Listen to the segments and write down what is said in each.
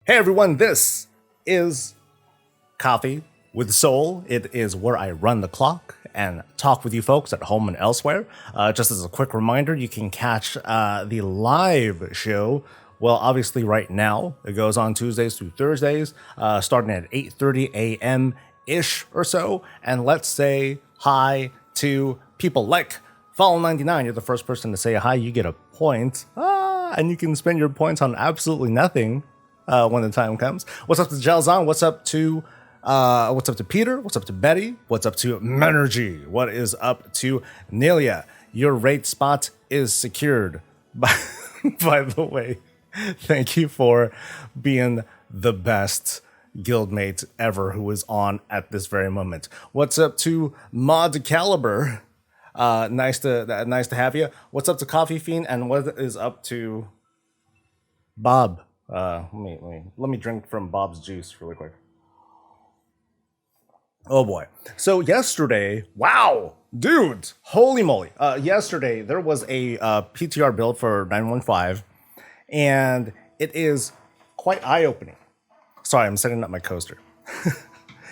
Hey everyone, this is Coffee with Soul. It is where I run the clock and talk with you folks at home and elsewhere. Just as a quick reminder, you can catch the live show. Well, obviously right now, it goes on Tuesdays through Thursdays, starting at 8:30 a.m. ish or so. And let's say hi to people like Follow99. You're the first person to say hi, you get a point. And you can spend your points on absolutely nothing when the time comes. What's up to Gelzon? What's up to Peter? What's up to Betty? What's up to Menergy? What is up to Nelia? Your rate spot is secured. By the way, thank you for being the best guildmate ever who is on at this very moment. What's up to Mod Caliber? Nice to have you. What's up to Coffee Fiend? And what is up to Bob? Let me drink from Bob's juice really quick. Oh boy. So yesterday, wow, dude, holy moly. Yesterday there was a PTR build for 915, and it is quite eye-opening. Sorry, I'm setting up my coaster.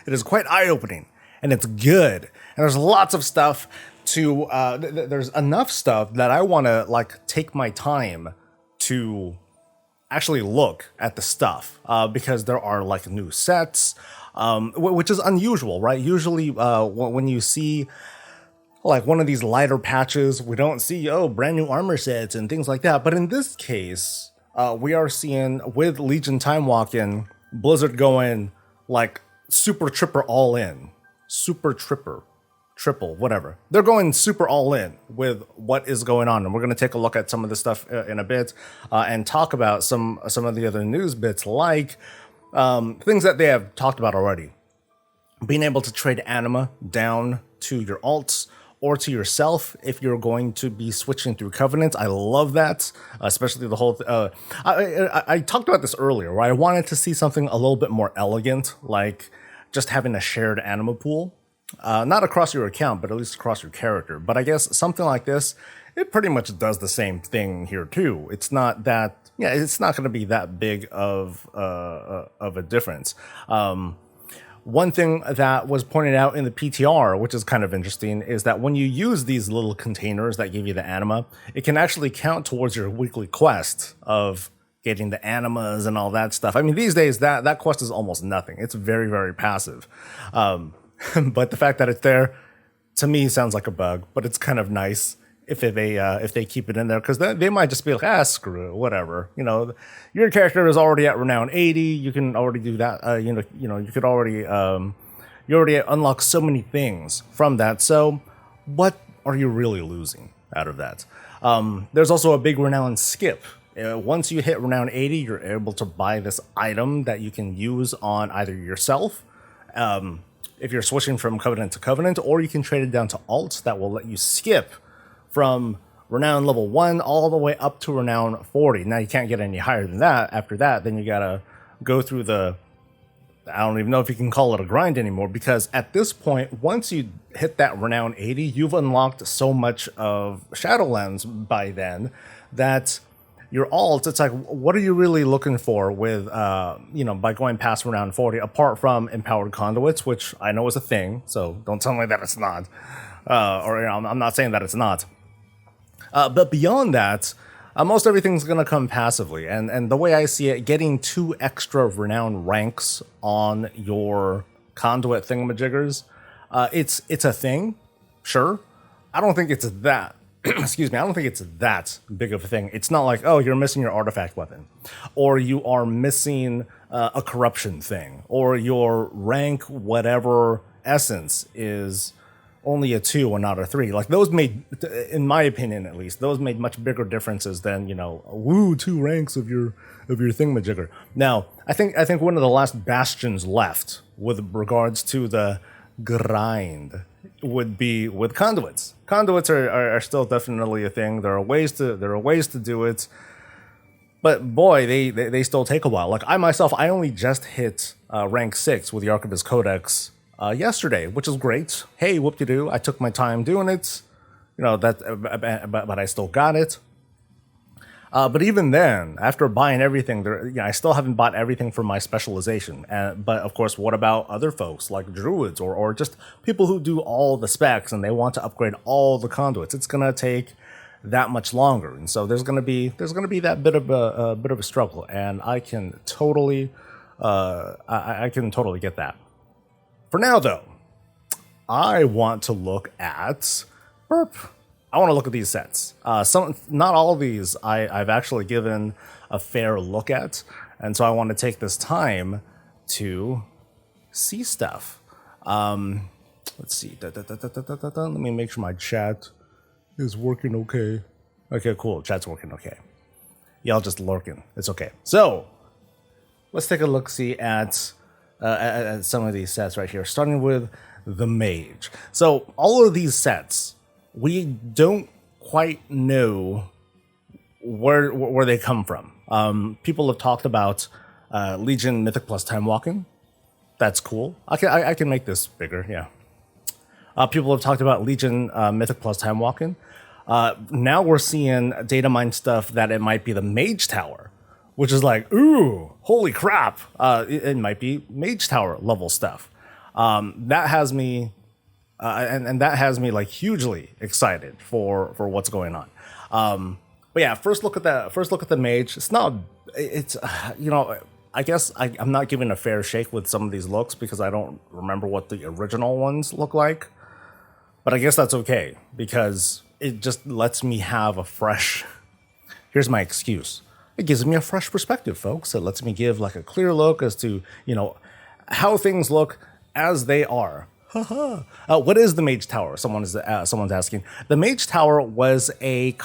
It is quite eye-opening, and it's good. And there's lots of stuff to, there's enough stuff that I want to take my time to actually look at the stuff, because there are new sets, which is unusual, right? Usually when you see one of these lighter patches, we don't see, brand new armor sets and things like that. But in this case, we are seeing, with Legion Time Walking, Blizzard going super tripper all in. Super tripper. Triple, whatever. They're going super all in with what is going on. And we're going to take a look at some of this stuff in a bit and talk about some of the other news bits, things that they have talked about already. Being able to trade anima down to your alts or to yourself if you're going to be switching through Covenant. I love that, especially the whole... I talked about this earlier, where I wanted to see something a little bit more elegant, like just having a shared anima pool. Not across your account, but at least across your character. But I guess something like this, it pretty much does the same thing here too. It's not that, it's not going to be that big of a difference. One thing that was pointed out in the PTR, which is kind of interesting, is that when you use these little containers that give you the anima, it can actually count towards your weekly quest of getting the animas and all that stuff. I mean, these days that quest is almost nothing. It's very, very passive. But the fact that it's there, to me, sounds like a bug. But it's kind of nice if they keep it in there, because they might just be like, screw it, whatever. Your character is already at renown 80. You can already do that. You could already you already unlock so many things from that. So what are you really losing out of that? There's also a big renown skip. Once you hit renown 80, you're able to buy this item that you can use on either yourself. If you're switching from Covenant to Covenant, or you can trade it down to alts that will let you skip from Renown level 1 all the way up to Renown 40. Now, you can't get any higher than that. After that, then you gotta go through I don't even know if you can call it a grind anymore, because at this point, once you hit that Renown 80, you've unlocked so much of Shadowlands by then that your alts, it's like, what are you really looking for with, by going past Renown 40, apart from empowered conduits, which I know is a thing, so don't tell me that it's not. I'm not saying that it's not. But beyond that, most everything's going to come passively. And the way I see it, getting 2 extra Renown ranks on your conduit thingamajiggers, it's a thing, sure. I don't think it's that. Excuse me, I don't think it's that big of a thing. It's not like, you're missing your artifact weapon, or you are missing a corruption thing, or your rank whatever essence is only a 2 and not a 3. Those made, in my opinion at least, those made much bigger differences than 2 ranks of your thingamajigger. Now, I think one of the last bastions left with regards to the grind would be with conduits. Conduits are still definitely a thing. There are ways to do it, but boy, they still take a while. I myself, I only just hit rank 6 with the Archivist Codex yesterday, which is great. Hey, whoop-de-doo! I took my time doing it. But I still got it. But even then, after buying everything, I still haven't bought everything for my specialization. But of course, what about other folks like druids or just people who do all the specs and they want to upgrade all the conduits? It's gonna take that much longer, and so there's gonna be that bit of a struggle, and I can totally I can totally get that. For now, though, I want to look at burp. I want to look at these sets. Not all of these I've actually given a fair look at, and so I want to take this time to see stuff. Let's see. Let me make sure my chat is working okay. Okay, cool. Chat's working okay. Y'all just lurking. It's okay. So let's take a look-see at some of these sets right here, starting with the Mage. So all of these sets, we don't quite know where they come from. People have talked about Legion Mythic plus Time Walking. That's cool. I can make this bigger, yeah. People have talked about Legion Mythic plus Time Walking. Now we're seeing data mine stuff that it might be the Mage Tower, which is like, ooh, holy crap. It might be Mage Tower level stuff. That has me, and that has me like hugely excited for what's going on. But yeah, first look at the Mage. It's I guess I'm not giving a fair shake with some of these looks because I don't remember what the original ones look like. But I guess that's okay because it just lets me have a fresh, here's my excuse. It gives me a fresh perspective, folks. It lets me give like a clear look as to, how things look as they are. What is the Mage Tower? Someone's asking. The Mage Tower was it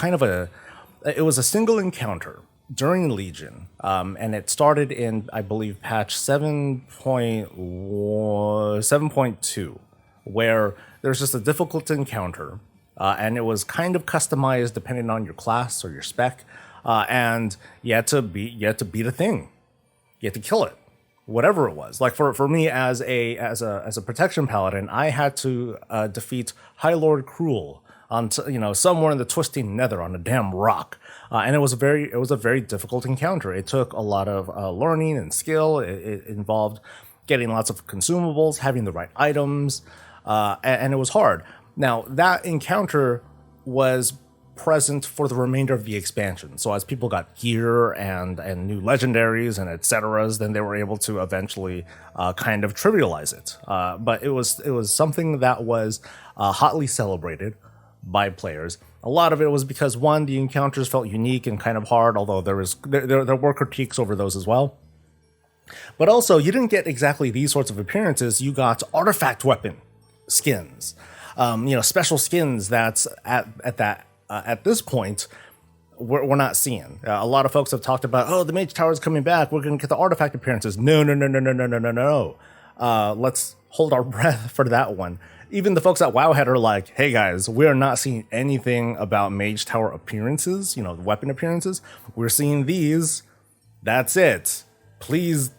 was a single encounter during Legion, and it started in, I believe, patch 7.2, where there's just a difficult encounter, and it was kind of customized depending on your class or your spec, and you had to beat a thing, you had to kill it, whatever it was. Like for me as a protection paladin, I had to defeat High Lord Cruel on somewhere in the twisting nether on a damn rock. And it was a very difficult encounter. It took a lot of learning and skill. It involved getting lots of consumables, having the right items, and it was hard. Now, that encounter was present for the remainder of the expansion. So as people got gear and new legendaries and etceteras, then they were able to eventually kind of trivialize it. But it was something that was hotly celebrated by players. A lot of it was because, one, the encounters felt unique and kind of hard, although there were critiques over those as well. But also, you didn't get exactly these sorts of appearances. You got artifact weapon skins, special skins that's at this point we're not seeing. A lot of folks have talked about, oh, the Mage Tower is coming back. We're going to get the artifact appearances. No. Let's hold our breath for that one. Even the folks at Wowhead are like, hey guys, we're not seeing anything about Mage Tower appearances, weapon appearances. We're seeing these. That's it. Please,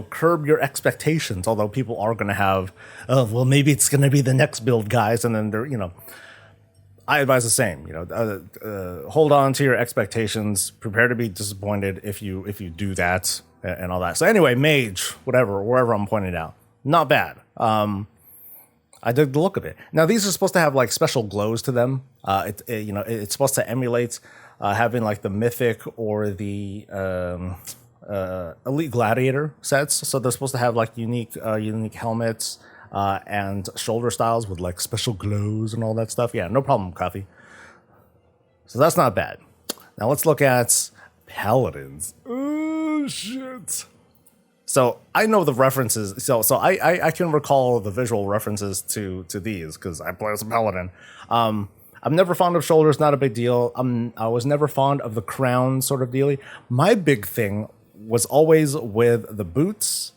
curb your expectations. Although people are going to have, oh, well, maybe it's going to be the next build, guys. And then they're, I advise the same. Hold on to your expectations. Prepare to be disappointed if you do that and all that. So anyway, Mage, wherever I'm pointing out, not bad. I dig the look of it. Now these are supposed to have like special glows to them. It's supposed to emulate having like the Mythic or the Elite Gladiator sets. So they're supposed to have like unique helmets. And shoulder styles with like special glows and all that stuff. Yeah, no problem, Coffee. So that's not bad. Now let's look at Paladins. Oh, shit. So I know the references. So I can recall the visual references to these because I play as a Paladin. I'm never fond of shoulders, not a big deal. I was never fond of the crown sort of dealie. My big thing was always with the boots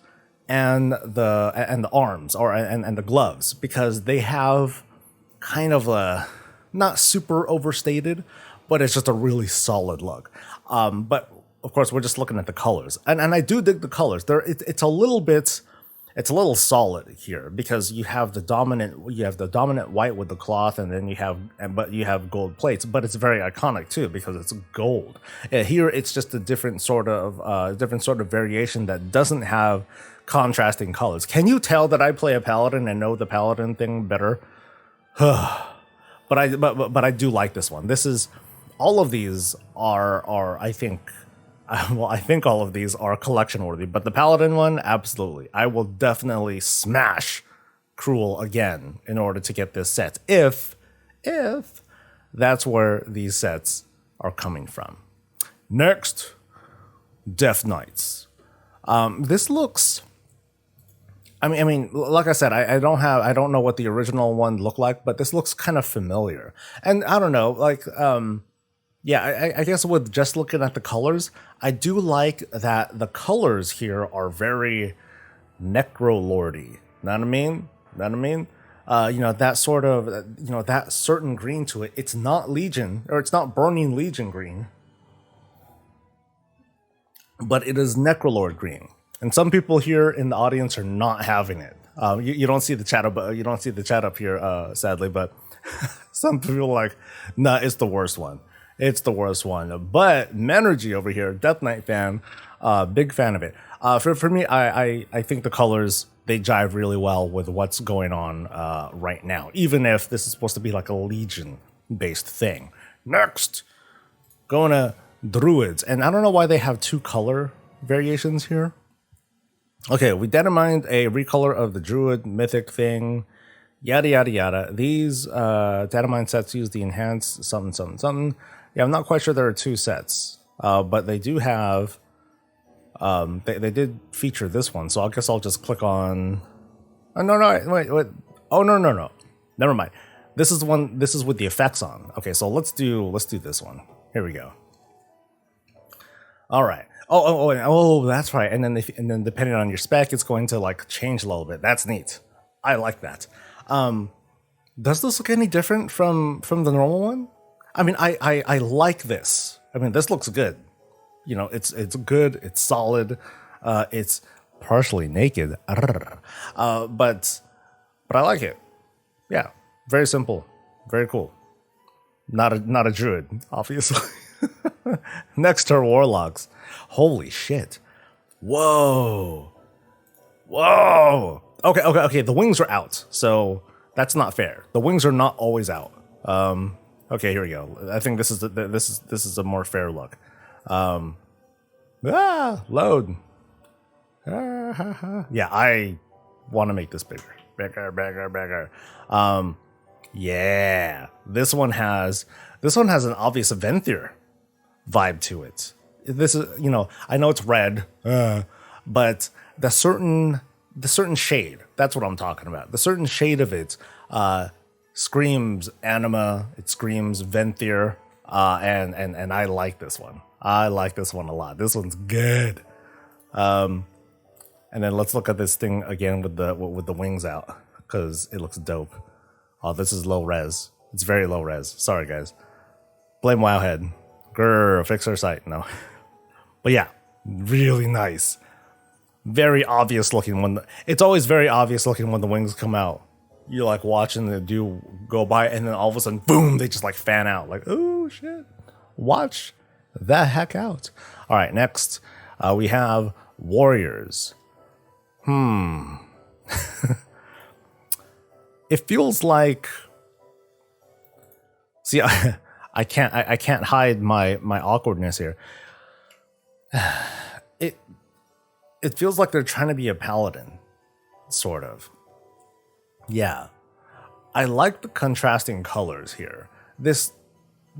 and the arms and the gloves, because they have kind of a not super overstated, but it's just a really solid look. But of course, we're just looking at the colors, and I do dig the colors. It's a little bit it's a little solid here because you have the dominant white with the cloth, and then you have gold plates, but it's very iconic too because it's gold. Here it's just a different sort of variation that doesn't have contrasting colors. Can you tell that I play a paladin and know the paladin thing better? But I do like this one. This is all of these are I think. Well, I think all of these are collection worthy, but the Paladin one, absolutely. I will definitely smash Cruel again in order to get this set, if that's where these sets are coming from. Next, Death Knights. This looks. I mean, like I said, I don't know what the original one looked like, but this looks kind of familiar, and I don't know, like. Yeah, I guess with just looking at the colors, I do like that the colors here are very necrolordy. Know what I mean? That sort of, that certain green to it. It's not Legion, or it's not Burning Legion green, but it is necrolord green. And some people here in the audience are not having it. You don't see the chat up here, sadly, but some people are like, nah, it's the worst one. It's the worst one. But Menergy over here, Death Knight fan, big fan of it. For me, I think the colors, they jive really well with what's going on right now, even if this is supposed to be like a Legion-based thing. Next, going to Druids. And I don't know why they have two color variations here. Okay, we determined a recolor of the Druid mythic thing. Yada, yada, yada. These data mine sets use the enhanced something. Yeah, I'm not quite sure there are two sets, but they do have, they did feature this one, so I guess I'll just click on, oh, no, wait, oh, no, never mind. This is with the effects on. Okay, so let's do this one. Here we go. All right. Oh, that's right. And then depending on your spec, it's going to like change a little bit. That's neat. I like that. Does this look any different from the normal one? I mean, I like this. I mean, this looks good. It's good. It's solid. It's partially naked. But I like it. Yeah, very simple, very cool. Not a druid, obviously. Next are warlocks. Holy shit! Whoa. Okay. The wings are out, so that's not fair. The wings are not always out. Okay, here we go. I think this is a more fair look. Load. Yeah, I want to make this bigger. Yeah, this one has an obvious Venthyr vibe to it. This is, I know it's red, but the certain shade, that's what I'm talking about. The certain shade of it screams anima, it screams Venthyr, and I like this one. I like this one a lot. This one's good. And then let's look at this thing again with the wings out, because it looks dope. Oh, this is low res. It's very low res. Sorry, guys. Blame Wowhead. Grr, fix our site. No. But yeah, really nice. Very obvious looking it's always very obvious looking when the wings come out. You're like watching the dude go by, and then all of a sudden, boom, they just like fan out. Like, oh shit. Watch the heck out. All right, next we have warriors. It feels like, see, I can't hide my awkwardness here. It feels like they're trying to be a paladin, sort of. Yeah, I like the contrasting colors here. This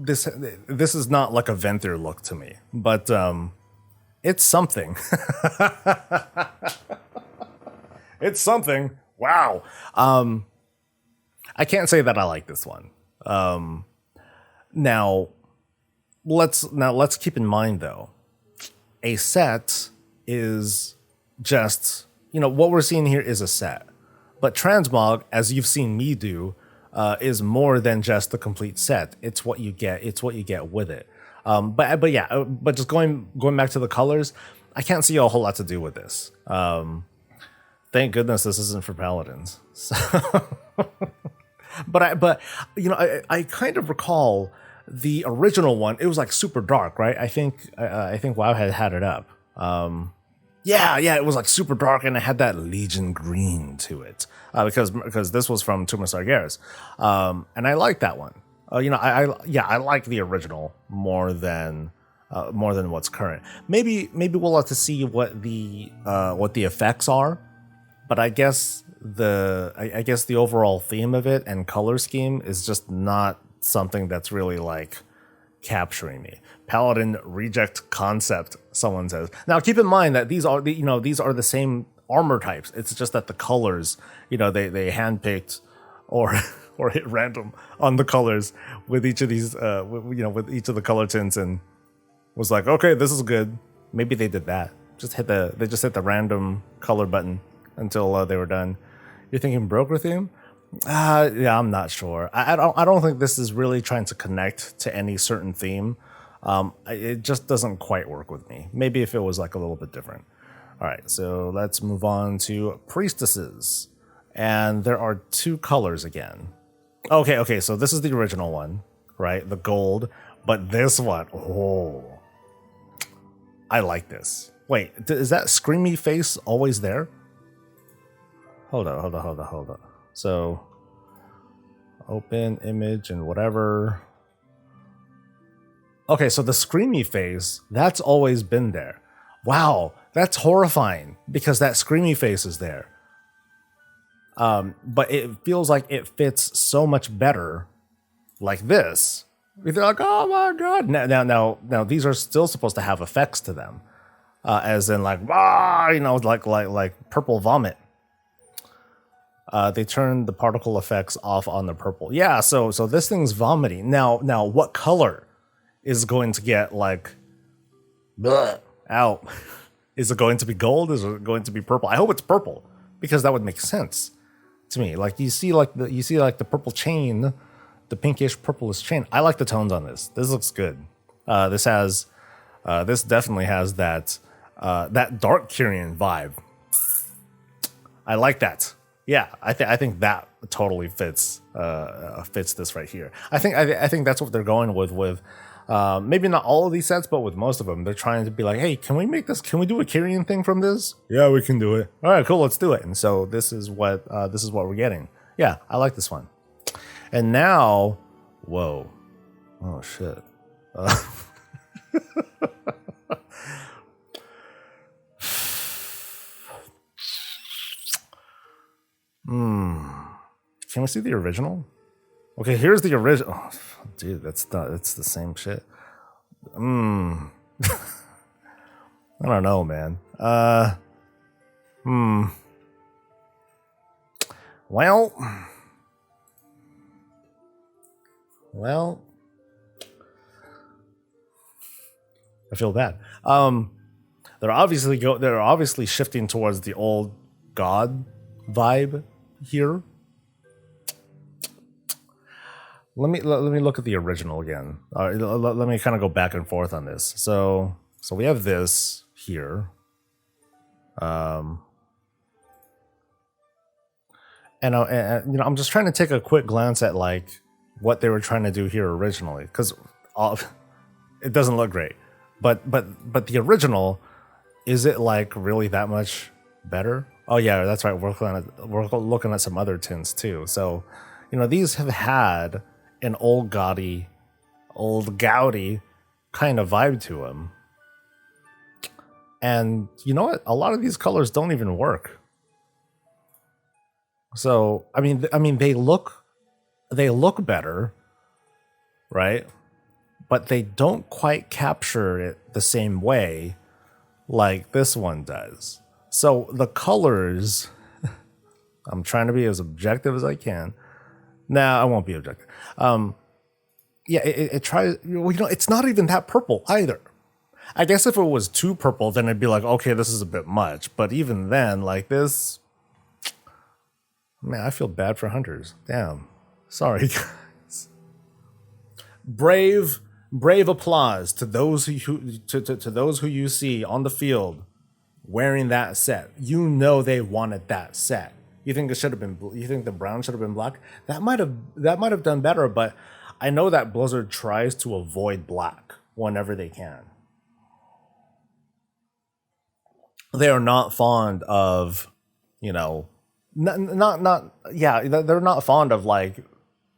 is not like a Venthyr look to me, but it's something. It's something. Wow. I can't say that I like this one. Now let's keep in mind though, a set is just, what we're seeing here is a set. But transmog, as you've seen me do, is more than just the complete set. It's what you get. It's what you get with it. But just going back to the colors, I can't see a whole lot to do with this. Thank goodness this isn't for paladins. So, but you know, I kind of recall the original one. It was like super dark, right? I think WoW had it up. Yeah, it was like super dark, and it had that Legion green to it because this was from Tomb of Sargeras, and I like that one. You know, I like the original more than what's current. Maybe we'll have to see what the effects are, but I guess the overall theme of it and color scheme is just not something that's really like capturing me. Paladin reject concept, someone says. Now keep in mind that these are the same armor types. It's just that the colors, they handpicked or or hit random on the colors with each of these with each of the color tints, and was like, okay, this is good. Maybe they did that. They just hit the random color button until they were done. You're thinking broker theme? Yeah, I'm not sure. I don't think this is really trying to connect to any certain theme. It just doesn't quite work with me. Maybe if it was like a little bit different. All right, so let's move on to priestesses. And there are two colors again. Okay, so this is the original one, right? The gold. But this one, oh, I like this. Wait, is that screamy face always there? Hold on. So, open image and whatever. Okay, so the screamy face, that's always been there. Wow, that's horrifying because that screamy face is there. But it feels like it fits so much better like this. You're like, oh my god. Now, these are still supposed to have effects to them. As in like, like purple vomit. They turned the particle effects off on the purple. Yeah, so this thing's vomiting. Now, what color is going to get like out? Is it going to be gold? Is it going to be purple? I hope it's purple because that would make sense to me. Like you see the purple chain, the pinkish purplish chain. I like the tones on this. This looks good. This definitely has that Dark Kyrian vibe. I like that. Yeah, I think that totally fits this right here. I think that's what they're going with maybe not all of these sets, but with most of them, they're trying to be like, hey, can we make this? Can we do a Kyrian thing from this? Yeah, we can do it. All right, cool, let's do it. And so this is what we're getting. Yeah, I like this one. And now, whoa, oh shit. Can we see the original? Okay, here's the original. Oh, dude, it's the same shit. I don't know, man. Well, I feel bad. They're obviously shifting towards the old god vibe here. Let me look at the original again. Let me kind of go back and forth on this. So we have this here. And I'm just trying to take a quick glance at like what they were trying to do here originally, because it doesn't look great. But the original, is it like really that much better? Oh yeah, that's right. We're looking at some other tints too. So, these have had an old gaudy kind of vibe to them. And you know what? A lot of these colors don't even work. So, I mean they look better, right? But they don't quite capture it the same way like this one does. So the colors, I'm trying to be as objective as I can. Nah, I won't be objective. Yeah, it tries. It's not even that purple either. I guess if it was too purple, then it'd be like, okay, this is a bit much. But even then, like this, man, I feel bad for hunters. Damn, sorry, guys. Brave applause to those who you see on the field wearing that set. You know they wanted that set. You think it should have been? You think the brown should have been black? That might have done better. But I know that Blizzard tries to avoid black whenever they can. They are not fond of, you know, yeah. They're not fond of like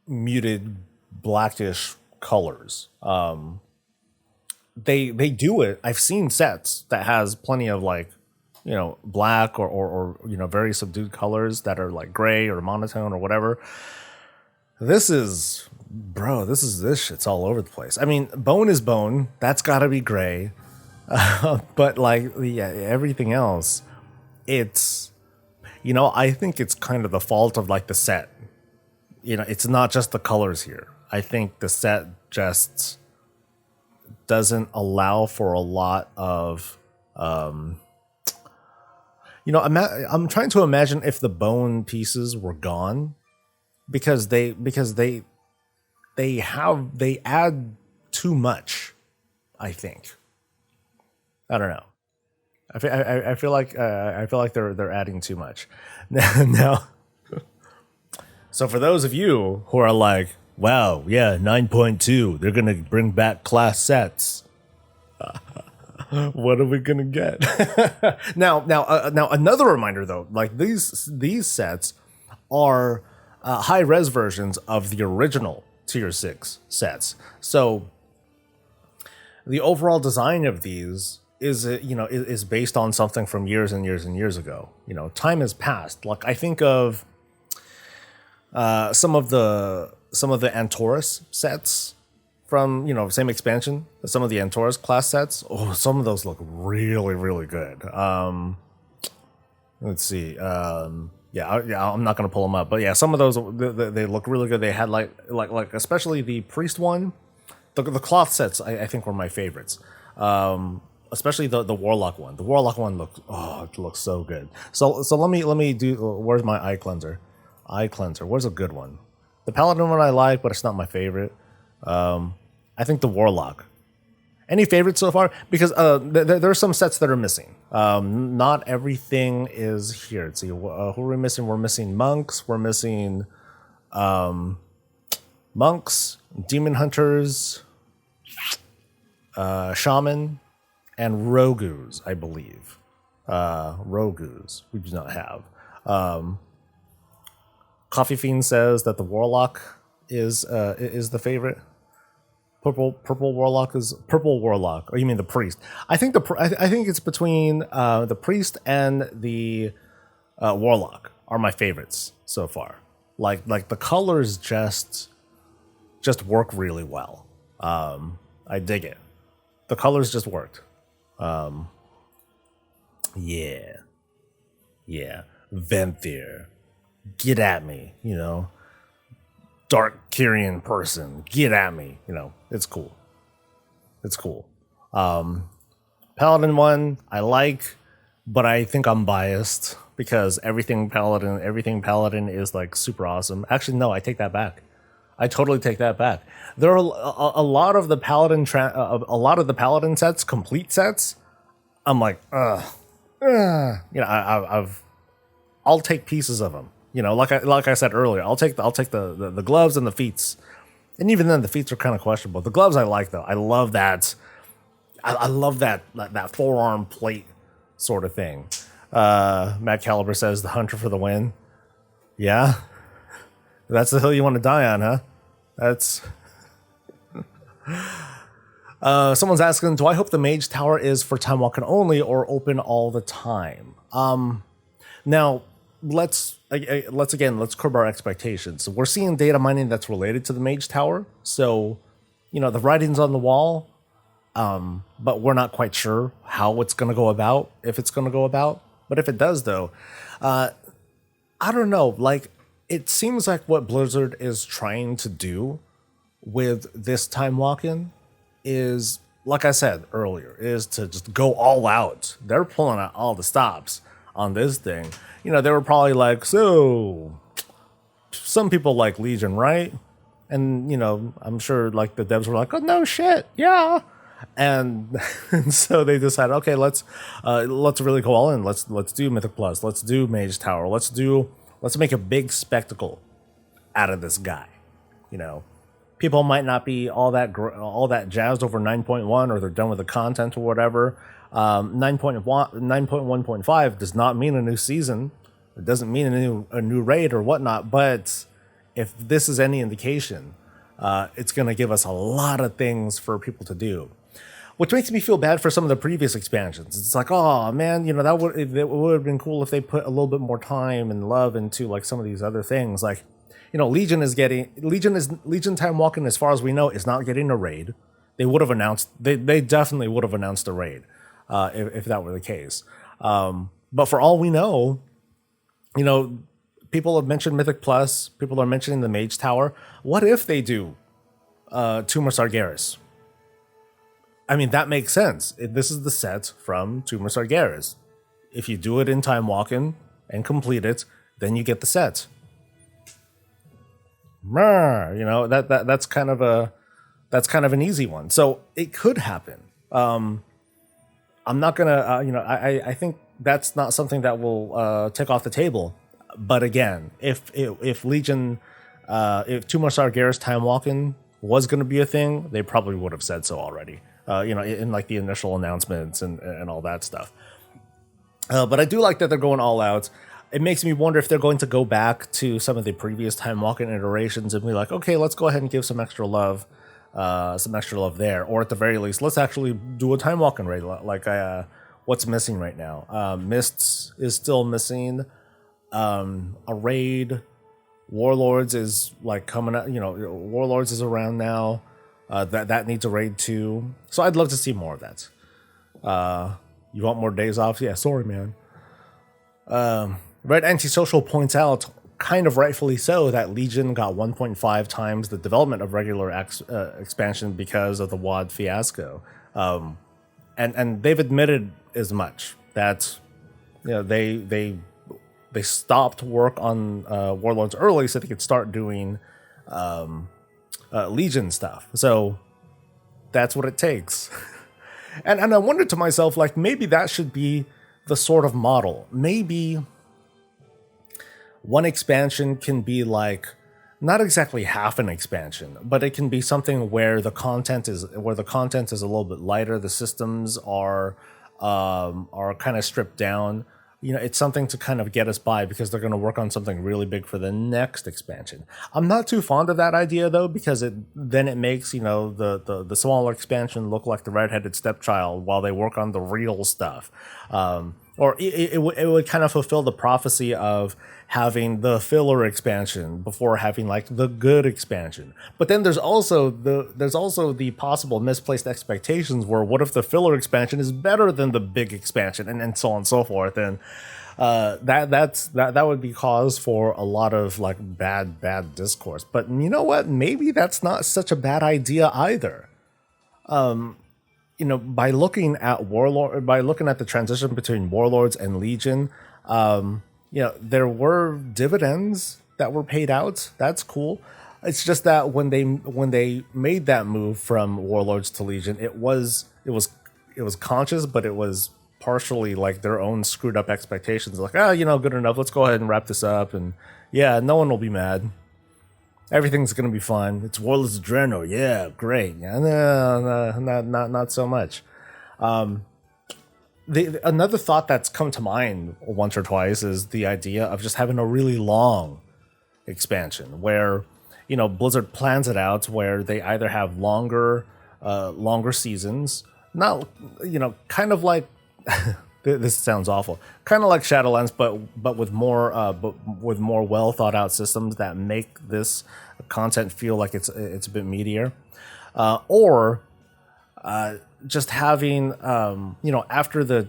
muted blackish colors. They do it. I've seen sets that has plenty of like, you know, black or you know, very subdued colors that are like gray or monotone or whatever. This shit's all over the place. I mean, bone is bone. That's got to be gray. But like, yeah, everything else, it's, you know, I think it's kind of the fault of like the set. You know, it's not just the colors here. I think the set just doesn't allow for a lot of, you know, I'm trying to imagine if the bone pieces were gone, because they add too much. I think. I don't know. I feel like they're adding too much. Now, so for those of you who are like, wow, yeah, 9.2, they're gonna bring back class sets. What are we gonna get? Now, another reminder though, like these sets are high res versions of the original Tier 6 sets. So the overall design of these is based on something from years and years and years ago. You know, time has passed. Like I think of some of the Antorus sets from, you know, same expansion, some of the Antorus class sets. Oh, some of those look really, really good. Let's see. I'm not gonna pull them up, but yeah, some of those they look really good. They had like especially the priest one, the cloth sets. I think were my favorites. Especially the warlock one. The warlock one looks so good. So let me do. Where's my eye cleanser? Where's a good one? The paladin one I like, but it's not my favorite. I think the warlock. Any favorites so far? Because there are some sets that are missing. Not everything is here. Let's see, who are we missing? We're missing monks. We're missing monks, demon hunters, shaman, and rogus, I believe. Rogus we do not have. Coffee Fiend says that the warlock is the favorite. Purple warlock is purple warlock. Or you mean the priest? I think I think it's between the priest and the warlock are my favorites so far. Like the colors just work really well. I dig it. The colors just worked. Yeah. Venthyr, get at me. You know. Dark Kyrian person, get at me. You know, it's cool. Paladin one I like, but I think I'm biased because everything paladin is like super awesome. Actually, no, I take that back. I totally take that back. There are a lot of the paladin sets, complete sets. I'm like, you know, I'll take pieces of them. You know, like I said earlier, I'll take the gloves and the feats, and even then the feats are kind of questionable. The gloves I like though. I love that. I love that forearm plate sort of thing. Matt Caliber says the hunter for the win. Yeah, that's the hill you want to die on, huh? That's. Someone's asking, do I hope the Mage Tower is for time walking only or open all the time? Now. Let's curb our expectations. We're seeing data mining that's related to the Mage Tower, so you know the writing's on the wall, but we're not quite sure how it's going to go about, if it's going to go about. But if it does, though, I don't know. Like it seems like what Blizzard is trying to do with this time walking is, like I said earlier, is to just go all out. They're pulling out all the stops on this thing. You know, they were probably like, so some people like Legion, right? And, you know, I'm sure like the devs were like, oh, no shit. Yeah. And, and so they decided, okay, let's really go all in. Let's do Mythic Plus. Let's do Mage Tower. Let's make a big spectacle out of this guy. You know, people might not be all that jazzed over 9.1, or they're done with the content or whatever. 9.1.5 does not mean a new season. It doesn't mean a new raid or whatnot. But if this is any indication, it's going to give us a lot of things for people to do, which makes me feel bad for some of the previous expansions. It's like, oh man, you know, it would have been cool if they put a little bit more time and love into like some of these other things. Like, you know, Legion Time Walking, as far as we know, is not getting a raid. They would have announced, they definitely would have announced a raid if that were the case. But for all we know, you know, people have mentioned Mythic Plus. People are mentioning the Mage Tower. What if they do Tumor Sargeras? I mean, that makes sense. This is the set from Tumor Sargeras. If you do it in Time Walking and complete it, then you get the set. You know, that's kind of an easy one. So it could happen. I'm not gonna, you know, I think that's not something that will take off the table. But again, if Legion, if Tumor Sargeras Time Walking was going to be a thing, they probably would have said so already. You know, in like the initial announcements and all that stuff. But I do like that they're going all out. It makes me wonder if they're going to go back to some of the previous Time Walking iterations and be like, okay, let's go ahead and give some extra love there, or at the very least, let's actually do a Time Walking raid like what's missing right now. Mists is still missing. A raid. Warlords is like coming out, you know, Warlords is around now. That needs a raid too. So I'd love to see more of that. You want more days off? Yeah, sorry, man. Red Antisocial points out, kind of rightfully so, that Legion got 1.5 times the development of regular expansion because of the WoD fiasco. And they've admitted as much, that, you know, they stopped work on Warlords early so they could start doing Legion stuff. So that's what it takes. and I wondered to myself, like, maybe that should be the sort of model. Maybe one expansion can be like, not exactly half an expansion, but it can be something where the content is a little bit lighter. The systems are kind of stripped down. You know, it's something to kind of get us by, because they're going to work on something really big for the next expansion. I'm not too fond of that idea though, because then it makes, you know, the smaller expansion look like the redheaded stepchild while they work on the real stuff. Or it would kind of fulfill the prophecy of having the filler expansion before having like the good expansion. But then there's also the possible misplaced expectations where, what if the filler expansion is better than the big expansion, and so on and so forth. And that would be cause for a lot of like bad discourse. But you know what? Maybe that's not such a bad idea either. You know, by looking at the transition between Warlords and Legion, you know, there were dividends that were paid out. That's cool. It's just that when they made that move from Warlords to Legion, it was conscious, but it was partially like their own screwed up expectations. Like, you know, good enough. Let's go ahead and wrap this up, and yeah, no one will be mad. Everything's gonna be fun. It's Warlords Adreno. Yeah, great. Yeah, no, not so much. Another thought that's come to mind once or twice is the idea of just having a really long expansion, where, you know, Blizzard plans it out where they either have longer seasons, not, you know, kind of like this sounds awful, kind of like Shadowlands, but with more well thought out systems that make this content feel like it's a bit meatier, or just having, you know, after the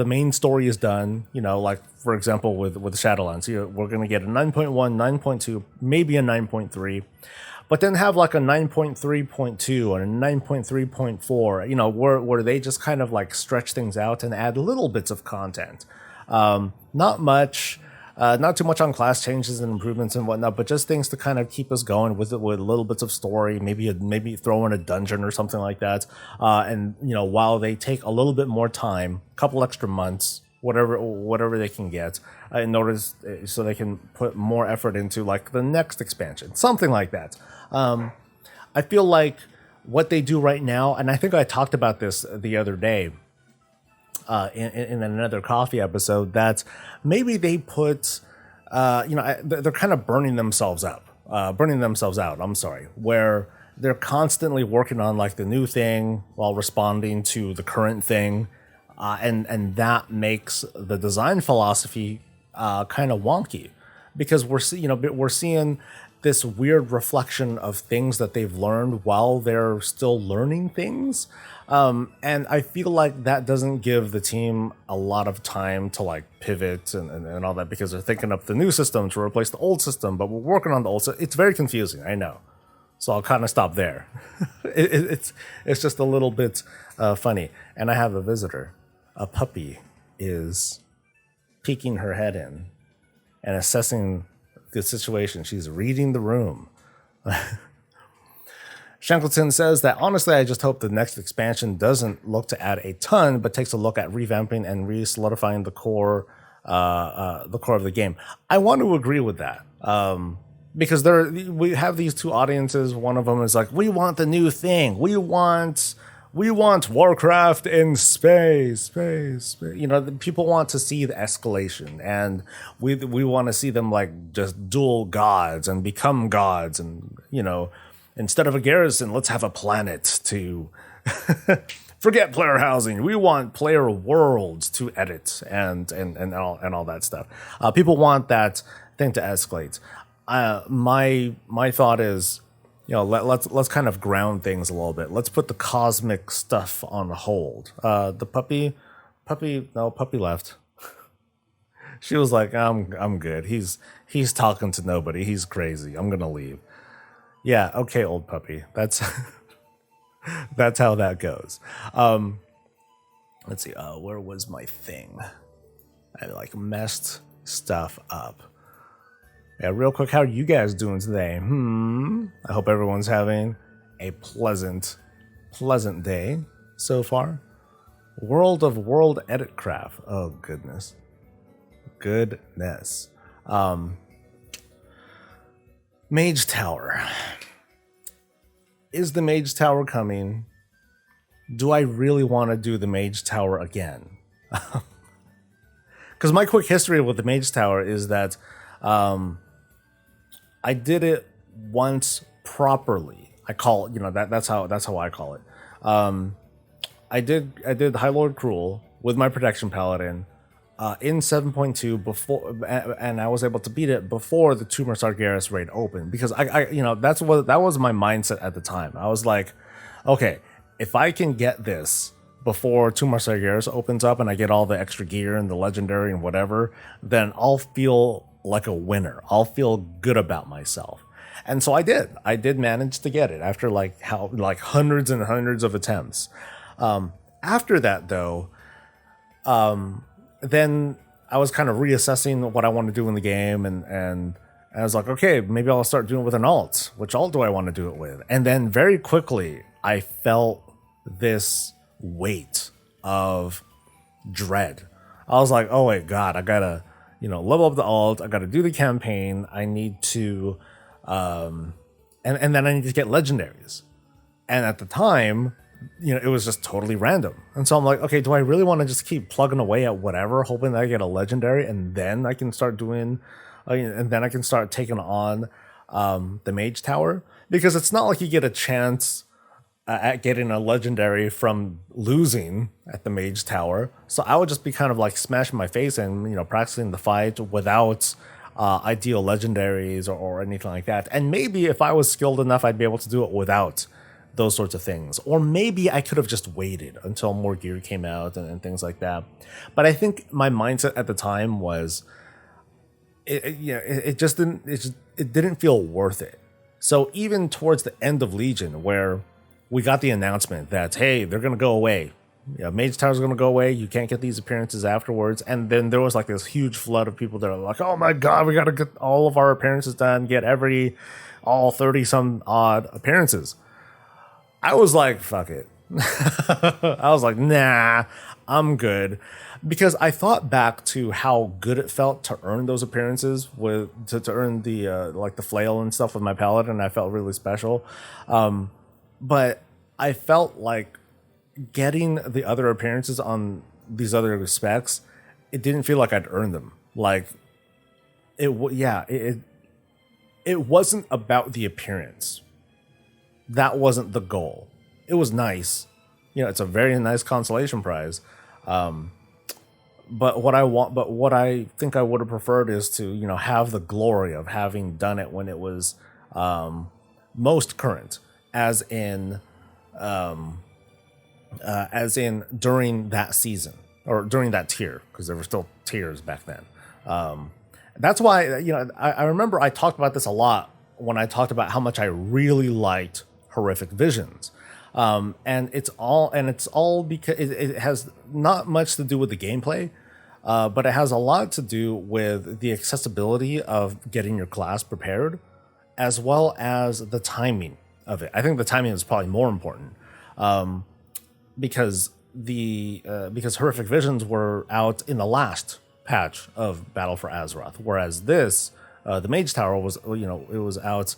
main story is done, you know, like for example with Shadowlands, you know, we're going to get a 9.1, 9.2, maybe a 9.3, but then have like a 9.3.2 and a 9.3.4, you know, where they just kind of like stretch things out and add little bits of content. Not much, Not too much on class changes and improvements and whatnot, but just things to kind of keep us going with it, with little bits of story, maybe throw in a dungeon or something like that. And while they take a little bit more time, a couple extra months, whatever they can get, in order so they can put more effort into like the next expansion, something like that. I feel like what they do right now, and I think I talked about this the other day in another coffee episode, that maybe they put, they're kind of burning themselves out. I'm sorry, where they're constantly working on like the new thing while responding to the current thing, and that makes the design philosophy kind of wonky, because we're seeing this weird reflection of things that they've learned while they're still learning things. And I feel like that doesn't give the team a lot of time to like pivot and all that, because they're thinking up the new system to replace the old system, but we're working on the old system. It's very confusing, I know. So I'll kind of stop there. It's just a little bit funny. And I have a visitor. A puppy is peeking her head in and assessing the situation. She's reading the room. Shankleton says that honestly, I just hope the next expansion doesn't look to add a ton, but takes a look at revamping and re-solidifying the core of the game. I want to agree with that, because we have these two audiences. One of them is like, we want the new thing. We want Warcraft in space. People want to see the escalation, and we want to see them like just duel gods and become gods, and instead of a garrison, let's have a planet to forget player housing. We want player worlds to edit and all that stuff. People want that thing to escalate. My thought is, let's kind of ground things a little bit. Let's put the cosmic stuff on hold. The puppy left. She was like, I'm good. He's talking to nobody. He's crazy. I'm gonna leave. Yeah, okay, old puppy. That's that's how that goes. Let's see. Where was my thing? I like messed stuff up. Yeah, real quick, how are you guys doing today? I hope everyone's having a pleasant day so far. World of World Edit Craft. Oh, goodness. Mage Tower. Is the Mage Tower coming? Do I really want to do the Mage Tower again? Because my quick history with the Mage Tower is that I did it once properly. I call it, that's how I call it. I did High Lord Cruel with my Protection Paladin in 7.2 before, and I was able to beat it before the Tumor Sargeras raid opened, because that was my mindset at the time. I was like, okay, if I can get this before Tumor Sargeras opens up and I get all the extra gear and the legendary and whatever, then I'll feel like a winner. I'll feel good about myself. And so I did manage to get it after hundreds and hundreds of attempts. After that though, then I was kind of reassessing what I want to do in the game, and I was like, okay, maybe I'll start doing it with an alt. Which alt do I want to do it with? And then very quickly I felt this weight of dread. I was like, oh wait, God, I gotta level up the alt, I gotta do the campaign, I need to and then I need to get legendaries. And at the time, it was just totally random. And so I'm like, okay, do I really want to just keep plugging away at whatever, hoping that I get a legendary, and then I can start doing and then I can start taking on the Mage Tower? Because it's not like you get a chance at getting a legendary from losing at the Mage Tower. So I would just be kind of like smashing my face and, practicing the fight without ideal legendaries or anything like that. And maybe if I was skilled enough, I'd be able to do it without those sorts of things. Or maybe I could have just waited until more gear came out and things like that. But I think my mindset at the time was, it didn't feel worth it. So even towards the end of Legion, where we got the announcement that, hey, they're going to go away, yeah, Mage Tower's going to go away. You can't get these appearances afterwards. And then there was like this huge flood of people that are like, oh my God, we got to get all of our appearances done, get all 30 some odd appearances. I was like, fuck it. I was like, nah, I'm good. Because I thought back to how good it felt to earn those appearances to earn the like the flail and stuff with my paladin, and I felt really special. But I felt like getting the other appearances on these other specs, it didn't feel like I'd earned them. Like it wasn't about the appearance. That wasn't the goal. It was nice. It's a very nice consolation prize. But what I think I would have preferred is to, have the glory of having done it when it was most current, as in during that season or during that tier, because there were still tiers back then. That's why, I remember I talked about this a lot when I talked about how much I really liked Horrific Visions. And it's all because it has not much to do with the gameplay, but it has a lot to do with the accessibility of getting your class prepared, as well as the timing of it. I think the timing is probably more important, because Horrific Visions were out in the last patch of Battle for Azeroth, whereas this, the Mage Tower was, it was out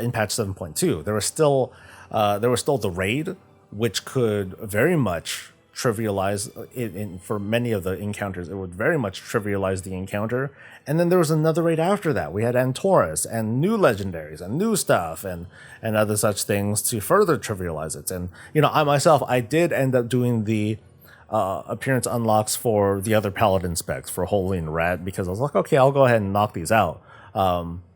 in patch 7.2. There was still the raid, which could very much trivialize it for many of the encounters. It would very much trivialize the encounter. And then there was another raid after that. We had Antorus and new legendaries and new stuff and other such things to further trivialize it. And, I did end up doing the appearance unlocks for the other paladin specs for Holy and Red, because I was like, okay, I'll go ahead and knock these out.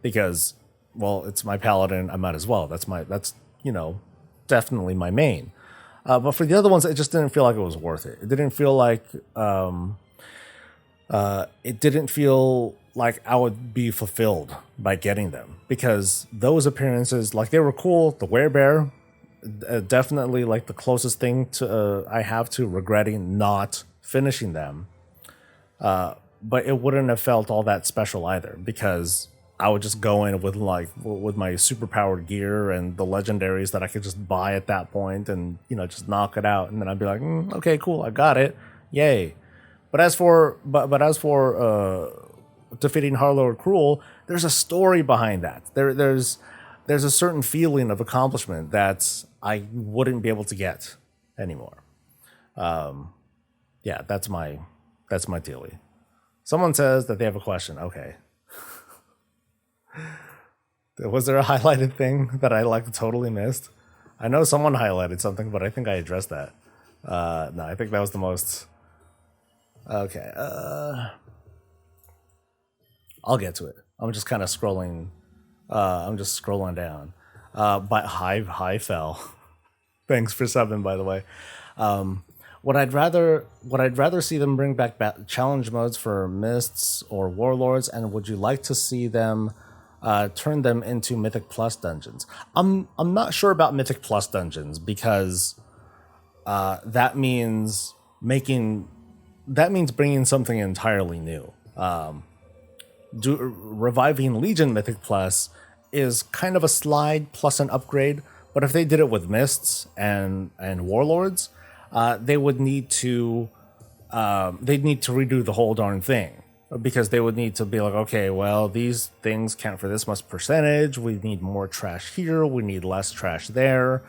Because, well, it's my paladin, I might as well. That's definitely my main. But for the other ones, it just didn't feel like it was worth it. It didn't feel like I would be fulfilled by getting them, because those appearances, like, they were cool. The Werebear, definitely like the closest thing to I have to regretting not finishing them. But it wouldn't have felt all that special either, because I would just go in with my superpowered gear and the legendaries that I could just buy at that point, and just knock it out, and then I'd be like, okay, cool, I got it, yay. But as for defeating Harlord Cruel, there's a story behind that. There's a certain feeling of accomplishment that I wouldn't be able to get anymore. Yeah, that's my dealie. Someone says that they have a question. Okay. Was there a highlighted thing that I totally missed? I know someone highlighted something, but I think I addressed that. No, I think that was the most. Okay. I'll get to it. I'm just kind of scrolling. I'm just scrolling down. But High fell. Thanks for subbing, by the way. Would I'd rather see them bring back challenge modes for Mists or Warlords, and would you like to see them turn them into Mythic Plus dungeons? I'm not sure about Mythic Plus dungeons, because that means bringing something entirely new. Reviving Legion Mythic Plus is kind of a slide plus an upgrade, but if they did it with Mists and Warlords, they would need to redo the whole darn thing, because they would need to be like, okay, well, these things count for this much percentage. We need more trash here. We need less trash there.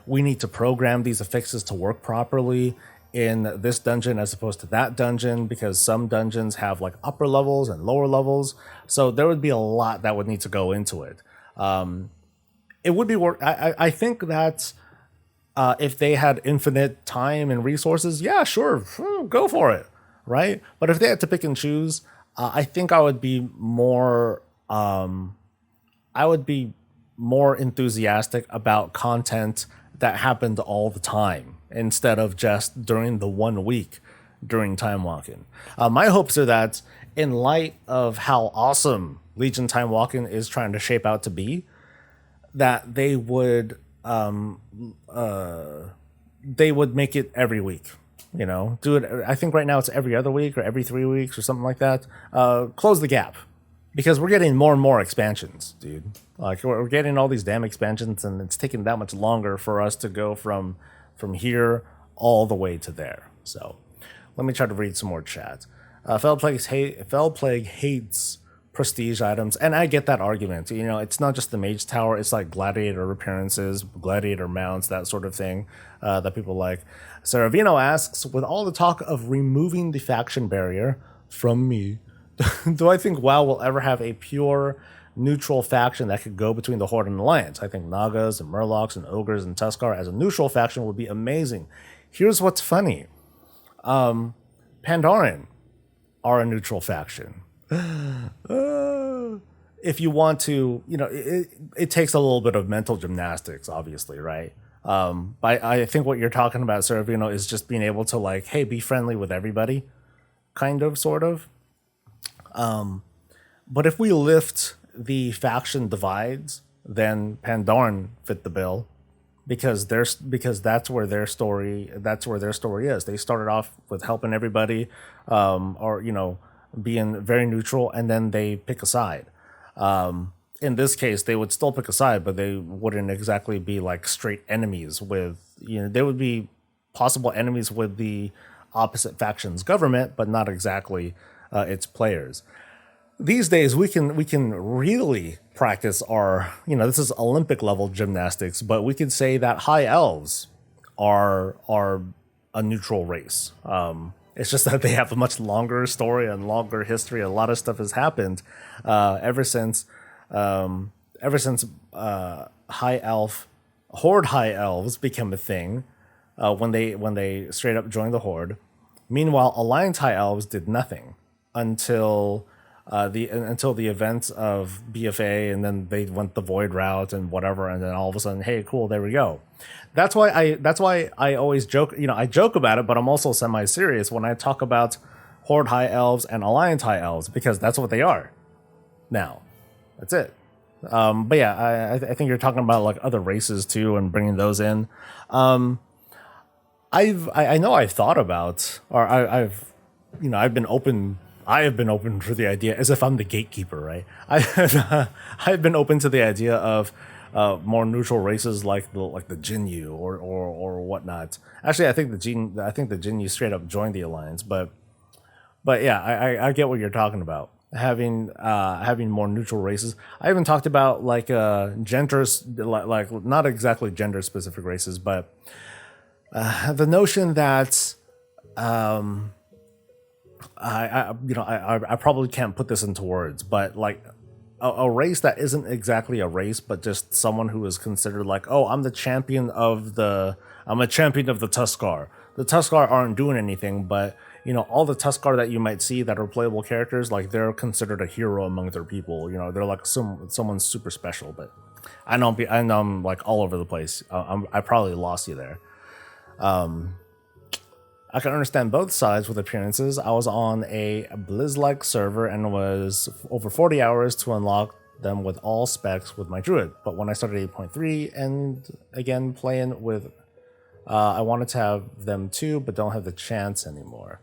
We need to program these affixes to work properly in this dungeon as opposed to that dungeon, because some dungeons have like upper levels and lower levels. So there would be a lot that would need to go into it. It would be work. I think that if they had infinite time and resources, yeah, sure, go for it, right? But if they had to pick and choose, I think I would be more enthusiastic about content that happened all the time instead of just during the 1 week during time walking. My hopes are that, in light of how awesome Legion time walking is trying to shape out to be, that they would they would make it every week. You know, do it. I think right now it's every other week or every 3 weeks or something like that. Close the gap, because we're getting more and more expansions, dude. Like we're getting all these damn expansions, and it's taking that much longer for us to go from here all the way to there. So let me try to read some more chat. Fell Plague hates prestige items, and I get that argument. You know, it's not just the Mage Tower, it's like gladiator appearances, gladiator mounts, that sort of thing that people like. Saravino asks, with all the talk of removing the faction barrier from me, do I think WoW will ever have a pure neutral faction that could go between the Horde and Alliance? I think Nagas and Murlocs and Ogres and Tuskar as a neutral faction would be amazing. Here's what's funny. Pandaren are a neutral faction. If you want to, you know, it takes a little bit of mental gymnastics, obviously, right? But I think what you're talking about, Servino, is just being able to, like, hey, be friendly with everybody, kind of, sort of. But if we lift the faction divides, then Pandaren fit the bill, because that's where their story is. They started off with helping everybody, or, you know, being very neutral, and then they pick a side. In this case, they would still pick a side, but they wouldn't exactly be like straight enemies with, you know, they would be possible enemies with the opposite faction's government, but not exactly its players. These days, we can really practice our, you know, this is Olympic level gymnastics, but we can say that high elves are a neutral race. It's just that they have a much longer story and longer history. A lot of stuff has happened ever since high elf horde high elves became a thing when they straight up joined the Horde. Meanwhile, Alliance high elves did nothing until the events of BFA, and then they went the Void route and whatever, and then all of a sudden, hey, cool, there we go. That's why I always joke. You know, I joke about it, but I'm also semi-serious when I talk about Horde high elves and Alliance high elves, because that's what they are. Now, that's it. But yeah, I think you're talking about like other races too, and bringing those in. I know I've thought about, or I've been open. I have been open for the idea, as if I'm the gatekeeper, right? I've been open to the idea of more neutral races like the Jinyu or whatnot. Actually, I think the Jinyu straight up joined the Alliance, but yeah, I get what you're talking about. Having more neutral races. I even talked about like genders, like not exactly gender specific races, but the notion that I probably can't put this into words, but like a race that isn't exactly a race, but just someone who is considered like, oh, I'm a champion of the Tuskar. The Tuskar aren't doing anything, but you know, all the Tuskar that you might see that are playable characters, like they're considered a hero among their people. You know, they're like someone super special. But I know I'm like all over the place. I probably lost you there. I can understand both sides with appearances. I was on a Blizz-like server and was over 40 hours to unlock them with all specs with my druid. But when I started 8.3 and again playing with, I wanted to have them too, but don't have the chance anymore.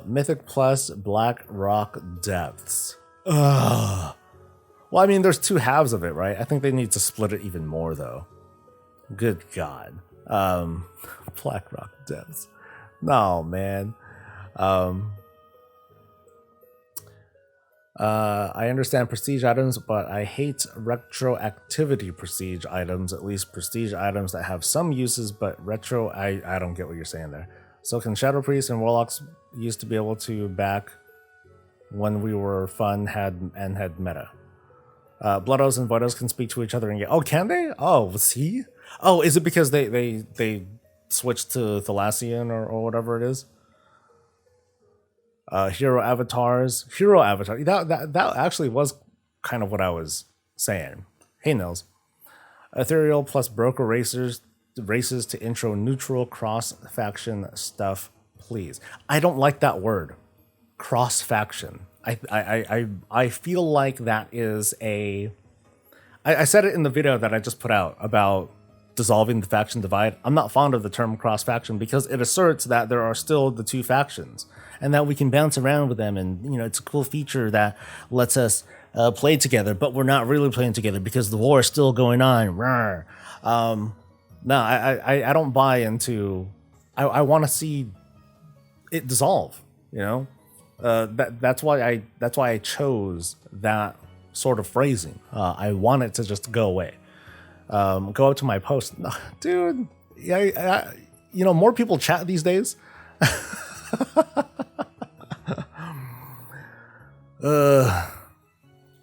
Mythic plus Black Rock Depths. Ugh. Well, I mean, there's two halves of it, right? I think they need to split it even more, though. Good God. Black Rock Depths. No, man. I understand prestige items, but I hate retroactivity prestige items, at least prestige items that have some uses, but retro, I don't get what you're saying there. So can Shadow Priests and Warlocks used to be able to back when we were fun, had meta. Blood Elves and Void Elves can speak to each other and get, oh, can they? Oh, see? Oh, is it because they switched to Thalassian or whatever it is? Hero avatars. That actually was kind of what I was saying. Hey, Nils. Ethereal plus broker races to intro neutral cross faction stuff, please. I don't like that word, cross faction. I feel like that is a. I said it in the video that I just put out about dissolving the faction divide. I'm not fond of the term cross faction because it asserts that there are still the two factions and that we can bounce around with them. And, it's a cool feature that lets us play together, but we're not really playing together because the war is still going on. No, I don't buy into. I want to see it dissolve. That's why I chose that sort of phrasing. I want it to just go away. Go up to my post, dude. Yeah, more people chat these days.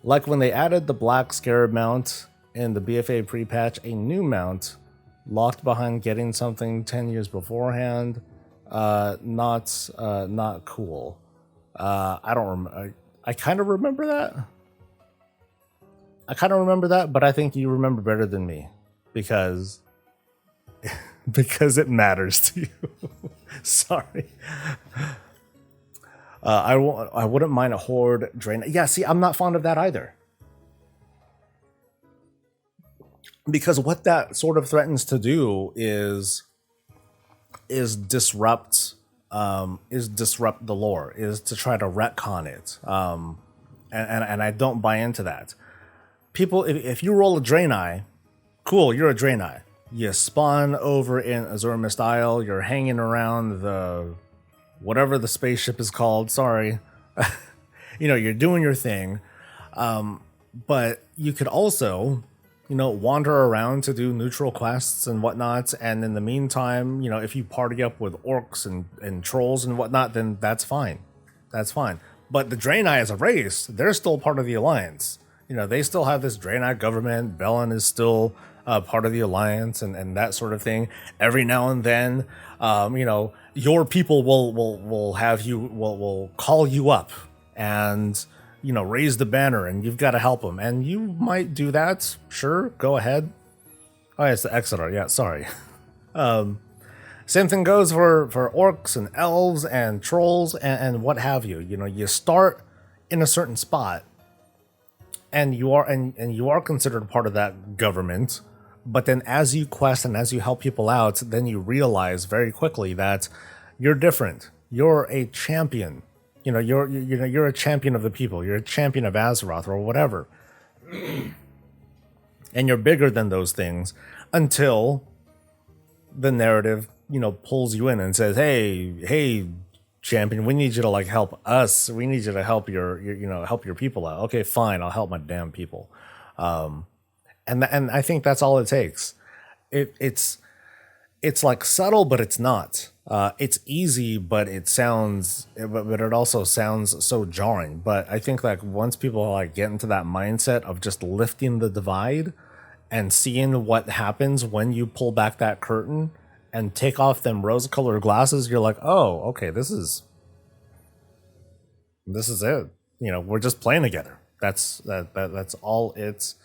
Like when they added the black scarab mount in the BFA pre-patch, a new mount locked behind getting something 10 years beforehand. Not cool. I don't remember. I kind of remember that. But I think you remember better than me because it matters to you. Sorry. I wouldn't mind a horde drain. Yeah, see, I'm not fond of that either. Because what that sort of threatens to do is disrupt the lore, is to try to retcon it. And I don't buy into that. People, if you roll a Draenei, cool, you're a Draenei. You spawn over in Azure Mist Isle, you're hanging around the whatever the spaceship is called, sorry. You're doing your thing. But you could also, wander around to do neutral quests and whatnot. And in the meantime, if you party up with orcs and trolls and whatnot, then that's fine. That's fine. But the Draenei as a race, they're still part of the Alliance. They still have this Draenei government. Velen is still part of the Alliance and that sort of thing. Every now and then, your people will call you up and raise the banner, and you've got to help them. And you might do that. Sure, go ahead. Oh, yeah, it's the Exeter. Yeah, sorry. Same thing goes for orcs and elves and trolls and what have you. You start in a certain spot, and you are considered part of that government. But then as you quest and as you help people out, then you realize very quickly that you're different. You're a champion. You're a champion of the people. You're a champion of Azeroth or whatever. And you're bigger than those things until the narrative, pulls you in and says, hey, champion, we need you to help us. We need you to help help your people out. Okay, fine. I'll help my damn people. And I think that's all it takes. It's subtle, but it's not. It's easy, but it also sounds so jarring. But I think once people get into that mindset of just lifting the divide and seeing what happens when you pull back that curtain and take off them rose-colored glasses, you're like, oh, okay, this is it. We're just playing together. That's all it's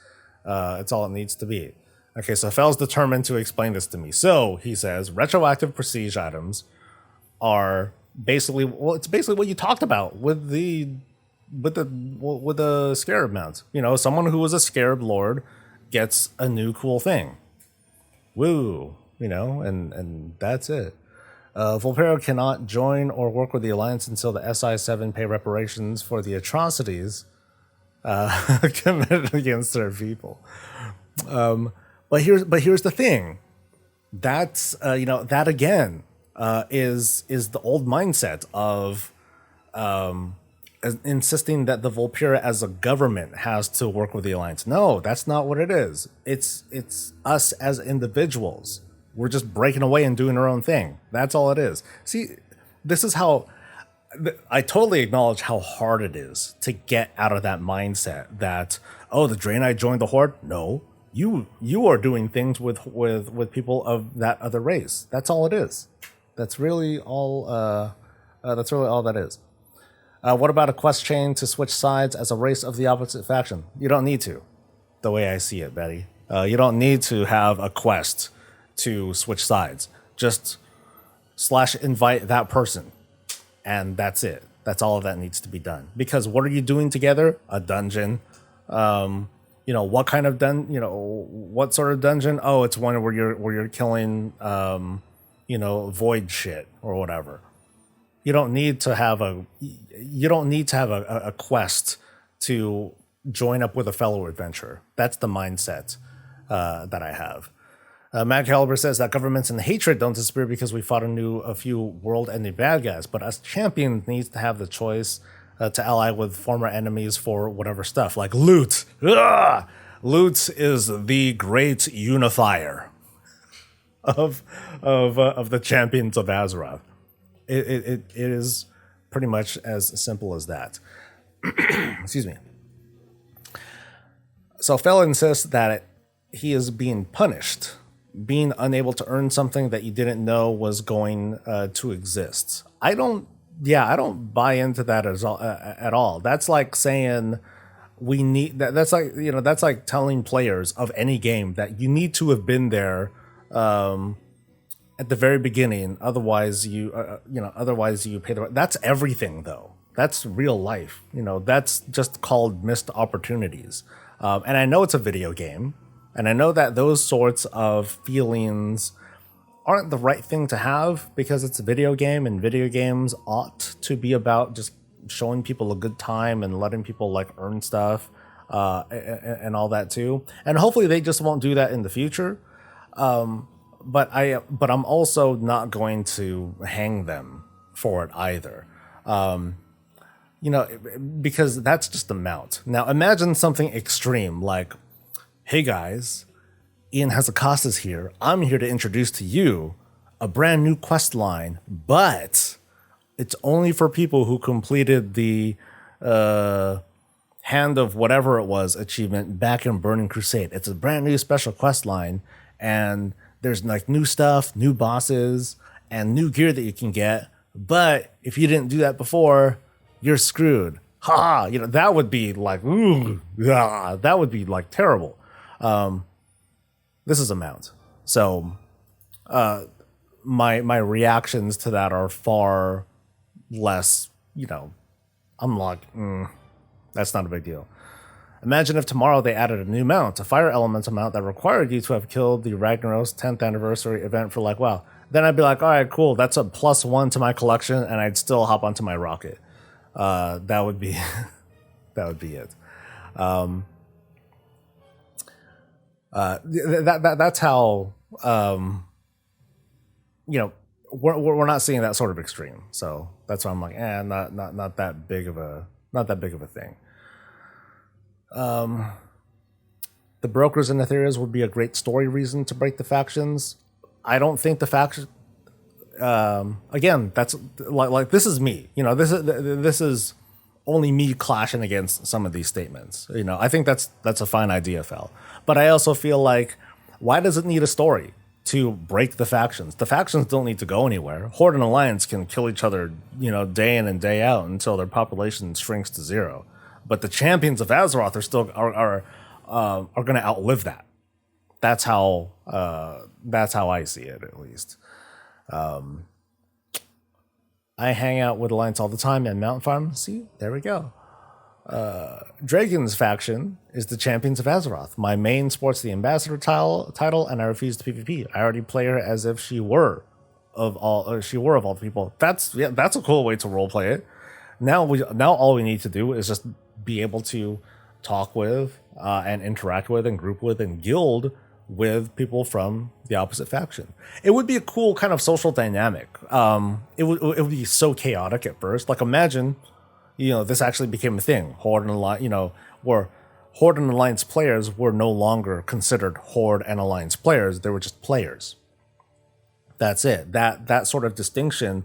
all it needs to be. Okay, so Fel's determined to explain this to me. So he says retroactive prestige items are basically it's basically what you talked about with the scarab mount. Someone who was a scarab lord gets a new cool thing. Woo, and that's it. Volpero cannot join or work with the Alliance until the SI7 pay reparations for the atrocities committed against their people. But here's the thing. That's that again is the old mindset of insisting that the Volpera as a government has to work with the Alliance. No, that's not what it is. It's us as individuals. We're just breaking away and doing our own thing. That's all it is. See, this is how I totally acknowledge how hard it is to get out of that mindset that, oh, the Draenei joined the Horde. No, you are doing things with people of that other race. That's all it is. That's really all that is. What about a quest chain to switch sides as a race of the opposite faction? You don't need to, the way I see it, Betty. You don't need to have a quest to switch sides. Just /invite that person, and that's it. That's all of that needs to be done. Because what are you doing together? A dungeon. what kind of what sort of dungeon? Oh, it's one where you're killing void shit or whatever. You don't need to have a quest to join up with a fellow adventurer. That's the mindset that I have. Matt Caliber says that governments and hatred don't disappear because we fought a few world-ending bad guys, but us champions needs to have the choice to ally with former enemies for whatever stuff, like loot. Ugh! Loot is the great unifier of the champions of Azeroth. It is pretty much as simple as that. Excuse me. So Fel insists that he is being punished, being unable to earn something that you didn't know was going to exist. I don't buy into that at all. That's like saying we need that. That's like telling players of any game that you need to have been there at the very beginning. Otherwise, you pay the. That's everything, though. That's real life. That's just called missed opportunities. And I know it's a video game, and I know that those sorts of feelings aren't the right thing to have because it's a video game, and video games ought to be about just showing people a good time and letting people like earn stuff and all that too. And hopefully they just won't do that in the future. But I'm also not going to hang them for it either. Because that's just the mount. Now imagine something extreme like, hey guys, Ian Hazzikostas here. I'm here to introduce to you a brand new quest line, but it's only for people who completed the Hand of whatever it was achievement back in Burning Crusade. It's a brand new special quest line, and there's like new stuff, new bosses, and new gear that you can get. But if you didn't do that before, you're screwed. Ha! That would be like, ooh, ah, that would be like terrible. This is a mount. So my reactions to that are far less, I'm like, that's not a big deal. Imagine if tomorrow they added a new mount, a fire elemental mount that required you to have killed the Ragnaros 10th anniversary event for like, wow. Then I'd be like, all right, cool. That's a +1 to my collection, and I'd still hop onto my rocket. That would be it. That's how we're not seeing that sort of extreme. So that's why I'm like, not that big of a thing. The brokers and Aetherius would be a great story reason to break the factions. I don't think the faction. Again, that's like this is me. This is only me clashing against some of these statements. I think that's a fine idea, Fel. But I also feel like, why does it need a story to break the factions? The factions don't need to go anywhere. Horde and Alliance can kill each other, day in and day out until their population shrinks to 0. But the champions of Azeroth are still are going to outlive that. That's how I see it, at least. I hang out with Alliance all the time and Mountain Farm. See, there we go. Dragon's faction is the Champions of Azeroth. My main sports the ambassador title, and I refuse to PvP. I already play her as if she were of all the people. That's a cool way to roleplay it. Now all we need to do is just be able to talk with and interact with and group with and guild with people from the opposite faction. It would be a cool kind of social dynamic. It would be so chaotic at first. Like imagine, this actually became a thing. Horde and Alliance, where Horde and Alliance players were no longer considered Horde and Alliance players. They were just players. That's it. That sort of distinction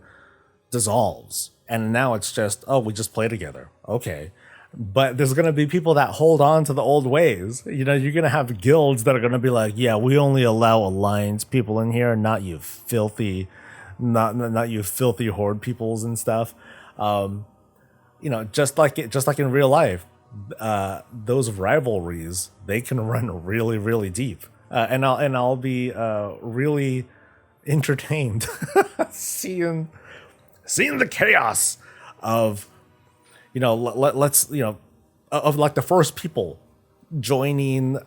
dissolves. And now it's just, oh, we just play together. Okay. But there's going to be people that hold on to the old ways. You're going to have guilds that are going to be like, yeah, we only allow Alliance people in here, not you filthy Horde peoples and stuff. Just like in real life, those rivalries, they can run really, really deep. And I'll be really entertained seeing the chaos of, let's of like the first people joining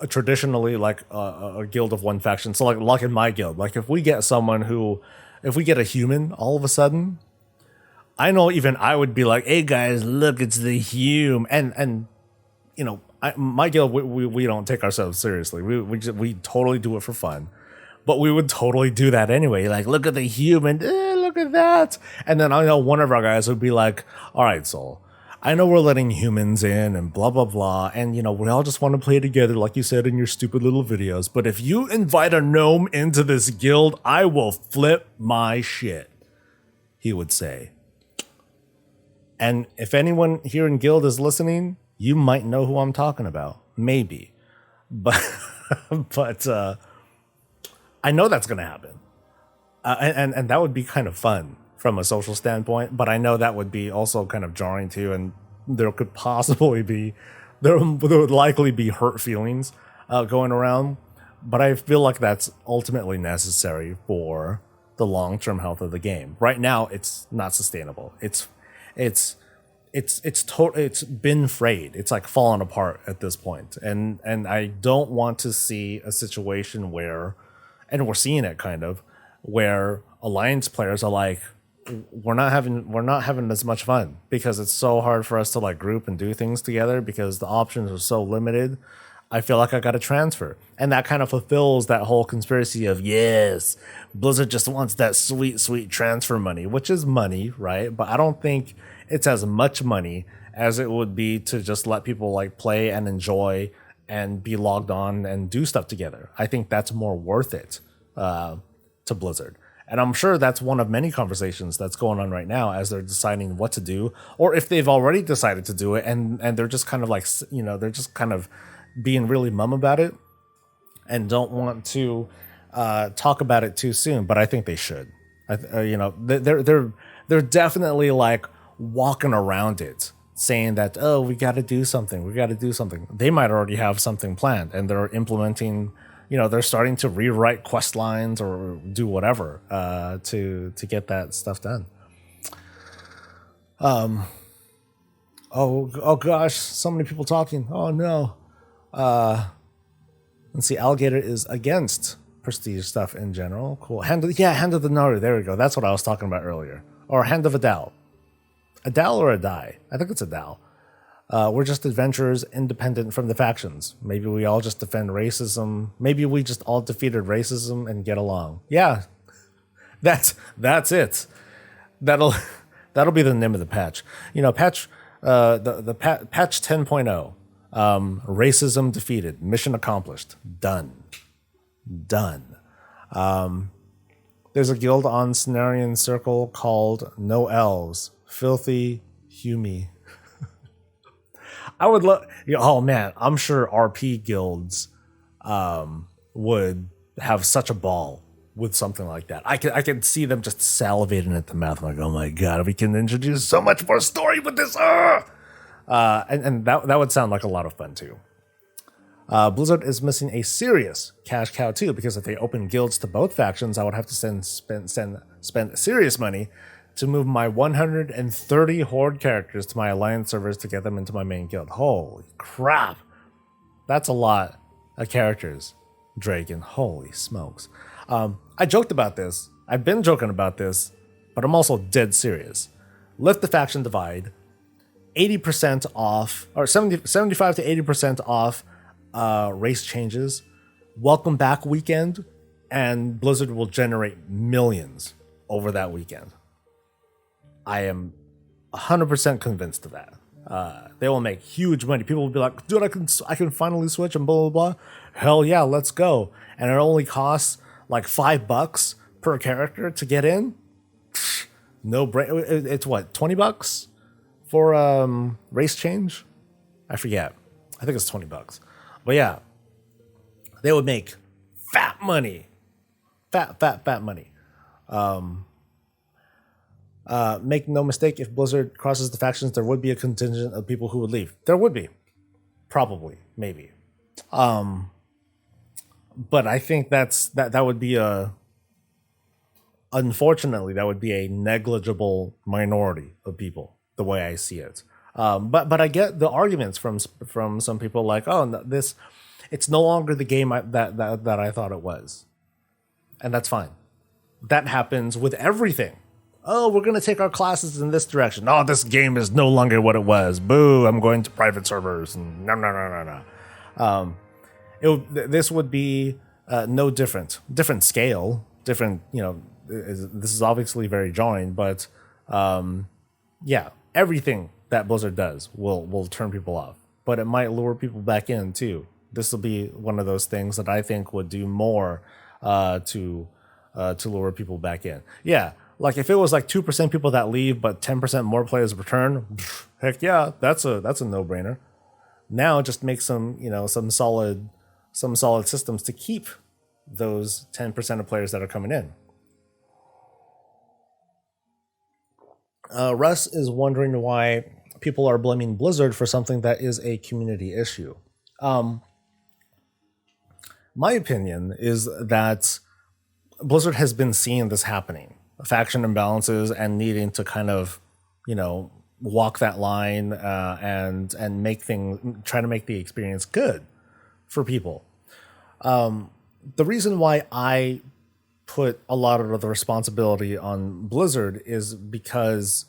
traditionally like a guild of one faction. So like in my guild, like if we get a human all of a sudden, I know even I would be like, hey guys, look, it's the hume. And my guild, we don't take ourselves seriously. We totally do it for fun. But we would totally do that anyway. Like, look at the human, look at that. And then I know one of our guys would be like, all right, Soul, I know we're letting humans in and blah, blah, blah. And, we all just want to play together, like you said in your stupid little videos. But if you invite a gnome into this guild, I will flip my shit, he would say. And if anyone here in guild is listening, you might know who I'm talking about. Maybe. But, I know that's going to happen. And that would be kind of fun from a social standpoint, but I know that would be also kind of jarring too. And there would likely be hurt feelings going around, but I feel like that's ultimately necessary for the long-term health of the game. Right now, it's not sustainable. It's been frayed. It's like fallen apart at this point. And I don't want to see a situation where, and we're seeing it kind of, where alliance players are like, we're not having as much fun because it's so hard for us to like group and do things together because the options are so limited. I feel like I got to transfer. And that kind of fulfills that whole conspiracy of, yes, Blizzard just wants that sweet, sweet transfer money, which is money, right? But I don't think it's as much money as it would be to just let people like play and enjoy and be logged on and do stuff together. I think that's more worth it to Blizzard. And I'm sure that's one of many conversations that's going on right now as they're deciding what to do, or if they've already decided to do it and they're just kind of like, they're just kind of being really mum about it and don't want to talk about it too soon. But I think they should. They're definitely like walking around it, saying that, oh, we got to do something. They might already have something planned and they're implementing, they're starting to rewrite quest lines or do whatever to get that stuff done. Oh gosh, so many people talking. Oh no. Let's see, Alligator is against prestige stuff in general. Cool. Hand of the Naru. There we go. That's what I was talking about earlier. Or Hand of Adal. Adal or Adai? I think it's Adal. We're just adventurers independent from the factions. Maybe we all just defend racism. Maybe we just all defeated racism and get along. Yeah, that's it. That'll be the name of the patch. Patch patch 10.0. Racism defeated. Mission accomplished. Done. There's a guild on Cenarian Circle called No Elves. Filthy Humie. I would love. Oh man, I'm sure RP guilds would have such a ball with something like that. I can see them just salivating at the mouth, like, oh my god, we can introduce so much more story with this. And that would sound like a lot of fun too. Blizzard is missing a serious cash cow too, because if they open guilds to both factions, I would have to spend serious money to move my 130 Horde characters to my Alliance servers to get them into my main guild. Holy crap. That's a lot of characters, Dragon. Holy smokes. I joked about this. I've been joking about this, but I'm also dead serious. Lift the faction divide, 80% off, or 75 to 80% off race changes. Welcome back weekend, and Blizzard will generate millions over that weekend. I am 100% convinced of that. They will make huge money. People will be like, dude, I can finally switch and blah, blah, blah. Hell yeah, let's go. And it only costs like $5 per character to get in. No brain. It's what, $20 for race change? I forget. I think it's $20. But yeah, they would make fat money. Fat money. Make no mistake, if Blizzard crosses the factions, there would be a contingent of people who would leave. There would be. Probably. Maybe. But I think that would be unfortunately, that would be a negligible minority of people, the way I see it. But I get the arguments from some people like, oh, this it's no longer the game that I thought it was, and that's fine. That happens with everything. Oh, we're gonna take our classes in this direction. Oh, this game is no longer what it was. Boo! I'm going to private servers. And no, no, no, no, no. This would be no different. Different scale. Different. This is obviously very joined, but yeah, everything that Blizzard does will turn people off, but it might lure people back in too. This will be one of those things that I think would do more to lure people back in. Yeah, like if it was like 2% people that leave, but 10% more players return, heck yeah, that's a no-brainer. Now just make some solid systems to keep those 10% of players that are coming in. Russ is wondering why people are blaming Blizzard for something that is a community issue. My opinion is that Blizzard has been seeing this happening, faction imbalances, and needing to kind of, walk that line and try to make the experience good for people. The reason why I put a lot of the responsibility on Blizzard is because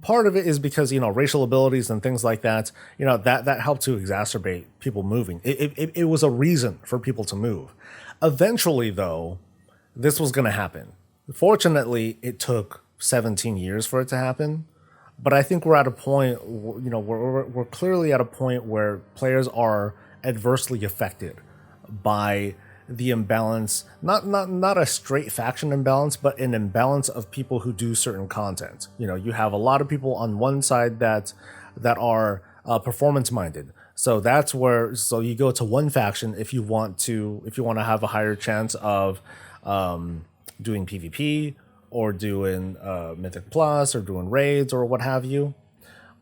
part of it is because racial abilities and things like that that helped to exacerbate people moving. It was a reason for people to move. Eventually, though, this was going to happen. Fortunately, it took 17 years for it to happen, but I think we're at a point, we're clearly at a point where players are adversely affected by the imbalance, not a straight faction imbalance, but an imbalance of people who do certain content. You have a lot of people on one side that are performance minded. So that's where you go to one faction if you want to have a higher chance of doing PvP or doing Mythic Plus or doing raids or what have you.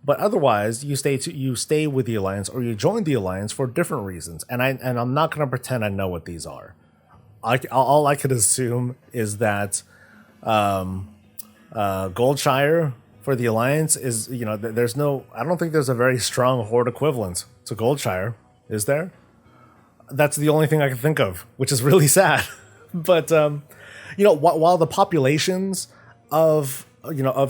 But otherwise, you stay with the Alliance or you join the Alliance for different reasons. And I'm not going to pretend I know what these are. All I could assume is that Goldshire for the Alliance is, I don't think there's a very strong Horde equivalent to Goldshire, is there? That's the only thing I can think of, which is really sad. But, while the populations of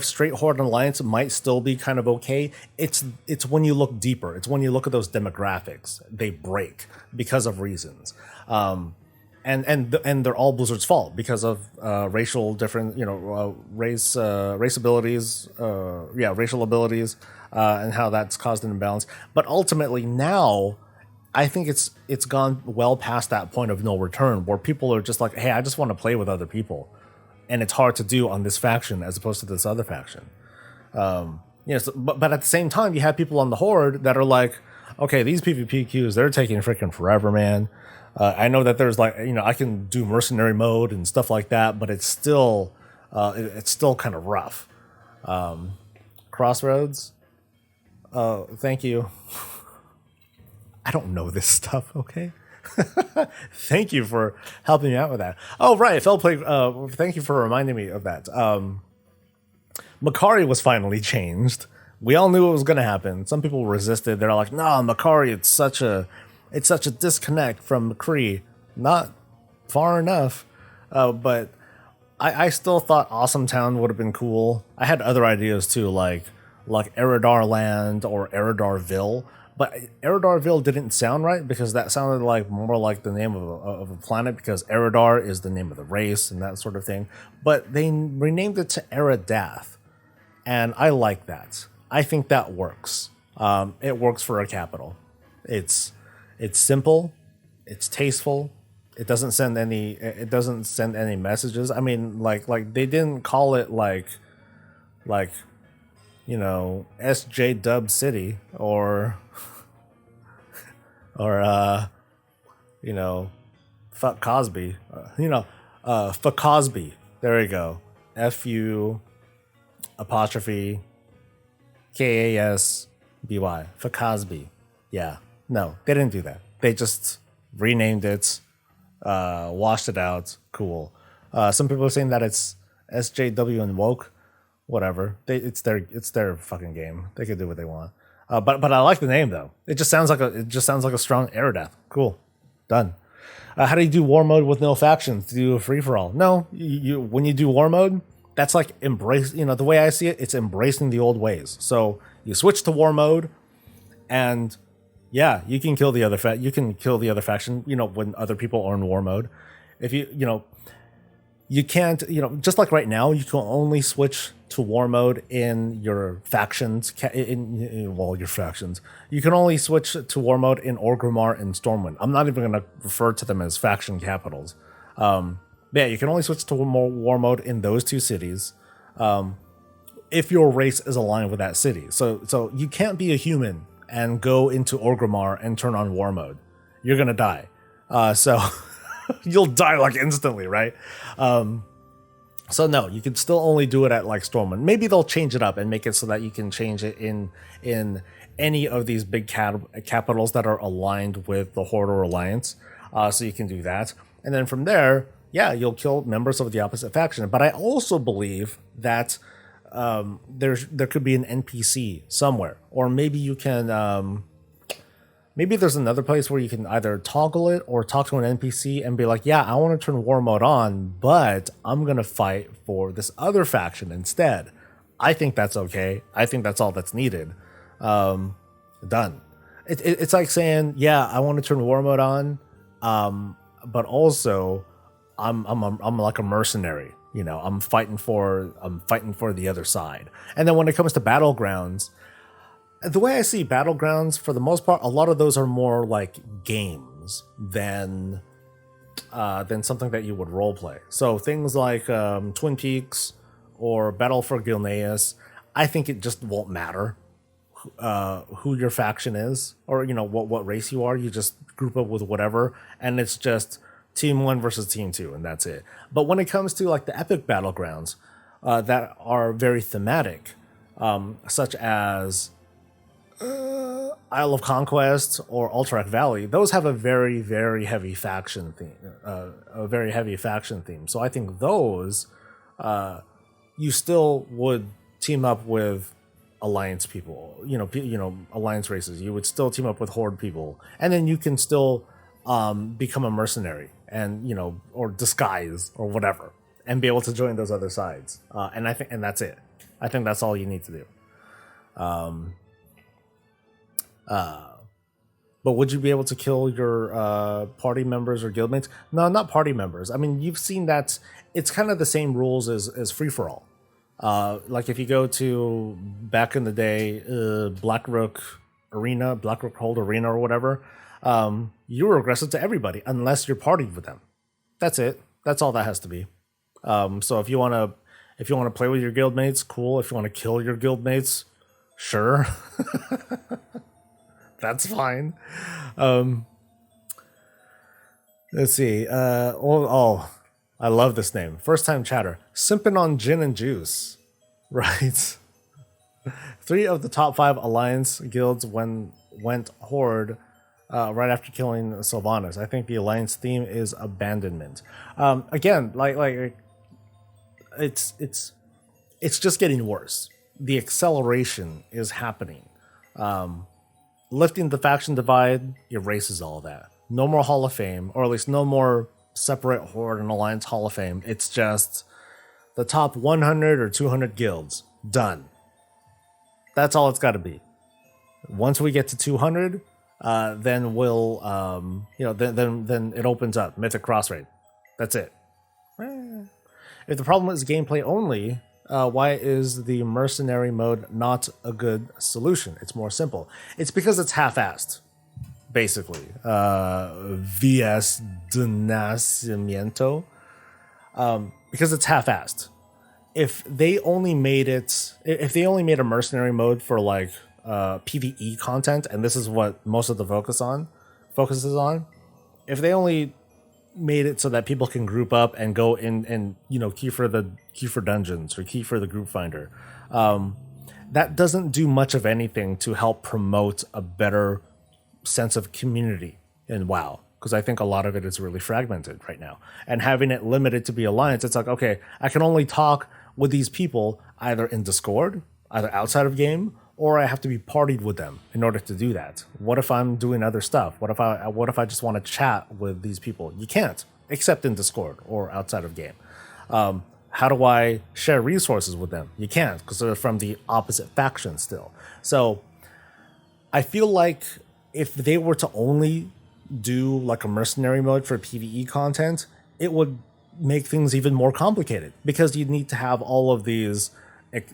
straight Horde and Alliance might still be kind of okay, it's when you look deeper. It's when you look at those demographics, they break because of reasons. And they're all Blizzard's fault because of racial different, race abilities, racial abilities, and how that's caused an imbalance. But ultimately now, I think it's gone well past that point of no return where people are just like, hey, I just want to play with other people. And it's hard to do on this faction as opposed to this other faction. But at the same time, you have people on the Horde that are like, okay, these PvP queues, they're taking freaking forever, man. I know that there's I can do mercenary mode and stuff like that, but it's still kind of rough. Crossroads. Thank you. I don't know this stuff, okay? Thank you for helping me out with that. Oh, right. Thank you for reminding me of that. Makari was finally changed. We all knew it was going to happen. Some people resisted. They're like, no, Makari, it's such a disconnect from McCree. Not far enough. But I still thought Awesome Town would have been cool. I had other ideas too, like Eridar Land or Eridarville. But Eridarville didn't sound right because that sounded more like the name of a planet, because Eridar is the name of the race and that sort of thing. But they renamed it to Eridath, and I like that. I think that works. It works for a capital. It's simple, it's tasteful. It doesn't send any messages. I mean, like they didn't call it like SJ Dub City or fuck Cosby, fuck Cosby. There you go. FU apostrophe KASBY. For Cosby. Yeah. No, they didn't do that. They just renamed it, washed it out. Cool. Some people are saying that it's SJW and woke. whatever. It's their fucking game. They can do what they want. But I like the name though. It just sounds like a strong Aerodeath. Cool, done. How do you do war mode with no factions? Do a free for all? No, you when you do war mode, that's like embrace. The way I see it, it's embracing the old ways. So you switch to war mode, and yeah, you can kill the other faction. When other people are in war mode, if you can't, just like right now, you can only switch to war mode in your factions, your factions. You can only switch to war mode in Orgrimmar and Stormwind. I'm not even going to refer to them as faction capitals. Yeah, you can only switch to war mode in those two cities if your race is aligned with that city. So you can't be a human and go into Orgrimmar and turn on war mode. You're going to die. So... You'll die like instantly, right? So no, you can still only do it at like Stormwind. Maybe they'll change it up and make it so that you can change it in any of these big capitals that are aligned with the Horde or Alliance. So you can do that, and then from there, yeah, you'll kill members of the opposite faction. But I also believe that there could be an NPC somewhere, or maybe you can. Maybe there's another place where you can either toggle it or talk to an NPC and be like, yeah, I want to turn war mode on, but I'm going to fight for this other faction instead. I think that's okay. I think that's all that's needed. Done. It's like saying, yeah, I want to turn war mode on, but also I'm like a mercenary. I'm fighting for the other side. And then when it comes to battlegrounds, the way I see battlegrounds, for the most part, a lot of those are more like games than something that you would role play. So things like Twin Peaks or Battle for Gilneas, I think it just won't matter who your faction is, or what race you are. You just group up with whatever, and it's just Team 1 versus Team 2, and that's it. But when it comes to like the epic battlegrounds that are very thematic, such as Isle of Conquest or Alterac Valley, those have a very, very heavy faction theme. So I think those, you still would team up with alliance people, alliance races. You would still team up with horde people, and then you can still become a mercenary and or disguise or whatever, and be able to join those other sides. And that's it. I think that's all you need to do. But would you be able to kill your party members or guildmates? No, not party members. I mean, you've seen that it's kind of the same rules as free for all. Like if you go to back in the day, Blackrook Hold Arena or whatever, you were aggressive to everybody unless you're partied with them. That's it. That's all that has to be. So if you want to play with your guildmates, cool. If you want to kill your guildmates, sure. That's fine. Let's see. I love this name. First time chatter. Simping on gin and juice. Right. 3 of the top 5 alliance guilds went horde right after killing Sylvanas. I think the alliance theme is abandonment. Again, like it's just getting worse. The acceleration is happening. Lifting the faction divide erases all that. No more Hall of Fame, or at least no more separate Horde and Alliance Hall of Fame. It's just the top 100 or 200 guilds. Done. That's all it's got to be. Once we get to 200, then we'll, then it opens up. Mythic Cross Raid. That's it. If the problem is gameplay only, why is the mercenary mode not a good solution? It's more simple. It's because it's half-assed, basically. VS de Nacimiento. Because it's half-assed. If they only made a mercenary mode for like PvE content, and this is what most of the focuses on, if they only made it so that people can group up and go in and key for dungeons or key for the group finder, that doesn't do much of anything to help promote a better sense of community in WoW, because I think a lot of it is really fragmented right now. And having it limited to be alliance, it's like, okay, I can only talk with these people either in Discord, either outside of game, or I have to be partied with them in order to do that. What if I'm doing other stuff? What if I just want to chat with these people? You can't, except in Discord or outside of game. How do I share resources with them? You can't, because they're from the opposite faction still. So I feel like if they were to only do like a mercenary mode for PvE content, it would make things even more complicated, because you'd need to have all of these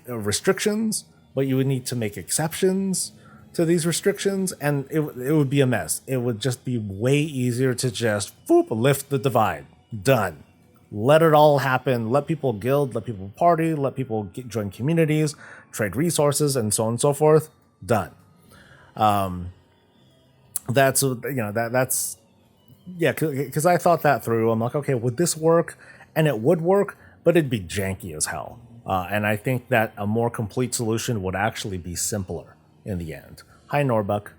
restrictions, but you would need to make exceptions to these restrictions, and it would be a mess. It would just be way easier to just lift the divide. Done. Let it all happen. Let people guild, let people party, let people join communities, trade resources, and so on and so forth. Done. That's yeah, because I thought that through. I'm like, okay, would this work? And it would work, but it'd be janky as hell. And I think that a more complete solution would actually be simpler in the end. Hi, Norbuck.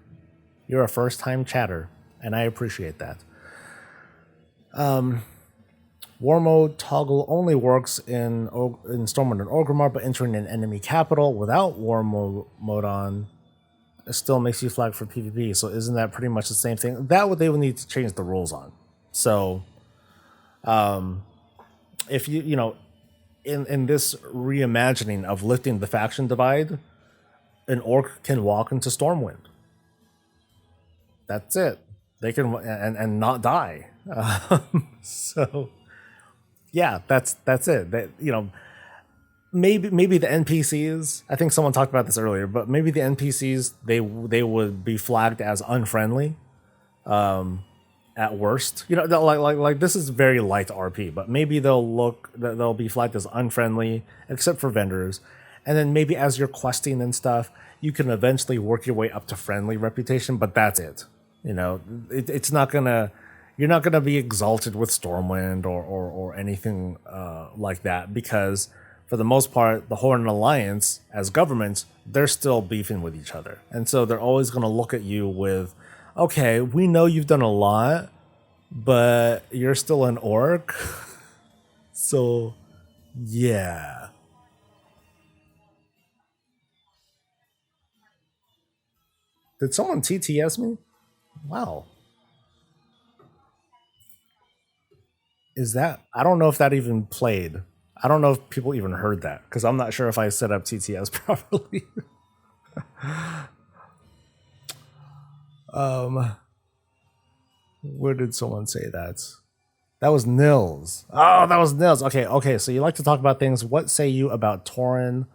You're a first-time chatter, and I appreciate that. War mode toggle only works in Stormwind and Orgrimmar, but entering an enemy capital without war mode on still makes you flag for PvP. So isn't that pretty much the same thing? That they would need to change the rules on. So, if in this reimagining of lifting the faction divide, an orc can walk into Stormwind. That's it. They can and not die. So, yeah, that's it. Maybe the NPCs. I think someone talked about this earlier, but maybe the NPCs they would be flagged as unfriendly. At worst, like this is very light RP, but maybe they'll be flagged as unfriendly, except for vendors, and then maybe as you're questing and stuff, you can eventually work your way up to friendly reputation. But that's it. It's not gonna. You're not gonna be exalted with Stormwind or anything like that, because for the most part, the Horde and Alliance as governments, they're still beefing with each other, and so they're always gonna look at you with, okay, we know you've done a lot, but you're still an orc. So, yeah. Did someone TTS me? Wow. Is that... I don't know if that even played. I don't know if people even heard that, because I'm not sure if I set up TTS properly. Where did someone say that? That was Nils. Oh, that was Nils. Okay. So you like to talk about things. What say you about Tauren,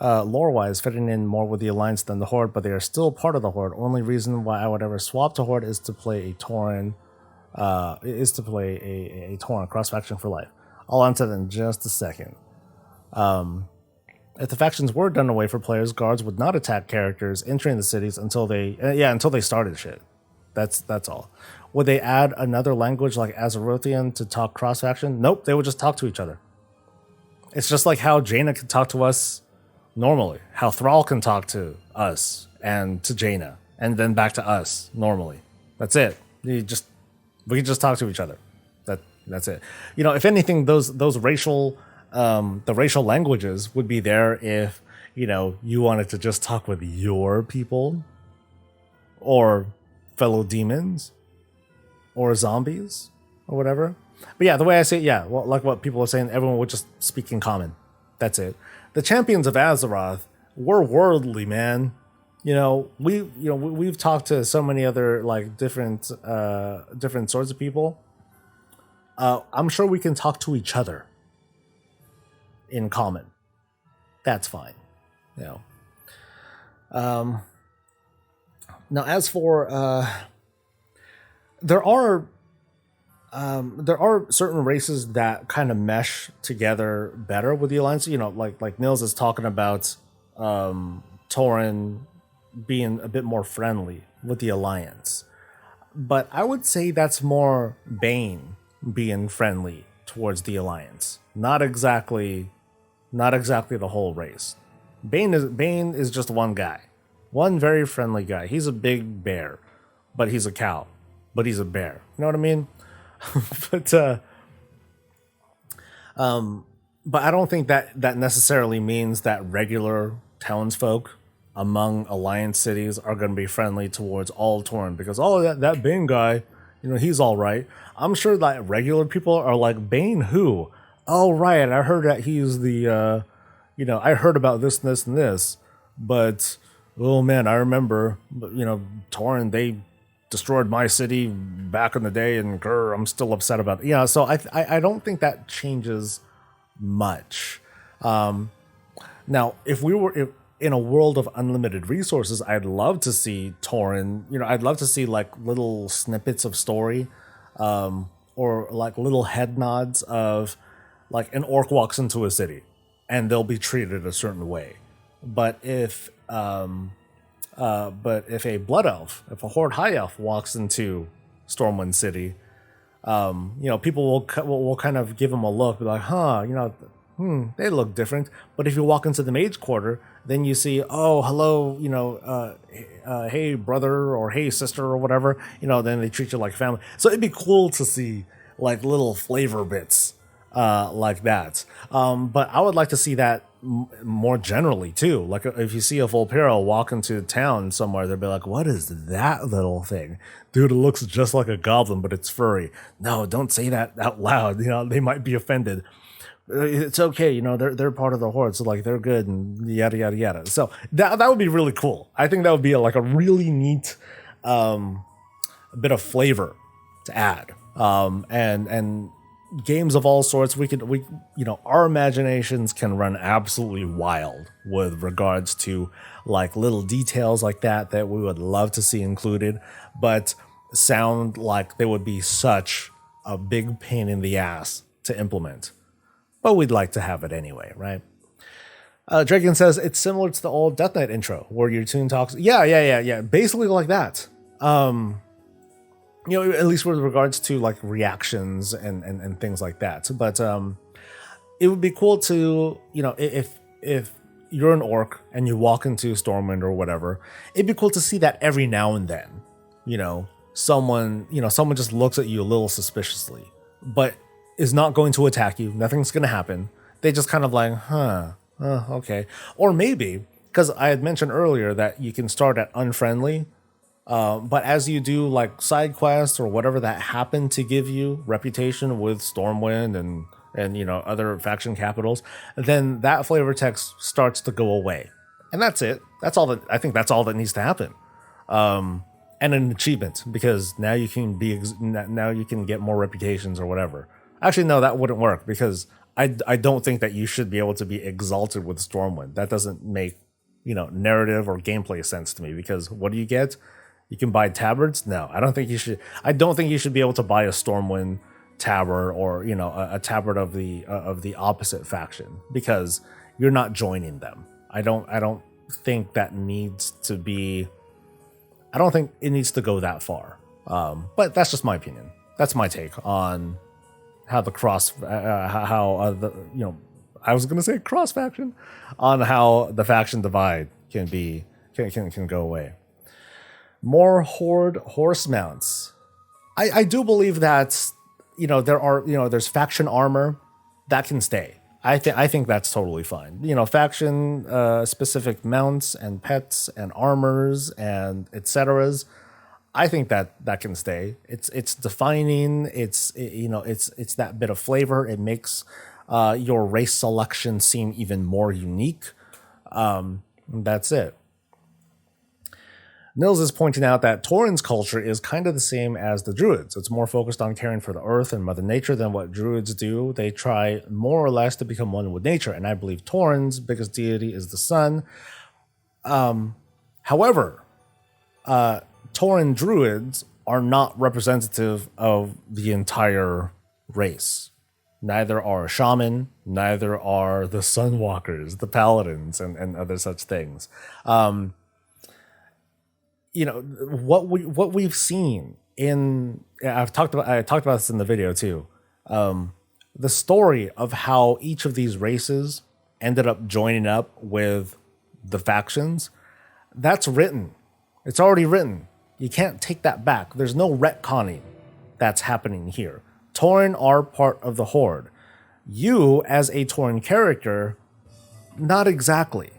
lore-wise, fitting in more with the Alliance than the Horde, but they are still part of the Horde. Only reason why I would ever swap to Horde is to play a Tauren, a Tauren cross-faction for life. I'll answer that in just a second. If the factions were done away for players, guards would not attack characters entering the cities until they started shit. That's all. Would they add another language like Azerothian to talk cross-faction? Nope, they would just talk to each other. It's just like how Jaina can talk to us normally, how Thrall can talk to us and to Jaina, and then back to us normally. That's it. We can just talk to each other. That's it. If anything, those racial the racial languages would be there if you wanted to just talk with your people, or fellow demons, or zombies, or whatever. But yeah, the way I say it, yeah, well, like what people are saying, everyone would just speak in common. That's it. The champions of Azeroth were worldly, man. We've talked to so many other like different sorts of people. I'm sure we can talk to each other in common. That's fine. Now, as for there are certain races that kind of mesh together better with the Alliance. Like Nils is talking about Tauren being a bit more friendly with the Alliance, but I would say that's more Bane being friendly towards the Alliance. Not exactly the whole race. Bane is just one guy. One very friendly guy. He's a big bear, but he's a cow, but he's a bear. You know what I mean? but I don't think that necessarily means that regular townsfolk among alliance cities are going to be friendly towards all Tauren because that Bane guy, he's all right. I'm sure that regular people are like, Bane who? Oh right, I heard that he's the I heard about this and this and this, but oh man, I remember Tauren, they destroyed my city back in the day, and grr, I'm still upset about it. So I don't think that changes much. Now, if we were in a world of unlimited resources, I'd love to see Tauren. I'd love to see like little snippets of story, or like little head nods of like an orc walks into a city, and they'll be treated a certain way. But if a blood elf, if a horde high elf walks into Stormwind City, people will kind of give them a look, be like, they look different. But if you walk into the mage quarter, then you see, oh, hello, hey brother or hey sister or whatever, then they treat you like family. So it'd be cool to see like little flavor bits like that. But I would like to see that more generally too. Like if you see a Volpero walk into town somewhere, they'll be like, what is that little thing? Dude, it looks just like a goblin, but it's furry. No, don't say that out loud. They might be offended. It's okay, they're part of the horde, so like they're good and yada yada yada. So that would be really cool. I think that would be like a really neat bit of flavor to add. And games of all sorts, our imaginations can run absolutely wild with regards to like little details like that we would love to see included, but sound like they would be such a big pain in the ass to implement. But we'd like to have it anyway, right? Draken says it's similar to the old Death Knight intro where your tune talks. Yeah. Basically like that. At least with regards to like reactions and things like that. But it would be cool to, if you're an orc and you walk into Stormwind or whatever, it'd be cool to see that every now and then. Someone just looks at you a little suspiciously, but is not going to attack you. Nothing's going to happen. They just kind of like, okay. Or maybe, because I had mentioned earlier that you can start at unfriendly, but as you do like side quests or whatever that happen to give you reputation with Stormwind and other faction capitals, then that flavor text starts to go away. And that's it. That's all that, I think that's all that needs to happen. And an achievement, because now you can get more reputations or whatever. Actually, no, that wouldn't work because I don't think that you should be able to be exalted with Stormwind. That doesn't make, narrative or gameplay sense to me, because what do you get? You can buy tabards? No, I don't think you should. I don't think you should be able to buy a Stormwind tabard or, a tabard of the opposite faction, because you're not joining them. I don't think that needs to be. I don't think it needs to go that far. But that's just my opinion. That's my take on how the I was gonna say cross faction, on how the faction divide can go away. More horde horse mounts. I do believe that there's faction armor that can stay. I think that's totally fine. Faction specific mounts and pets and armors and etceteras. I think that can stay. It's defining. It's that bit of flavor. It makes your race selection seem even more unique. That's it. Nils is pointing out that Tauren's culture is kind of the same as the Druids. It's more focused on caring for the earth and Mother Nature than what Druids do. They try more or less to become one with nature, and I believe Tauren's biggest deity is the sun. However, Tauren Druids are not representative of the entire race. Neither are a shaman, neither are the Sunwalkers, the paladins, and other such things. What we've seen in, I talked about this in the video too. The story of how each of these races ended up joining up with the factions, that's written. It's already written. You can't take that back. There's no retconning that's happening here. Tauren are part of the Horde. You as a Tauren character, not exactly.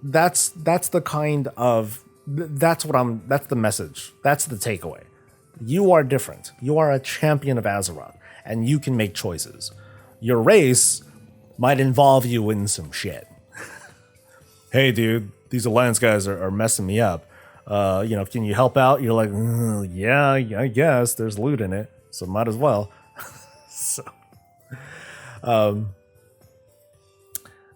That's the kind of that's the message. That's the takeaway. You are different. You are a champion of Azeroth, and you can make choices. Your race might involve you in some shit. Hey, dude, these Alliance guys are messing me up. Can you help out? You're like, yeah, I guess there's loot in it, so might as well. So,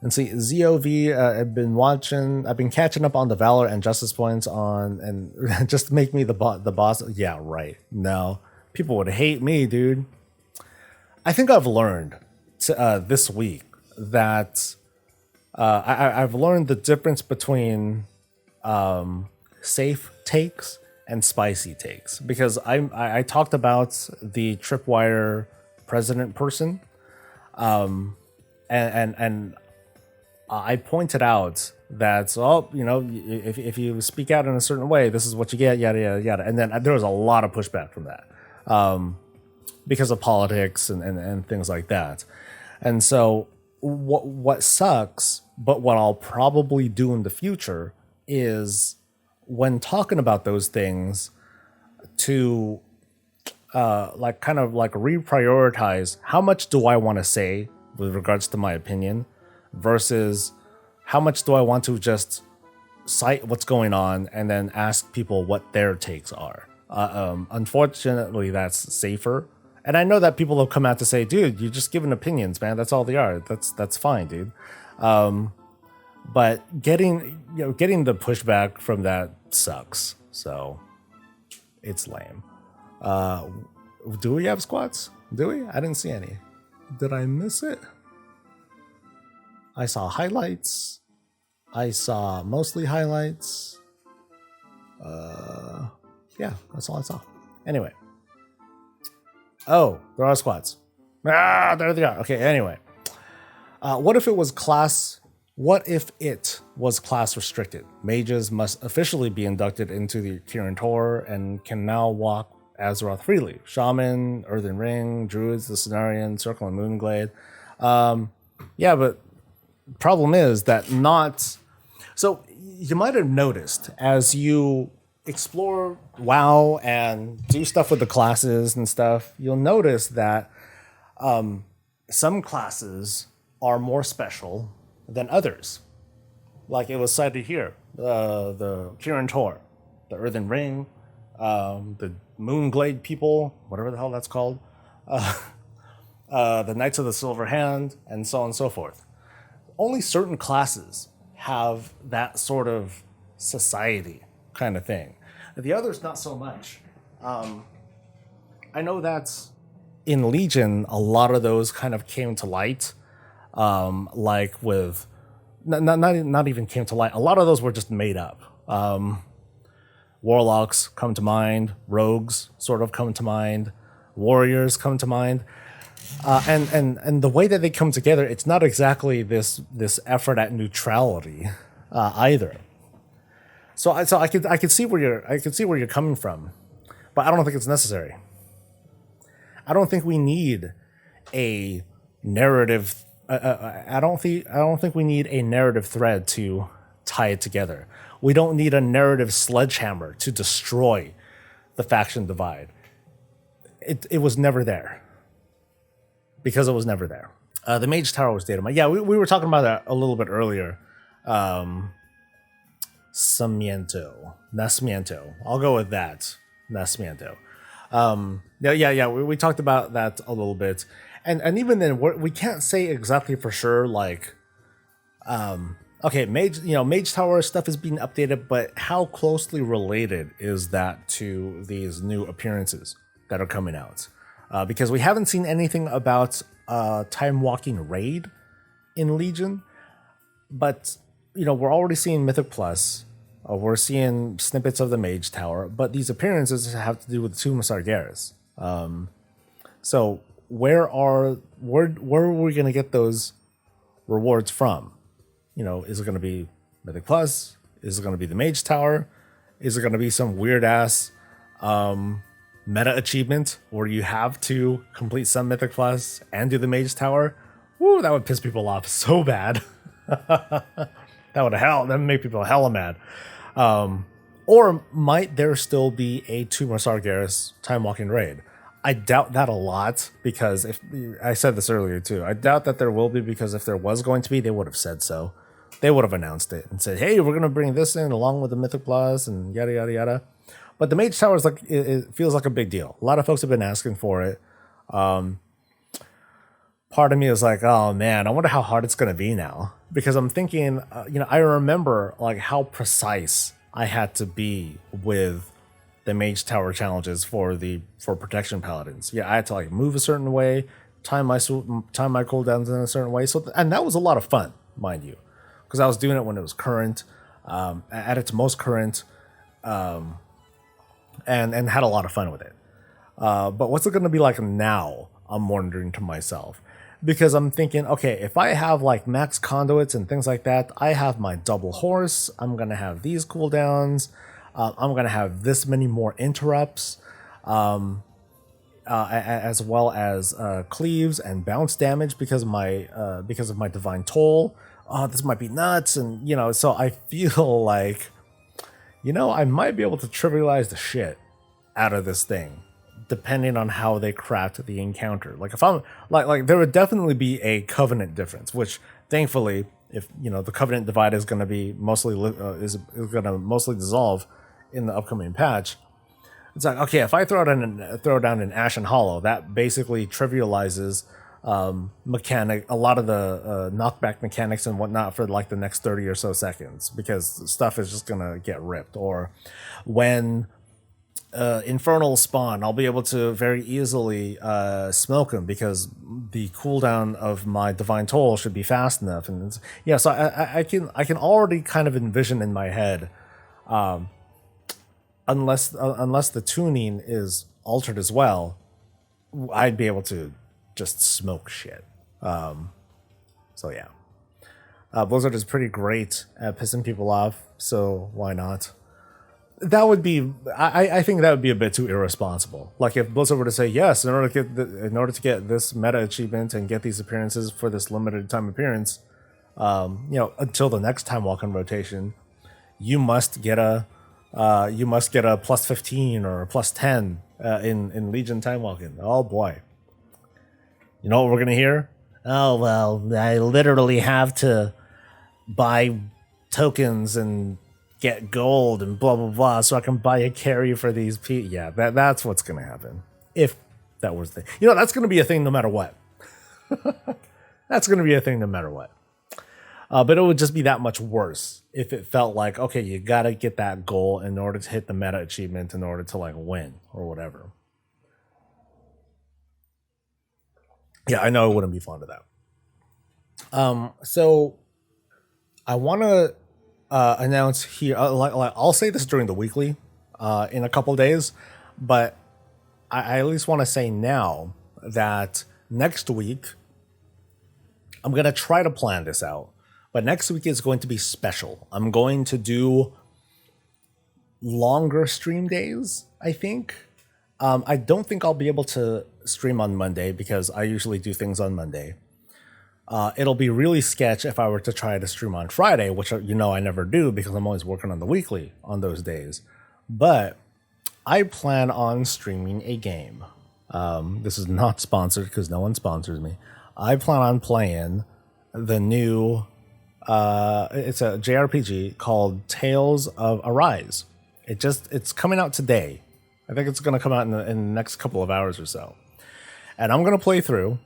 and see, ZOV, I've been catching up on the Valor and Justice points and just to make me the boss. Yeah, right. No, people would hate me, dude. I think I've learned this week that I've learned the difference between safe takes and spicy takes, because I talked about the Tripwire president person, and I pointed out that, if you speak out in a certain way, this is what you get, yada, yada, yada. And then there was a lot of pushback from that because of politics and things like that. And so what sucks, but what I'll probably do in the future is, when talking about those things, to reprioritize how much do I want to say with regards to my opinion versus how much do I want to just cite what's going on and then ask people what their takes are. Unfortunately, that's safer. And I know that people have come out to say, dude, you're just giving opinions, man. That's all they are. That's fine, dude. But getting the pushback from that sucks. So it's lame. Do we have squats? Do we? I didn't see any. Did I miss it? I saw highlights. I saw mostly highlights. Yeah, that's all I saw. Anyway. Oh, there are squats. There they are. Okay, anyway. What if it was class restricted? Mages must officially be inducted into the Kirin Tor and can now walk Azeroth freely. Shaman, Earthen Ring, Druids, the Cenarian, Circle and Moonglade. Yeah, but problem is that not... So you might have noticed as you explore WoW and do stuff with the classes and stuff, you'll notice that some classes are more special than others. Like it was cited here, the Kirin Tor, the Earthen Ring, the Moonglade people, whatever the hell that's called, the Knights of the Silver Hand, and so on and so forth. Only certain classes have that sort of society kind of thing. The others, not so much. I know that in Legion, a lot of those kind of came to light, like with... Not even came to light. A lot of those were just made up. Warlocks come to mind. Rogues sort of come to mind. Warriors come to mind. And the way that they come together, it's not exactly this effort at neutrality either. So I could see where you're coming from, but I don't think it's necessary. I don't think we need a narrative. I don't think we need a narrative thread to tie it together. We don't need a narrative sledgehammer to destroy the faction divide. It was never there. Because it was never there. The Mage Tower was data mined. Yeah, we were talking about that a little bit earlier. Nacimiento. I'll go with that. Nacimiento. Yeah. We talked about that a little bit. And even then, we can't say exactly for sure, like, okay, Mage Tower stuff is being updated, but how closely related is that to these new appearances that are coming out? Because we haven't seen anything about Time Walking Raid in Legion, but we're already seeing Mythic Plus. We're seeing snippets of the Mage Tower, but these appearances have to do with Tomb of Sargeras. So where are we going to get those rewards from? Is it going to be Mythic Plus? Is it going to be the Mage Tower? Is it going to be some weird ass meta achievement where you have to complete some Mythic Plus and do the Mage Tower? Woo, that would piss people off so bad. That would make people hella mad. Or might there still be a Tomb of Sargeras time walking raid? I doubt that a lot, because if I said this earlier too, I doubt that there will be, because if there was going to be, they would have said so. They would have announced it and said, "Hey, we're going to bring this in along with the Mythic Plus and yada yada yada." But the Mage Tower is like, it feels like a big deal. A lot of folks have been asking for it. Part of me is like, oh man, I wonder how hard it's going to be now, because I'm thinking, I remember like how precise I had to be with the Mage Tower challenges for protection paladins. Yeah, I had to like move a certain way, time my cooldowns in a certain way. So and that was a lot of fun, mind you, because I was doing it when it was current, at its most current, and had a lot of fun with it. But what's it going to be like now? I'm wondering to myself, because I'm thinking, okay, if I have like max conduits and things like that, I have my double horse. I'm going to have these cooldowns. I'm going to have this many more interrupts, as well as cleaves and bounce damage because of my divine toll. Oh, this might be nuts, and so I feel like, I might be able to trivialize the shit out of this thing, depending on how they craft the encounter. Like if I'm like there would definitely be a covenant difference, which thankfully, if the covenant divide is going to be mostly is going to mostly dissolve in the upcoming patch. It's like, okay, if I throw down an Ashen Hollow, that basically trivializes a lot of the knockback mechanics and whatnot for like the next 30 or so seconds, because stuff is just gonna get ripped. Or when Infernal spawn, I'll be able to very easily smoke them, because the cooldown of my Divine Toll should be fast enough. And so I can already kind of envision in my head, unless the tuning is altered as well, I'd be able to just smoke shit. So yeah, Blizzard is pretty great at pissing people off, so why not? That would be, I think that would be a bit too irresponsible. Like if Blizzard were to say, yes, in order to get this meta achievement and get these appearances for this limited time appearance, until the next time walk on rotation, you must get a plus 15 or a plus 10 in Legion time walking. Oh boy. You know what we're gonna hear? Oh well, I literally have to buy tokens and get gold and blah blah blah so I can buy a carry for these Yeah, that's what's gonna happen. If that was the that's gonna be a thing no matter what. That's gonna be a thing no matter what. But it would just be that much worse if it felt like, okay, you gotta get that goal in order to hit the meta achievement in order to like win or whatever. Yeah, I know I wouldn't be fond of that. So I want to announce here, I'll say this during the weekly in a couple days, but I at least want to say now that next week, I'm going to try to plan this out, but next week is going to be special. I'm going to do longer stream days, I think. I don't think I'll be able to stream on Monday, because I usually do things on Monday. It'll be really sketch if I were to try to stream on Friday, which I never do because I'm always working on the weekly on those days. But I plan on streaming a game. This is not sponsored because no one sponsors me. I plan on playing the new, it's a JRPG called Tales of Arise. It's coming out today. I think it's going to come out in the next couple of hours or so. And I'm going to play through,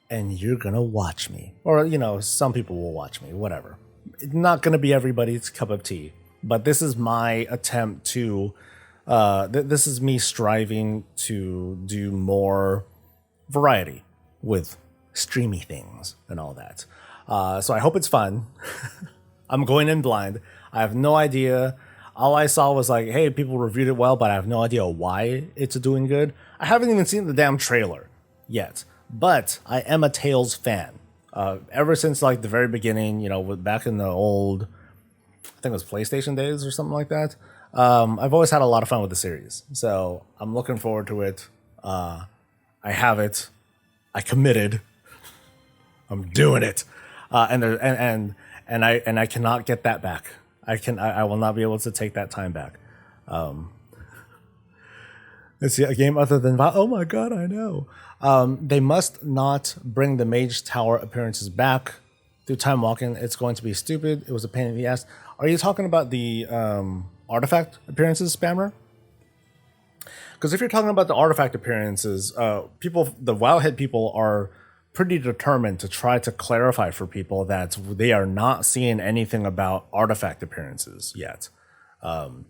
and you're going to watch me. Or, some people will watch me, whatever. It's not going to be everybody's cup of tea. But this is my attempt to, this is me striving to do more variety with streamy things and all that. So I hope it's fun. I'm going in blind. I have no idea. All I saw was like, hey, people reviewed it well, but I have no idea why it's doing good. I haven't even seen the damn trailer yet, but I am a Tales fan. Ever since like the very beginning, back in the old, I think it was PlayStation days or something like that. I've always had a lot of fun with the series, so I'm looking forward to it. I have it. I committed. I'm doing it. And I cannot get that back. I will not be able to take that time back. Let's see, a game other than VoW. Oh my god, I know. They must not bring the Mage Tower appearances back through time walking. It's going to be stupid. It was a pain in the ass. Are you talking about the artifact appearances, Spammer? Because if you're talking about the artifact appearances, the Wowhead people are pretty determined to try to clarify for people that they are not seeing anything about artifact appearances yet. And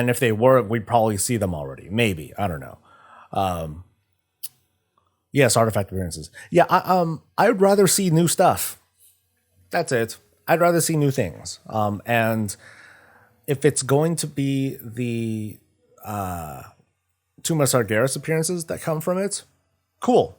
if they were, we'd probably see them already. Maybe. I don't know. Yes, artifact appearances. Yeah, I'd rather see new stuff. That's it. I'd rather see new things. And if it's going to be the Tuma Sargeras appearances that come from it, cool.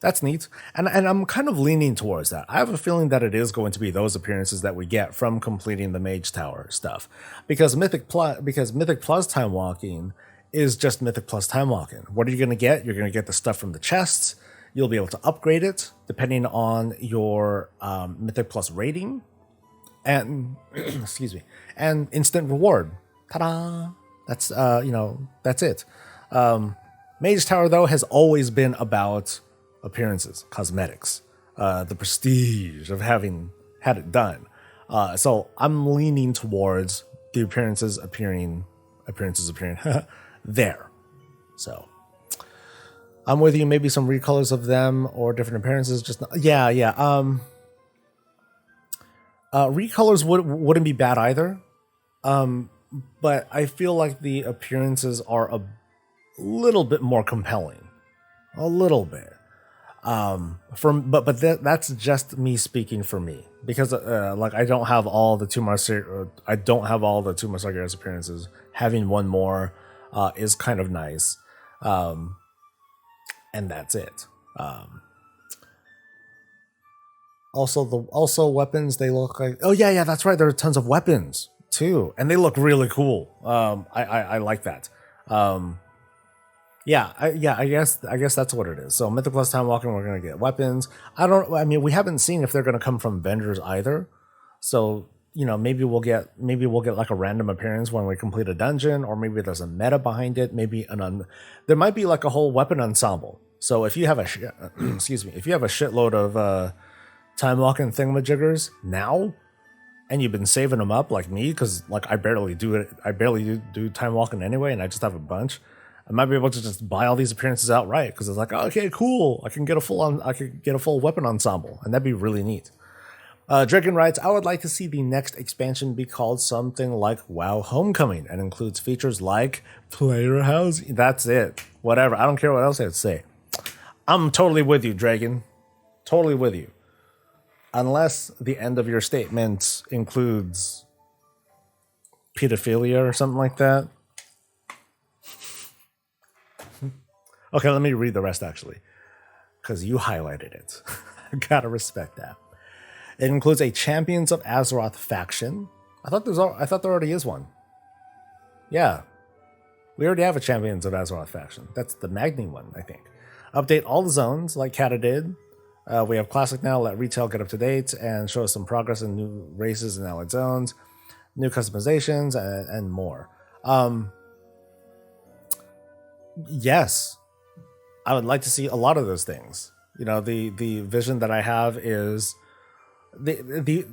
That's neat. And I'm kind of leaning towards that. I have a feeling that it is going to be those appearances that we get from completing the Mage Tower stuff. Because Mythic Plus time walking is just Mythic Plus time walking. What are you going to get? You're going to get the stuff from the chests. You'll be able to upgrade it depending on your Mythic Plus rating. And excuse me. And instant reward. Ta-da! That's that's it. Mage Tower though has always been about appearances, cosmetics, the prestige of having had it done. So I'm leaning towards the appearances appearing there. So I'm with you. Maybe some recolors of them or different appearances. Recolors wouldn't be bad either. But I feel like the appearances are a little bit more compelling. A little bit. That's just me speaking for me, because I don't have all the Tuma Sargeras appearances. Having one more is kind of nice, and that's it. Also weapons, they look like, oh yeah, that's right. There are tons of weapons too, and they look really cool. I like that. I guess that's what it is. So Mythic Plus time walking, we're gonna get weapons. We haven't seen if they're gonna come from vendors either. So maybe we'll get like a random appearance when we complete a dungeon, or maybe there's a meta behind it. Maybe there might be like a whole weapon ensemble. So if you have a shitload of time walking thingamajiggers now, and you've been saving them up like me, because like I barely do time walking anyway, and I just have a bunch. I might be able to just buy all these appearances outright, because it's like, okay, cool. I could get a full weapon ensemble, and that'd be really neat. Dragon writes, I would like to see the next expansion be called something like WoW Homecoming, and includes features like player housing. That's it. Whatever. I don't care what else I have to say. I'm totally with you, Dragon. Totally with you. Unless the end of your statement includes pedophilia or something like that. Okay, let me read the rest actually, because you highlighted it. I gotta respect that. It includes a Champions of Azeroth faction. I thought there already is one. Yeah, we already have a Champions of Azeroth faction. That's the Magni one, I think. Update all the zones like Kata did. We have Classic now. Let retail get up to date and show us some progress in new races and allied zones, new customizations, and more. Yes. I would like to see a lot of those things. The vision that I have is I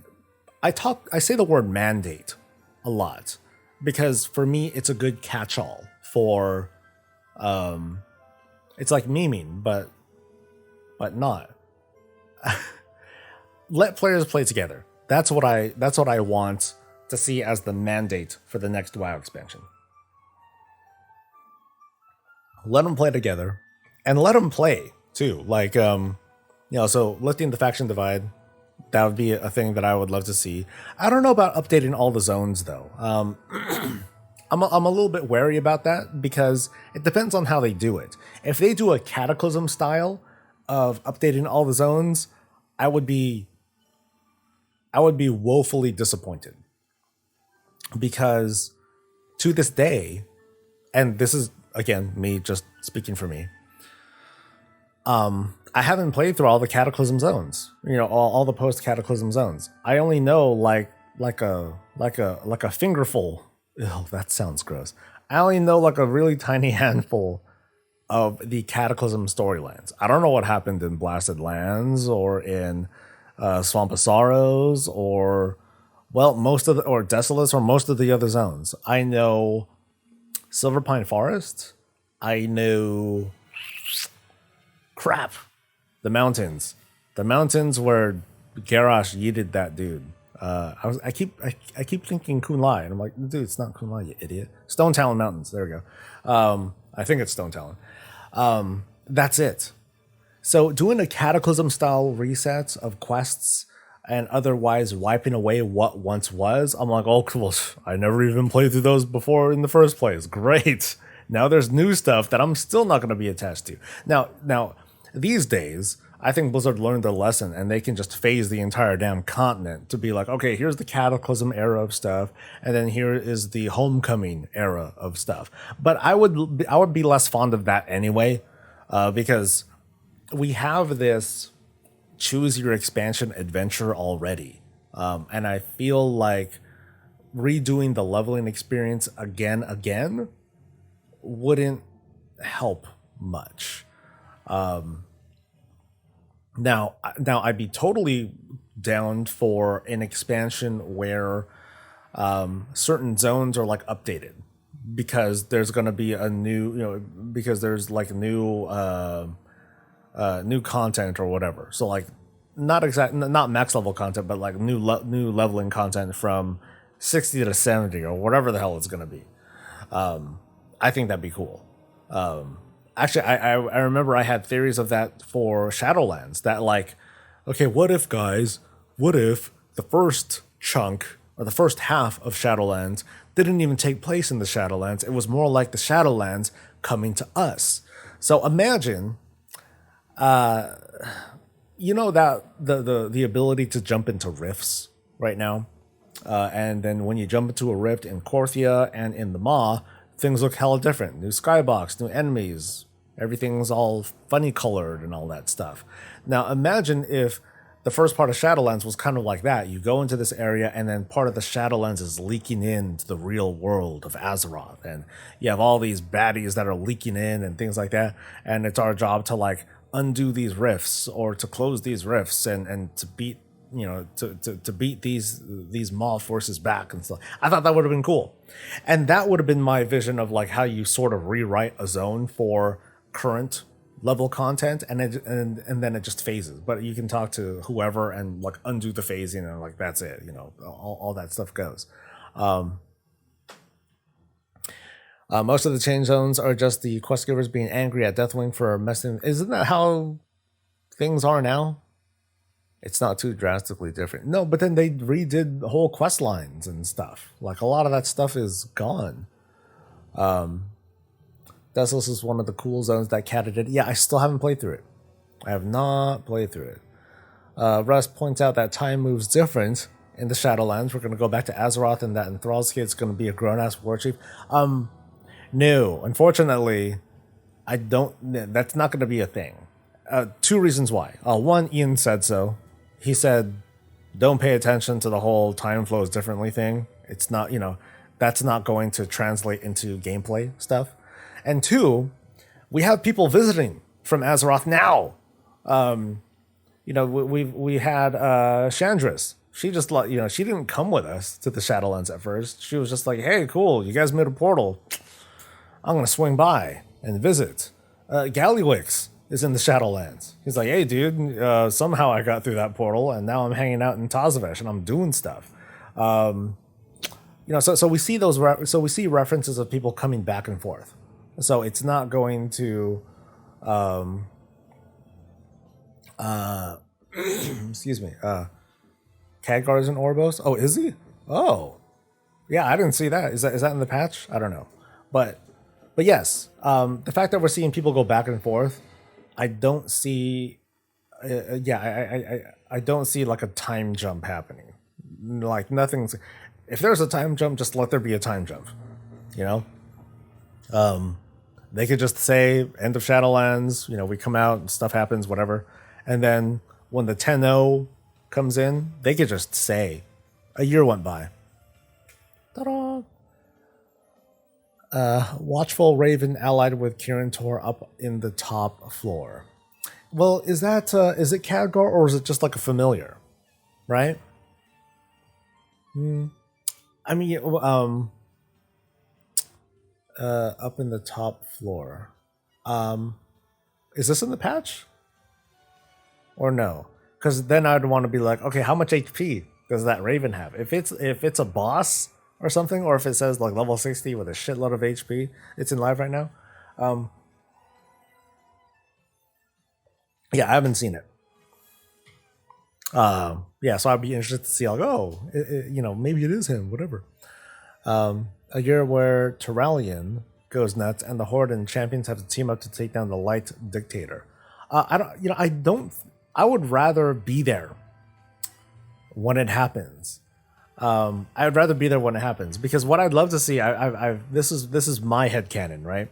say the word mandate a lot, because for me it's a good catch-all for it's like memeing, but not. Let players play together. That's what I want to see as the mandate for the next WoW expansion. Let them play together. And let them play too, so lifting the faction divide, that would be a thing that I would love to see. I don't know about updating all the zones though. I'm a little bit wary about that, because it depends on how they do it. If they do a Cataclysm style of updating all the zones, I would be woefully disappointed, because to this day, and this is again me just speaking for me, I haven't played through all the Cataclysm zones. You know, all the post Cataclysm zones. I only know like a fingerful. Ew, that sounds gross. I only know like a really tiny handful of the Cataclysm storylines. I don't know what happened in Blasted Lands or in Swamp of Sorrows or most of the or Desolus or most of the other zones. I know Silverpine Forest. I know crap. The mountains where Garrosh yeeted that dude. I keep thinking Kunlai, and I'm like, dude, it's not Kunlai, you idiot. Stone Talon Mountains. There we go. I think it's Stone Talon. That's it. So doing a Cataclysm style reset of quests and otherwise wiping away what once was, I'm like, oh, cool. I never even played through those before in the first place. Great. Now there's new stuff that I'm still not going to be attached to. Now, these days, I think Blizzard learned their lesson and they can just phase the entire damn continent to be like, okay, here's the Cataclysm era of stuff, and then here is the Homecoming era of stuff. But I would be less fond of that anyway, because we have this choose your expansion adventure already, and I feel like redoing the leveling experience again wouldn't help much. Now I'd be totally down for an expansion where certain zones are like updated because there's going to be a new, because there's like new content or whatever. So like not max level content, but like new leveling content from 60 to 70 or whatever the hell it's going to be. I think that'd be cool. Actually, I remember I had theories of that for Shadowlands. That like, okay, what if the first chunk or the first half of Shadowlands didn't even take place in the Shadowlands? It was more like the Shadowlands coming to us. So imagine, that the ability to jump into rifts right now, and then when you jump into a rift in Korthia and in the Maw, things look hella different. New skybox, new enemies, everything's all funny colored and all that stuff. Now imagine if the first part of Shadowlands was kind of like that. You go into this area and then part of the Shadowlands is leaking into the real world of Azeroth. And you have all these baddies that are leaking in and things like that. And it's our job to like undo these rifts or to close these rifts and to beat to beat these Maw forces back and stuff. I thought that would have been cool. And that would have been my vision of like how you sort of rewrite a zone for current level content, and then it just phases. But you can talk to whoever and like undo the phasing and like that's it. All that stuff goes. Most of the change zones are just the quest givers being angry at Deathwing for messing. Isn't that how things are now? It's not too drastically different. No, but then they redid the whole quest lines and stuff. Like a lot of that stuff is gone. Desolus is one of the cool zones that Kata did. Yeah, I still haven't played through it. I have not played through it. Russ points out that time moves different in the Shadowlands. We're going to go back to Azeroth, and that Enthrall's kid's going to be a grown-ass war chief. No, unfortunately, I don't. That's not going to be a thing. Two reasons why. One, Ian said so. He said, don't pay attention to the whole time flows differently thing. It's not, that's not going to translate into gameplay stuff. And two, we have people visiting from Azeroth now. We had Chandris. She just, she didn't come with us to the Shadowlands at first. She was just like, hey, cool, you guys made a portal. I'm going to swing by and visit. Gallywix is in the Shadowlands. He's like, hey, dude, somehow I got through that portal, and now I'm hanging out in Tazavesh, and I'm doing stuff. So we see we see references of people coming back and forth. So it's not going to, excuse me, Khadgar's in Oribos. Oh, is he? Oh, yeah, I didn't see that. Is that in the patch? I don't know, but yes, the fact that we're seeing people go back and forth. I don't see, I don't see like a time jump happening. Like nothing's. If there's a time jump, just let there be a time jump. They could just say end of Shadowlands, we come out, stuff happens, whatever. And then when the 10-0 comes in, they could just say a year went by. Ta-da! Watchful Raven allied with Kirin Tor up in the top floor. Well, is it Khadgar or is it just like a familiar? Right? I mean, up in the top floor. Is this in the patch? Or no? Because then I'd want to be like, okay, how much HP does that Raven have? If it's a boss or something, or if it says like level 60 with a shitload of HP, it's in live right now. Yeah, I haven't seen it. Yeah, so I'd be interested to see. Like, maybe it is him. Whatever. A year where Terralion goes nuts and the Horde and champions have to team up to take down the Light Dictator. I would rather be there when it happens. I'd rather be there when it happens, because what I'd love to see, this is my headcanon, right?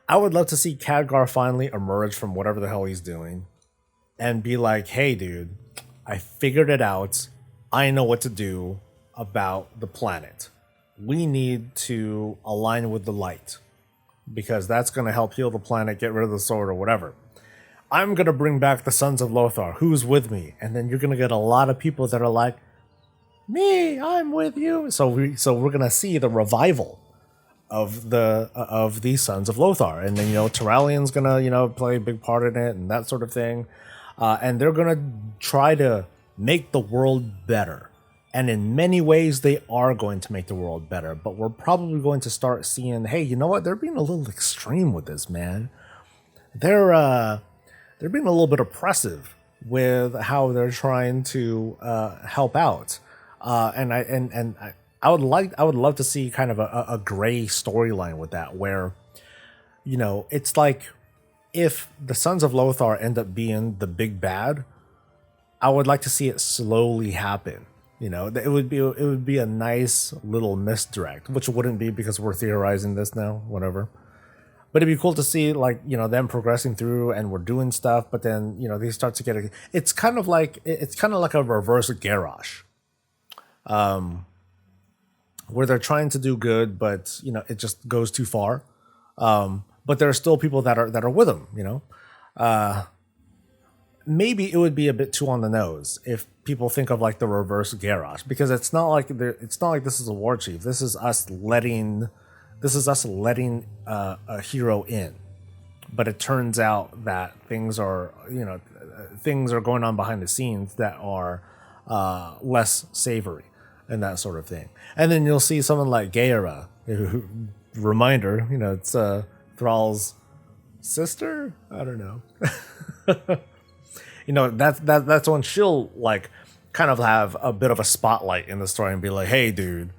I would love to see Khadgar finally emerge from whatever the hell he's doing and be like, hey, dude, I figured it out. I know what to do about the planet. We need to align with the light because that's going to help heal the planet, get rid of the sword or whatever. I'm going to bring back the Sons of Lothar. Who's with me? And then you're going to get a lot of people that are like, me, I'm with you. So we're going to see the revival of these Sons of Lothar. And then, Terralion's going to, play a big part in it and that sort of thing. And they're going to try to make the world better. And in many ways, they are going to make the world better. But we're probably going to start seeing, hey, you know what? They're being a little extreme with this, man. They're being a little bit oppressive with how they're trying to help out. And I would love to see kind of a gray storyline with that, where, it's like if the Sons of Lothar end up being the big bad, I would like to see it slowly happen. It would be a nice little misdirect, which wouldn't be because we're theorizing this now, whatever. But it'd be cool to see, like, them progressing through and we're doing stuff, but then, they start to get it's kind of like a reverse Garrosh. Where they're trying to do good, but it just goes too far. But there are still people that are with them. Maybe it would be a bit too on the nose if people think of like the reverse Garrosh, because it's not like this is a war chief. This is us letting a hero in. But it turns out that things are going on behind the scenes that are less savory and that sort of thing. And then you'll see someone like Gaera, reminder, it's Thrall's sister. I don't know. That's when she'll like kind of have a bit of a spotlight in the story and be like, hey, dude,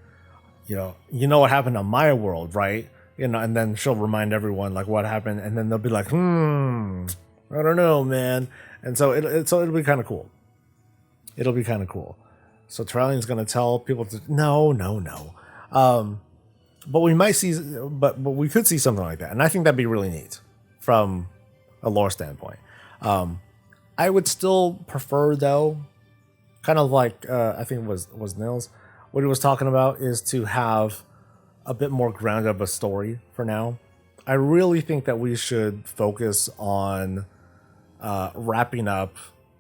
you know what happened on my world, right? And then she'll remind everyone like what happened, and then they'll be like, I don't know, man. And so it'll be kind of cool. It'll be kind of cool. So Terralion's going to tell people to no. But we might see, but we could see something like that, and I think that'd be really neat from a lore standpoint. I would still prefer, though, kind of like I think it was Nils, what he was talking about is to have a bit more grounded of a story for now. I really think that we should focus on wrapping up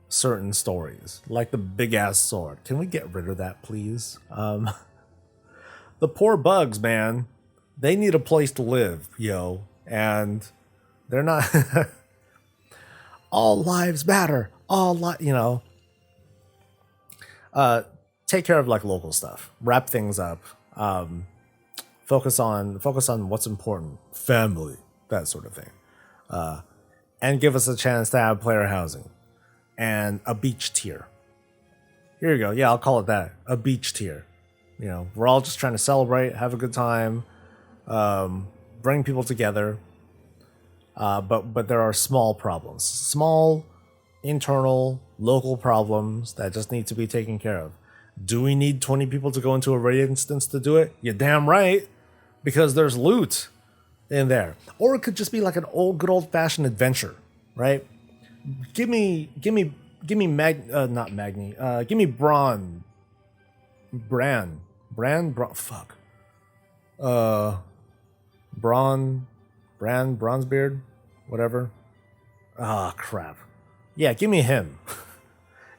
certain stories, like the big ass sword. Can we get rid of that, please? The poor bugs, man, they need a place to live, and they're not. All lives matter. Take care of like local stuff. Wrap things up. Focus on what's important. Family, that sort of thing. And give us a chance to have player housing and a beach tier. Here you go. Yeah, I'll call it that. A beach tier. We're all just trying to celebrate, have a good time, bring people together. But there are small problems, small internal local problems that just need to be taken care of. Do we need 20 people to go into a raid instance to do it? You're damn right, because there's loot in there. Or it could just be like an good old fashioned adventure, right? Give me not Magni. Give me fuck. Bronzebeard, whatever. Ah, crap. Yeah, give me him.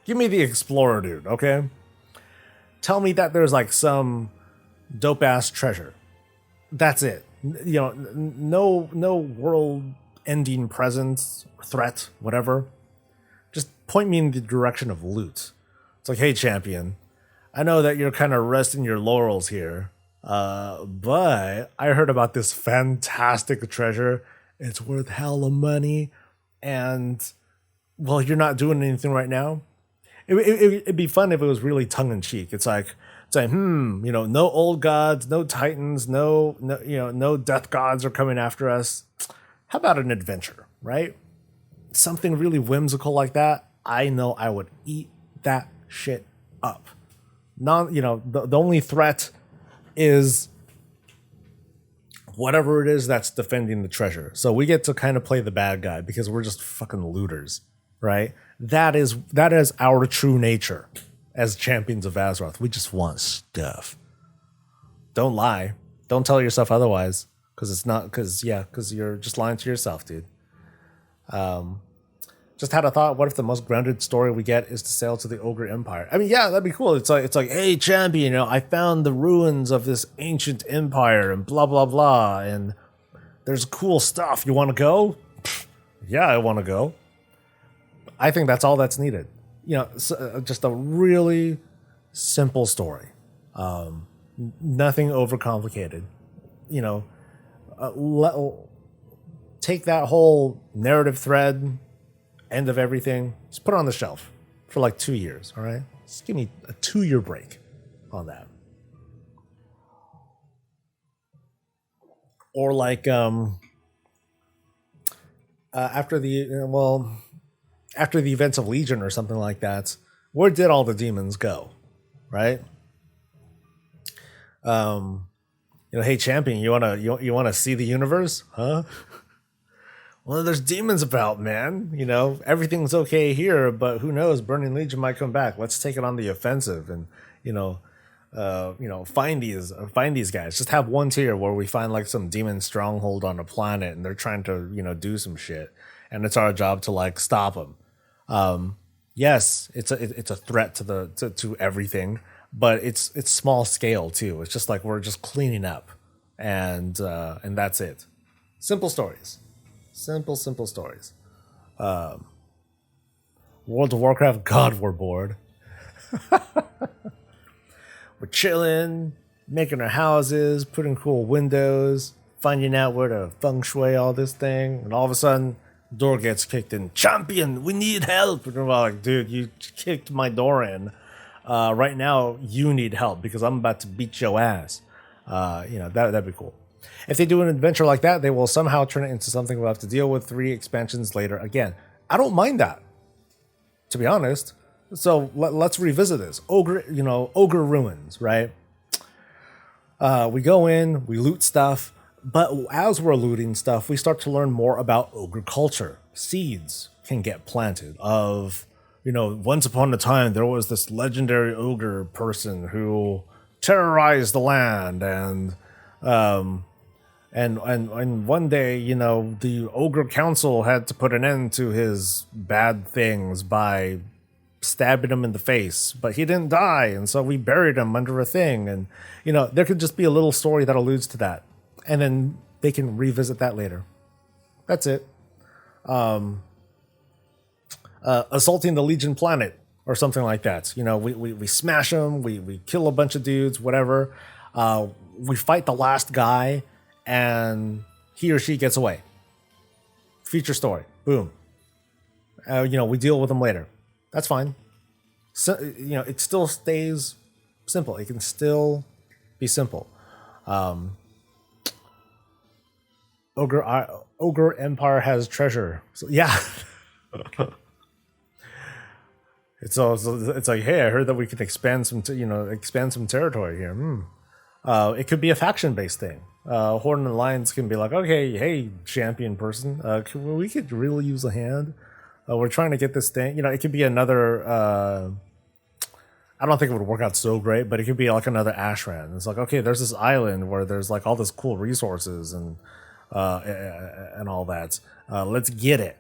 Give me the explorer dude, okay? Tell me that there's like some dope ass treasure. That's it. You know, no world ending presence, threat, whatever. Just point me in the direction of loot. It's like, hey champion, I know that you're kind of resting your laurels here, but I heard about this fantastic treasure. It's worth hella money, and well, you're not doing anything right now. It'd be fun if it was really tongue in cheek. It's like, no old gods, no titans, no death gods are coming after us. How about an adventure, right? Something really whimsical like that. I know I would eat that shit up. The only threat is whatever it is that's defending the treasure. So we get to kind of play the bad guy because we're just fucking looters, right? That is our true nature as champions of Azeroth. We just want stuff. Don't lie. Don't tell yourself otherwise, because you're just lying to yourself, dude. Just had a thought. What if the most grounded story we get is to sail to the Ogre Empire? I mean, yeah, that'd be cool. It's like, hey, champion, I found the ruins of this ancient empire and blah blah blah, and there's cool stuff. You want to go? Yeah, I want to go. I think that's all that's needed. Just a really simple story. Nothing overcomplicated. Take that whole narrative thread, end of everything, just put it on the shelf for like 2 years, all right? Just give me a 2-year break on that. Or like after the events of Legion or something like that, where did all the demons go, right? Hey champion, you wanna see the universe, huh? Well, there's demons about, man. Everything's okay here, but who knows? Burning Legion might come back. Let's take it on the offensive, and find these guys. Just have one tier where we find like some demon stronghold on a planet, and they're trying to do some shit, and it's our job to like stop them. Yes, it's a threat to everything, but it's small scale too. It's just like we're just cleaning up, and that's it. Simple stories. Simple stories. World of Warcraft, God, we're bored. We're chilling, making our houses, putting cool windows, finding out where to feng shui all this thing, and all of a sudden, door gets kicked in. Champion, we need help. And we're like, dude, you kicked my door in. Right now, you need help because I'm about to beat your ass. That'd be cool. If they do an adventure like that, they will somehow turn it into something we'll have to deal with 3 expansions later. Again, I don't mind that, to be honest. So let's revisit this. Ogre ruins, right? We go in, we loot stuff, but as we're looting stuff, we start to learn more about ogre culture. Seeds can get planted of, once upon a time, there was this legendary ogre person who terrorized the land, and one day, the Ogre Council had to put an end to his bad things by stabbing him in the face, but he didn't die, and so we buried him under a thing. And, there could just be a little story that alludes to that, and then they can revisit that later. That's it. Assaulting the Legion planet or something like that. We smash them, we kill a bunch of dudes, whatever. We fight the last guy, and he or she gets away. Feature story. Boom. We deal with them later. That's fine. So, it still stays simple. It can still be simple. Ogre Empire has treasure. So, yeah. It's like, hey, I heard that we can expand some territory here. It could be a faction-based thing. Horde and Alliance can be like, okay, hey, champion person, we could really use a hand. We're trying to get this thing. You know, it could be another. I don't think it would work out so great, but it could be like another Ashran. It's like, okay, there's this island where there's like all this cool resources and all that. Let's get it.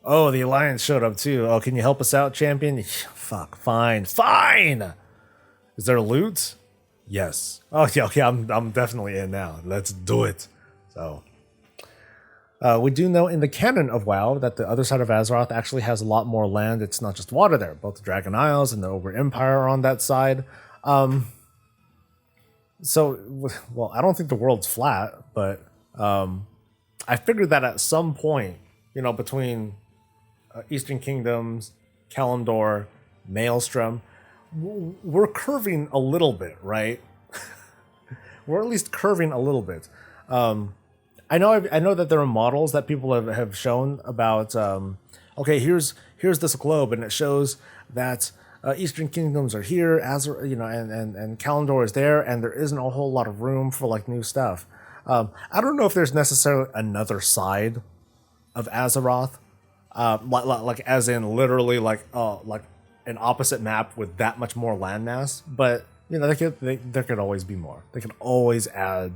Oh, the Alliance showed up too. Oh, can you help us out, champion? Fuck, fine. Is there loot? Yes. Oh, yeah, okay, I'm definitely in now. Let's do it. So, we do know in the canon of WoW that the other side of Azeroth actually has a lot more land. It's not just water there. Both the Dragon Isles and the Ogre Empire are on that side. So, well, I don't think the world's flat, but I figured that at some point, you know, between Eastern Kingdoms, Kalimdor, Maelstrom, we're curving a little bit, right? We're at least curving a little bit. I know that there are models that people have shown about. Okay, here's this globe, and it shows that Eastern Kingdoms are here, you know, and Kalimdor is there, and there isn't a whole lot of room for like new stuff. I don't know if there's necessarily another side of Azeroth, like as in literally like an opposite map with that much more landmass, but you know, there could always be more. They can always add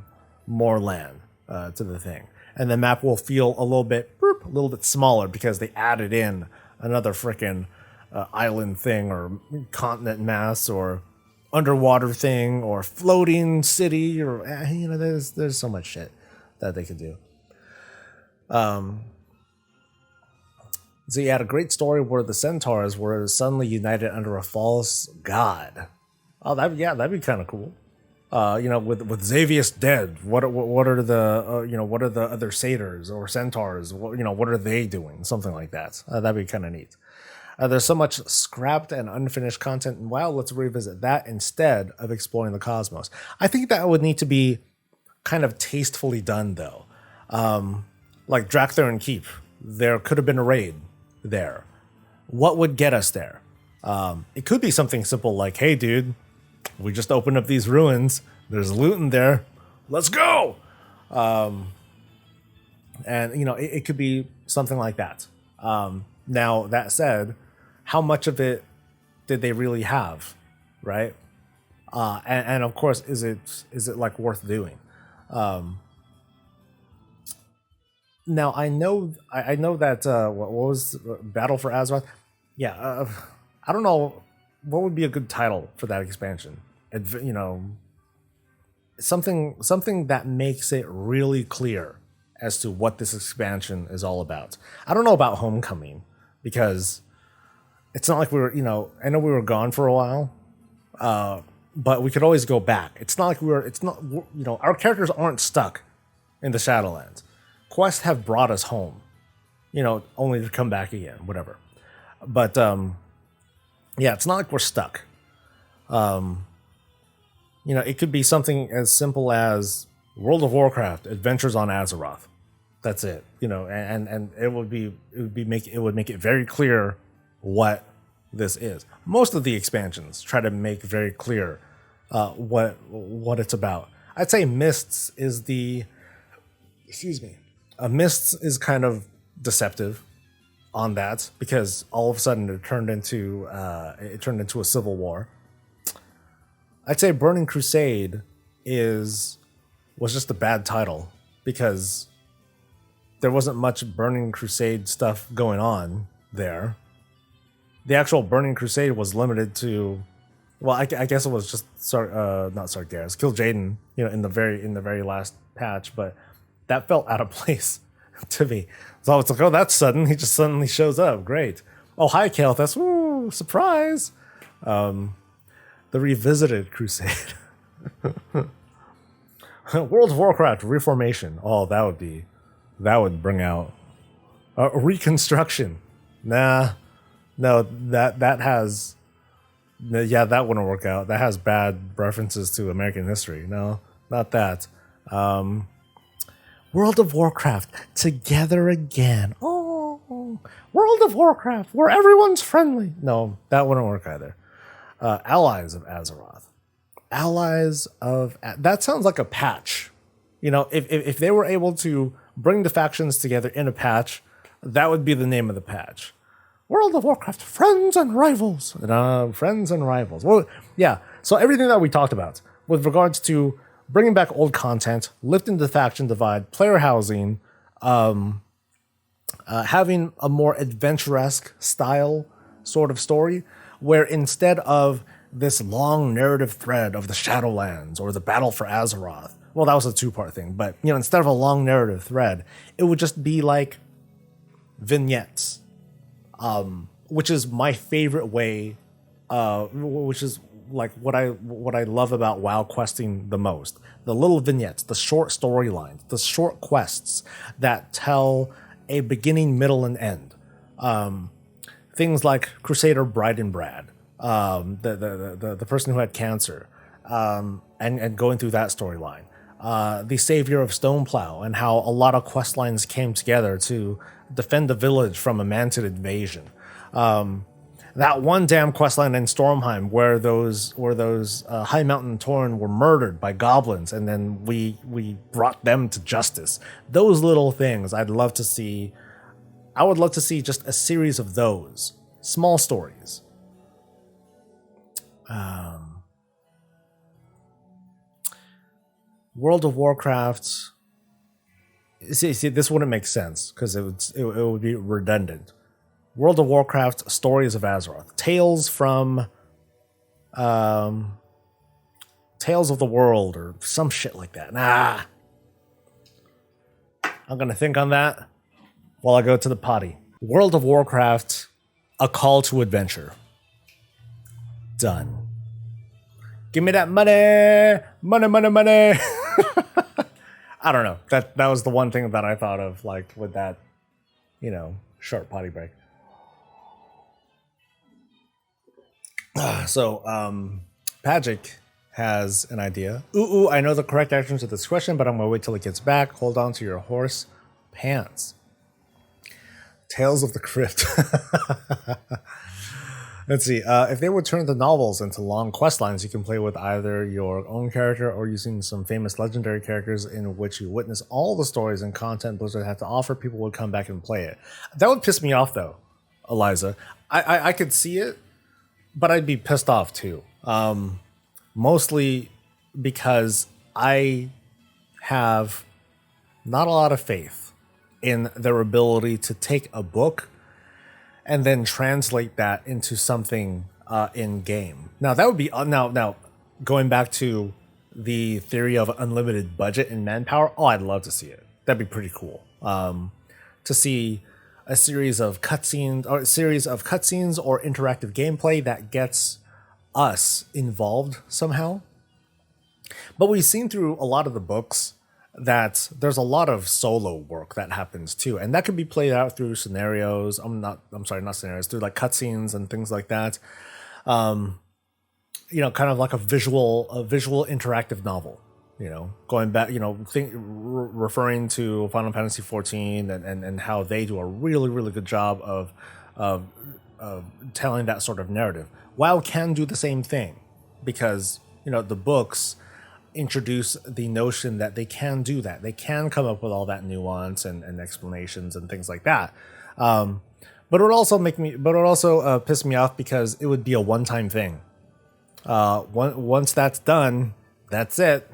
more land to the thing, and the map will feel a little bit smaller because they added in another freaking island thing or continent mass or underwater thing or floating city or you know, there's so much shit that they could do. So you had a great story where the centaurs were suddenly united under a false god. Oh, that'd be kind of cool. You know, with Xavius dead, what are the you know, what are the other satyrs or centaurs? You know, what are they doing? Something like that. That'd be kind of neat. There's so much scrapped and unfinished content, and wow, let's revisit that instead of exploring the cosmos. I think that would need to be kind of tastefully done, though. Like Drakthern Keep, there could have been a raid there. What would get us there? It could be something simple like, hey, dude, we just opened up these ruins. There's loot in there. Let's go! And, you know, it could be something like that. Now, that said, how much of it did they really have, right? And of course, is it like worth doing? Now I know that what was Battle for Azeroth? Yeah, I don't know what would be a good title for that expansion. You know, something that makes it really clear as to what this expansion is all about. I don't know about Homecoming because it's not like we were, you know, I know we were gone for a while, but we could always go back. It's not like you know, our characters aren't stuck in the Shadowlands. Quests have brought us home, you know, only to come back again, whatever. But yeah, it's not like we're stuck. You know, it could be something as simple as World of Warcraft Adventures on Azeroth. That's it, you know, and it would make it very clear what this is. Most of the expansions try to make very clear what it's about. I'd say Mists is Mists is kind of deceptive on that because all of a sudden it turned into a civil war. I'd say Burning Crusade was just a bad title because there wasn't much Burning Crusade stuff going on there. The actual Burning Crusade was limited to, well, I guess it was just not Sargeras, Kil'jaeden, you know, in the very last patch, but that felt out of place to me. So it's like, oh, that's sudden. He just suddenly shows up. Great. Oh, hi, Kael'thas. Woo, surprise. The Revisited Crusade. World of Warcraft Reformation. Oh, that would bring out Reconstruction. Nah, no, that wouldn't work out. That has bad references to American history. No, not that. World of Warcraft Together Again. Oh, World of Warcraft where everyone's friendly. No, that wouldn't work either. Allies of Azeroth. Allies of that sounds like a patch. You know, if they were able to bring the factions together in a patch, that would be the name of the patch. World of Warcraft, friends and rivals. Friends and rivals. Well, yeah. So everything that we talked about with regards to bringing back old content, lifting the faction divide, player housing, having a more adventuresque style sort of story, where instead of this long narrative thread of the Shadowlands or the battle for Azeroth, well, that was a two-part thing, but you know, instead of a long narrative thread, it would just be like vignettes, which is my favorite way, which is like what I love about WoW questing the most. The little vignettes, the short storylines, the short quests that tell a beginning, middle, and end. Things like Crusader Bridenbrad, the person who had cancer, and going through that storyline. The Savior of Stoneplow, and how a lot of quest lines came together to defend the village from a Mantid invasion. That one damn questline in Stormheim where those High Mountain Tauren were murdered by goblins, and then we brought them to justice. Those little things I'd love to see. I would love to see just a series of those small stories. World of Warcraft. See, this wouldn't make sense because it would be redundant. World of Warcraft, Stories of Azeroth, Tales from Tales of the World, or some shit like that. Nah, I'm gonna think on that while I go to the potty. World of Warcraft, A Call to Adventure. Done. Give me that money, money, money, money. I don't know. That was the one thing that I thought of, like with that, you know, short potty break. So, Pagic has an idea. Ooh, I know the correct answer to this question, but I'm gonna wait till it gets back. Hold on to your horse pants. Tales of the Crypt. Let's see. If they would turn the novels into long quest lines, you can play with either your own character or using some famous legendary characters in which you witness all the stories and content Blizzard had to offer. People would come back and play it. That would piss me off, though, Eliza. I could see it, but I'd be pissed off, too. Mostly because I have not a lot of faith in their ability to take a book and then translate that into something in game. Now that would be now going back to the theory of unlimited budget and manpower. Oh, I'd love to see it. That'd be pretty cool. To see a series of cutscenes or interactive gameplay that gets us involved somehow. But we've seen through a lot of the books that there's a lot of solo work that happens too, and that can be played out through scenarios. Not scenarios, through like cutscenes and things like that. You know, kind of like a visual interactive novel. You know, going back, you know, referring to Final Fantasy 14 and how they do a really, really good job of telling that sort of narrative. WoW can do the same thing because, you know, the books introduce the notion that they can do that. They can come up with all that nuance and explanations and things like that. But it would also piss me off because it would be a one-time thing. Once that's done, that's it.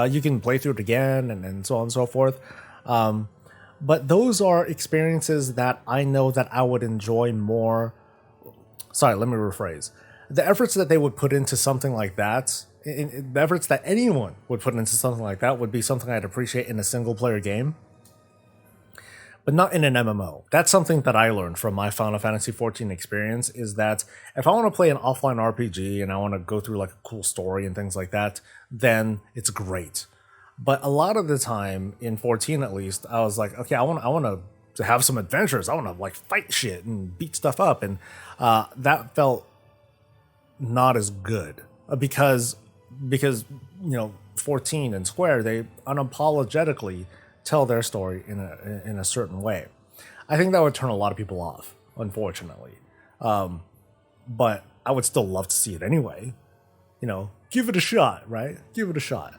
You can play through it again and so on and so forth. But those are experiences that I know that I would enjoy more. Sorry, let me rephrase. The efforts that they would put into something like that, the efforts that anyone would put into something like that would be something I'd appreciate in a single player game, but not in an MMO. That's something that I learned from my Final Fantasy 14 experience, is that if I want to play an offline RPG and I want to go through like a cool story and things like that, then it's great. But a lot of the time in 14, at least, I was like, okay, I want to have some adventures. I want to like fight shit and beat stuff up. And that felt not as good because, you know, 14 and Square, they unapologetically tell their story in a certain way. I think that would turn a lot of people off, unfortunately. But I would still love to see it anyway. You know, give it a shot, right? Give it a shot.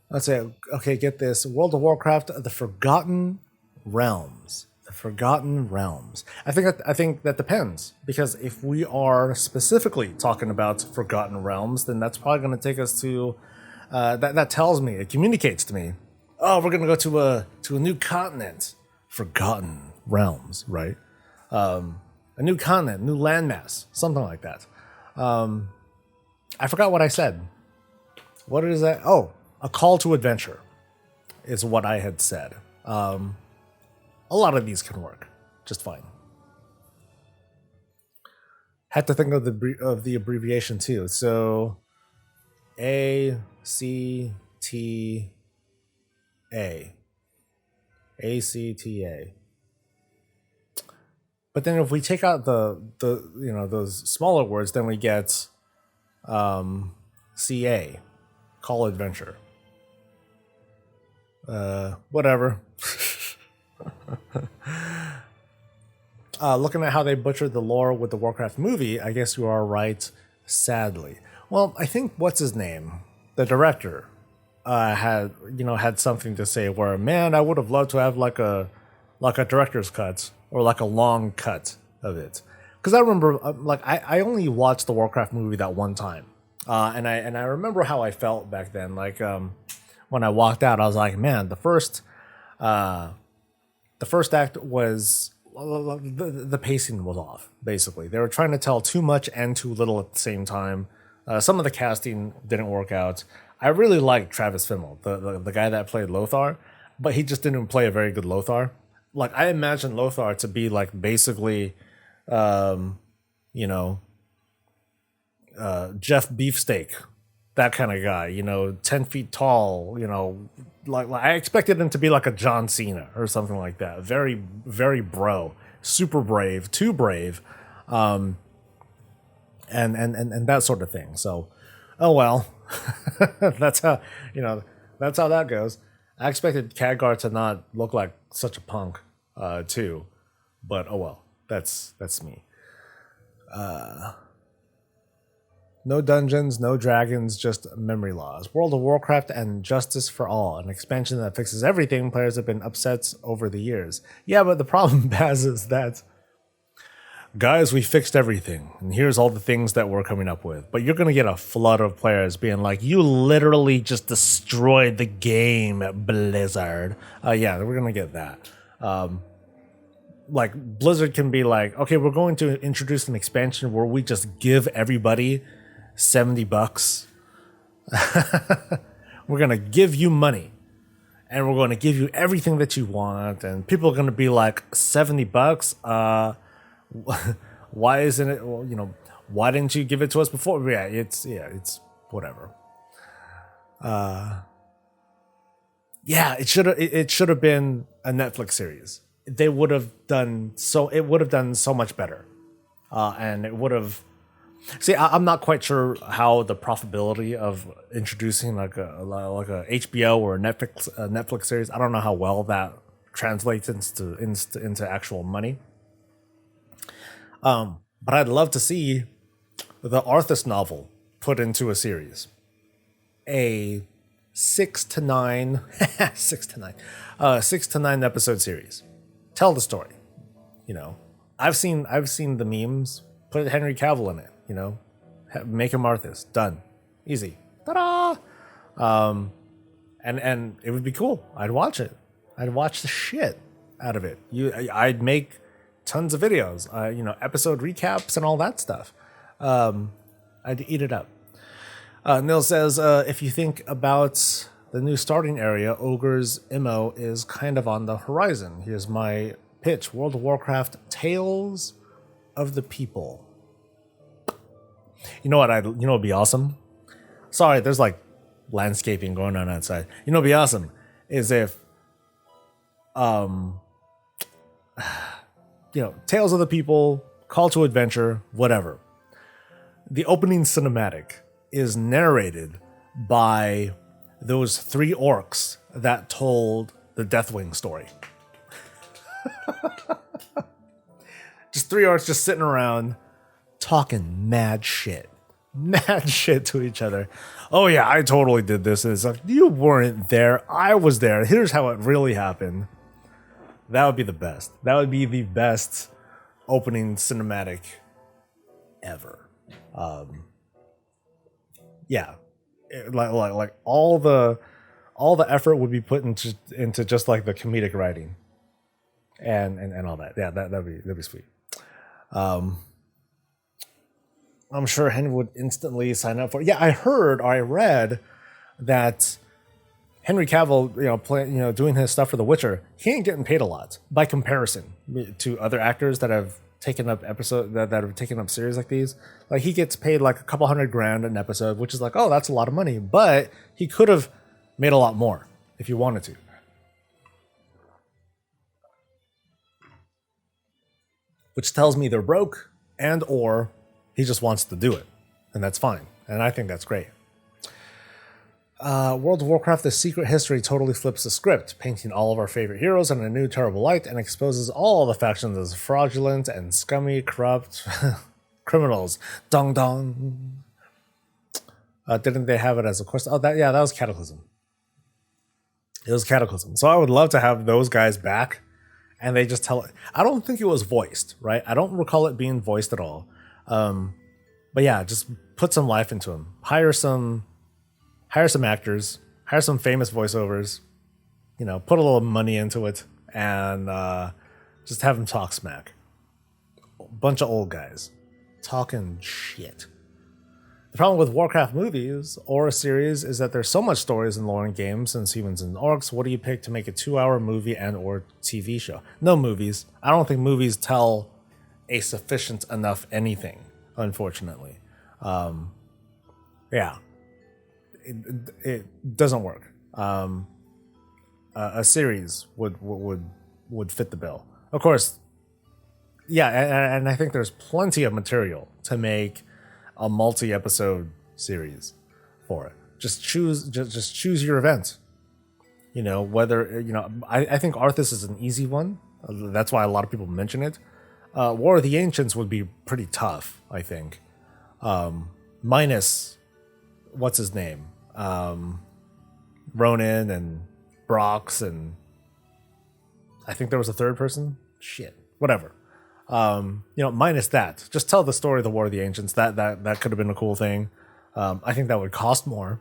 Let's say, okay, get this. World of Warcraft, The Forgotten Realms. The Forgotten Realms. I think that depends, because if we are specifically talking about Forgotten Realms, then that's probably going to take us to that tells me, it communicates to me, oh, we're going to go to a new continent. Forgotten Realms, right? A new continent, new landmass, something like that. I forgot what I said. What is that? Oh, a call to adventure is what I had said. A lot of these can work just fine. Had to think of the abbreviation too. So ACTA. ACTA. But then if we take out the those smaller words, then we get CA, call adventure. Whatever. Looking at how they butchered the lore with the Warcraft movie, I guess you are right, sadly. Well, I think what's his name, the director, had something to say where, man, I would have loved to have like a director's cut or like a long cut of it. Because I remember, I only watched the Warcraft movie that one time, and I remember how I felt back then. Like when I walked out, I was like, man, the first act was the pacing was off. Basically, they were trying to tell too much and too little at the same time. Some of the casting didn't work out. I really liked Travis Fimmel, the guy that played Lothar, but he just didn't play a very good Lothar. Like, I imagine Lothar to be like basically, Jeff Beefsteak, that kind of guy, 10 feet tall, like I expected him to be like a John Cena or something like that. Very, very bro, super brave, too brave, and that sort of thing. So, oh well, that's how that goes. I expected Khadgar to not look like such a punk, too, but oh well, that's me. No dungeons, no dragons, just memory laws. World of Warcraft and Justice for All, an expansion that fixes everything players have been upset over the years. Yeah, but the problem, Baz, is that, guys, we fixed everything, and here's all the things that we're coming up with. But you're going to get a flood of players being like, you literally just destroyed the game, Blizzard. Yeah, we're going to get that. Like, Blizzard can be like, okay, we're going to introduce an expansion where we just give everybody $70. We're going to give you money, and we're going to give you everything that you want, and people are going to be like, $70? Why isn't it, why didn't you give it to us before? Yeah, it's whatever. Yeah, it should have been a Netflix series. It would have done so much better. And it would have, I'm not quite sure how the profitability of introducing like a HBO or a Netflix series. I don't know how well that translates into actual money. But I'd love to see the Arthas novel put into a series. A 6 to 9 episode series. Tell the story. I've seen the memes. Put Henry Cavill in it. Make him Arthas. Done. Easy. Ta-da! And it would be cool. I'd watch it. I'd watch the shit out of it. I'd make tons of videos, episode recaps and all that stuff. I'd eat it up. Nil says, if you think about the new starting area, Ogre's MO is kind of on the horizon. Here's my pitch. World of Warcraft Tales of the People. You know what would be awesome? Sorry, there's like landscaping going on outside. What'd be awesome is if Tales of the People, Call to Adventure, whatever. The opening cinematic is narrated by those 3 orcs that told the Deathwing story. Just 3 orcs just sitting around talking mad shit. Mad shit to each other. Oh yeah, I totally did this. And it's like, you weren't there. I was there. Here's how it really happened. That would be the best. That would be the best opening cinematic ever. Yeah, like all the effort would be put into just like the comedic writing, and all that. Yeah, that'd be sweet. I'm sure Henry would instantly sign up for it. Yeah, I heard or I read that Henry Cavill, doing his stuff for The Witcher, he ain't getting paid a lot by comparison to other actors that have taken up that have taken up series like these. Like, he gets paid like a couple $100,000 an episode, which is like, oh, that's a lot of money. But he could have made a lot more if he wanted to. Which tells me they're broke and or he just wants to do it. And that's fine. And I think that's great. World of Warcraft: The Secret History totally flips the script, painting all of our favorite heroes in a new terrible light and exposes all the factions as fraudulent and scummy, corrupt criminals. Dong dong. Didn't they have it as a course? Oh, that was Cataclysm. It was Cataclysm. So I would love to have those guys back, and they just tell it. I don't think it was voiced, right? I don't recall it being voiced at all. But yeah, just put some life into them. Hire some actors, hire some famous voiceovers, put a little money into it, and just have them talk smack. A bunch of old guys talking shit. The problem with Warcraft movies or a series is that there's so much stories and lore in games, since humans and orcs. What do you pick to make a 2-hour movie and or TV show? No movies. I don't think movies tell a sufficient enough anything, unfortunately. Yeah. It doesn't work. A series would fit the bill. Of course, yeah, and I think there's plenty of material to make a multi-episode series for it. Just choose your event. Whether I think Arthas is an easy one. That's why a lot of people mention it. War of the Ancients would be pretty tough, I think. Minus what's his name? Ronan and Brox, and I think there was a third person. Shit, whatever. Minus that. Just tell the story of the War of the Ancients. That could have been a cool thing. I think that would cost more.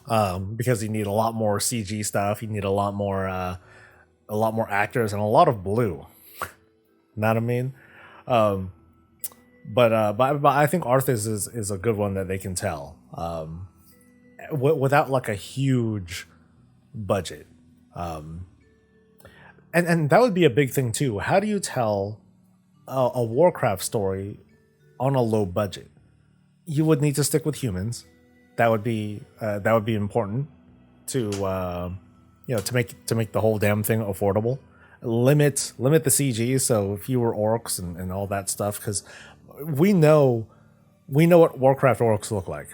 Because you need a lot more CG stuff. You need a lot more actors and a lot of blue. Know what I mean? But I think Arthas is a good one that they can tell. Without like a huge budget. And that would be a big thing too. How do you tell a Warcraft story on a low budget? You would need to stick with humans. That would be important to to make the whole damn thing affordable. Limit the CG, so fewer orcs and all that stuff, because we know what Warcraft orcs look like.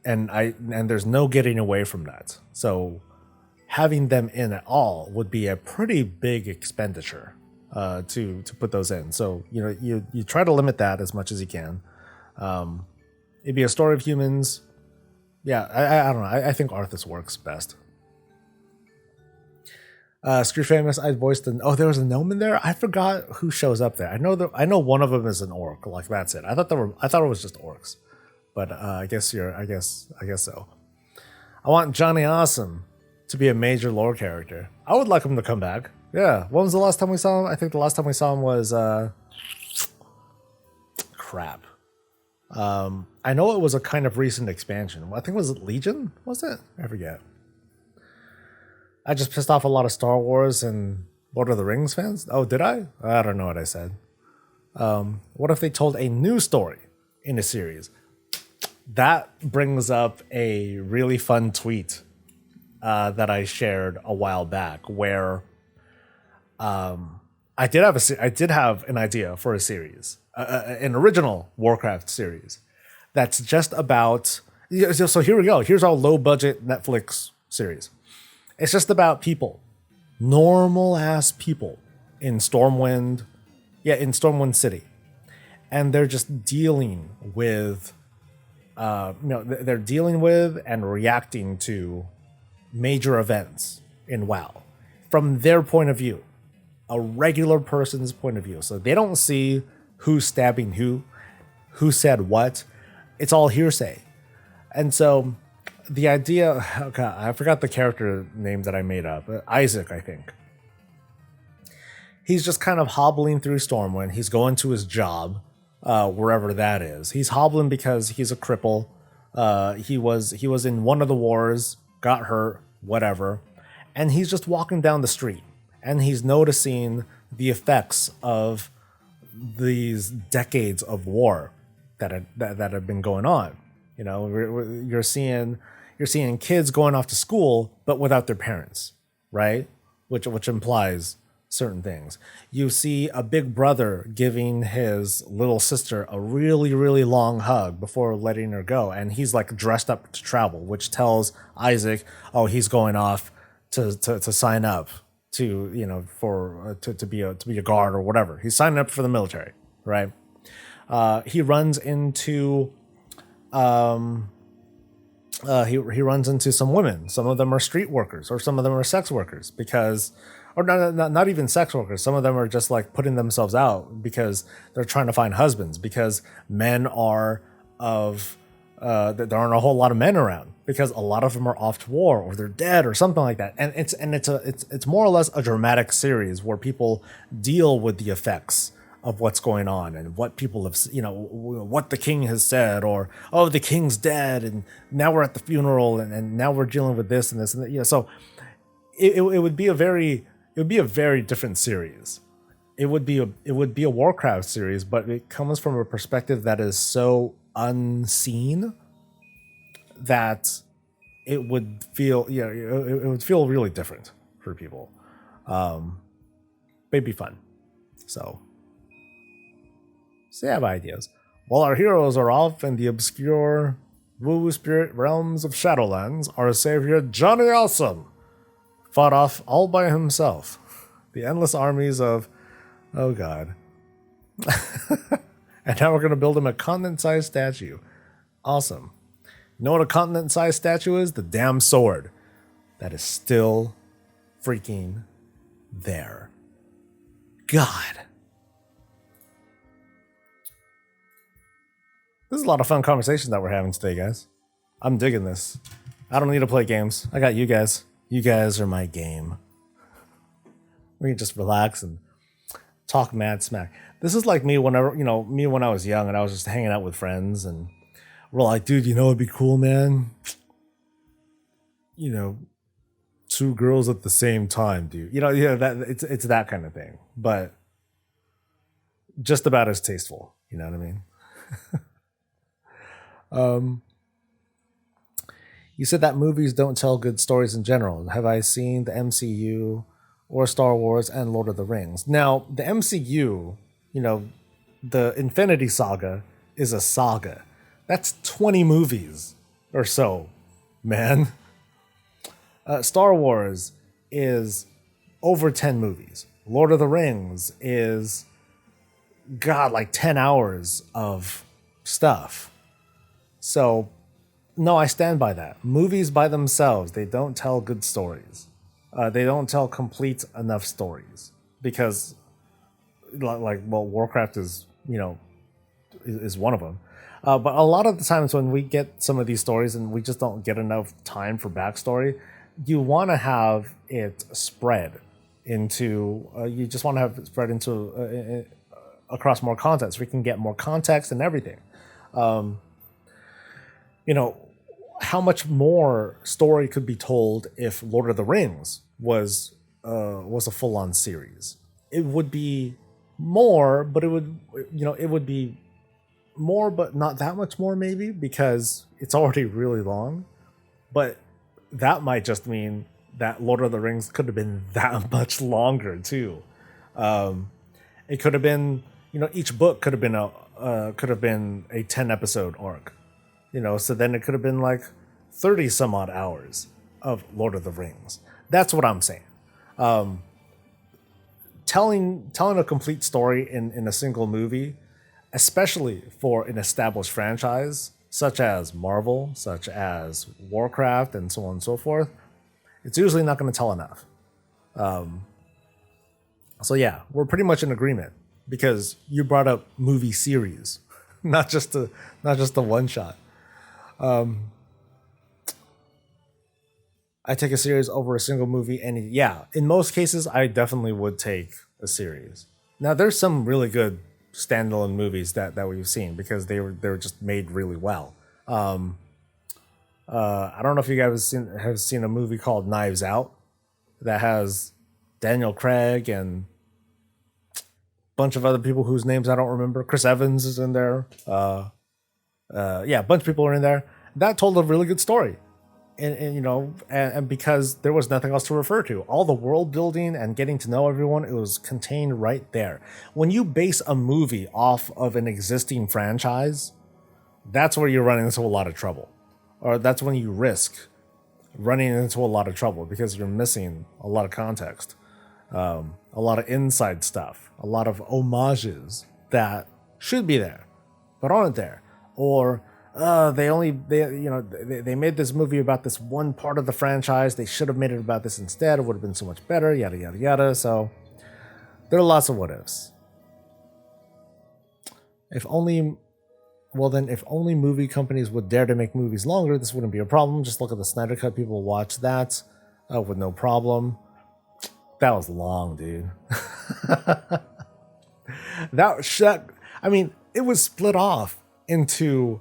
And there's no getting away from that. So having them in at all would be a pretty big expenditure to put those in. So you try to limit that as much as you can. It'd be a story of humans. Yeah, I don't know. I think Arthas works best. Screw Famous, I voiced there was a gnome in there. I forgot who shows up there. I know one of them is an orc. Like, that's it. I thought it was just orcs. But I guess so. I want Johnny Awesome to be a major lore character. I would like him to come back. Yeah. When was the last time we saw him? I think the last time we saw him was crap. I know it was a kind of recent expansion. I think was it Legion? Was it? I forget. I just pissed off a lot of Star Wars and Lord of the Rings fans. Oh, did I? I don't know what I said. What if they told a new story in a series? That brings up a really fun tweet that I shared a while back, where I did have an idea for a series, an original Warcraft series that's just about. So here we go. Here's our low budget Netflix series. It's just about people, normal ass people in Stormwind City, and they're just dealing with, they're dealing with and reacting to major events in WoW from their point of view, a regular person's point of view. So they don't see who's stabbing who said what. It's all hearsay. And so the idea, okay, I forgot the character name that I made up, Isaac, I think. He's just kind of hobbling through Stormwind. He's going to his job, wherever that is. He's hobbling because he's a cripple. He was in one of the wars, got hurt, whatever, and he's just walking down the street, and he's noticing the effects of these decades of war that have been going on. You know, you're seeing kids going off to school, but without their parents, right? Which implies certain things. You see a big brother giving his little sister a really, really long hug before letting her go, and he's like dressed up to travel, which tells Isaac, oh, he's going off to sign up to, you know, for to be a guard or whatever. He's signing up for the military, right? He runs into he runs into some women. Some of them are street workers, or some of them are sex workers, because, or not even sex workers. Some of them are just like putting themselves out because they're trying to find husbands, because men are of there aren't a whole lot of men around, because a lot of them are off to war or they're dead or something like that. And it's more or less a dramatic series where people deal with the effects of what's going on and what people have, you know, what the king has said, or, oh, the king's dead and now we're at the funeral and now we're dealing with this and this and that. You know, so it would be a very different series. It would be a Warcraft series, but it comes from a perspective that is so unseen that it would feel, it would feel really different for people. It'd be fun. So they have ideas. While our heroes are off in the obscure woo spirit realms of Shadowlands, our savior Johnny Awesome fought off all by himself the endless armies of, oh god. And now we're going to build him a continent-sized statue. Awesome. You know what a continent-sized statue is? The damn sword that is still freaking there. God. This is a lot of fun conversation that we're having today, guys. I'm digging this. I don't need to play games. I got you guys. You guys are my game. We can just relax and talk mad smack. This is like me whenever, me when I was young and I was just hanging out with friends and we're like, dude, it'd be cool, man. Two girls at the same time, dude. That it's that kind of thing. But just about as tasteful, you know what I mean? You said that movies don't tell good stories in general. Have I seen the MCU or Star Wars and Lord of the Rings? Now, the MCU, the Infinity Saga is a saga. That's 20 movies or so, man. Star Wars is over 10 movies. Lord of the Rings is, like 10 hours of stuff. So, no, I stand by that. Movies by themselves, they don't tell good stories. They don't tell complete enough stories because, Warcraft is, is one of them. But a lot of the times when we get some of these stories and we just don't get enough time for backstory, you want to have it spread into, across more content so we can get more context and everything. How much more story could be told if Lord of the Rings was a full-on series? It would be more, but it would be more, but not that much more, maybe, because it's already really long. But that might just mean that Lord of the Rings could have been that much longer too. It could have been, each book could have been a 10-episode arc. So then it could have been like 30 some odd hours of Lord of the Rings. That's what I'm saying. Telling a complete story in a single movie, especially for an established franchise such as Marvel, such as Warcraft, and so on and so forth. It's usually not going to tell enough. So yeah, we're pretty much in agreement because you brought up movie series, not just the one shot. I take a series over a single movie, and yeah, in most cases, I definitely would take a series. Now, there's some really good standalone movies that we've seen because they were just made really well. I don't know if you guys have seen a movie called Knives Out that has Daniel Craig and a bunch of other people whose names I don't remember. Chris Evans is in there. Yeah, a bunch of people are in there. That told a really good story. And you know, and because there was nothing else to refer to, all the world building and getting to know everyone, it was contained right there. When you base a movie off of an existing franchise, that's where you're running into a lot of trouble, or that's when you risk running into a lot of trouble because you're missing a lot of context, a lot of inside stuff, a lot of homages that should be there but aren't there, or they made this movie about this one part of the franchise. They should have made it about this instead. It would have been so much better. Yada yada yada. So there are lots of what ifs. If only movie companies would dare to make movies longer, this wouldn't be a problem. Just look at the Snyder Cut. People watch that with no problem. That was long, dude. I mean, it was split off into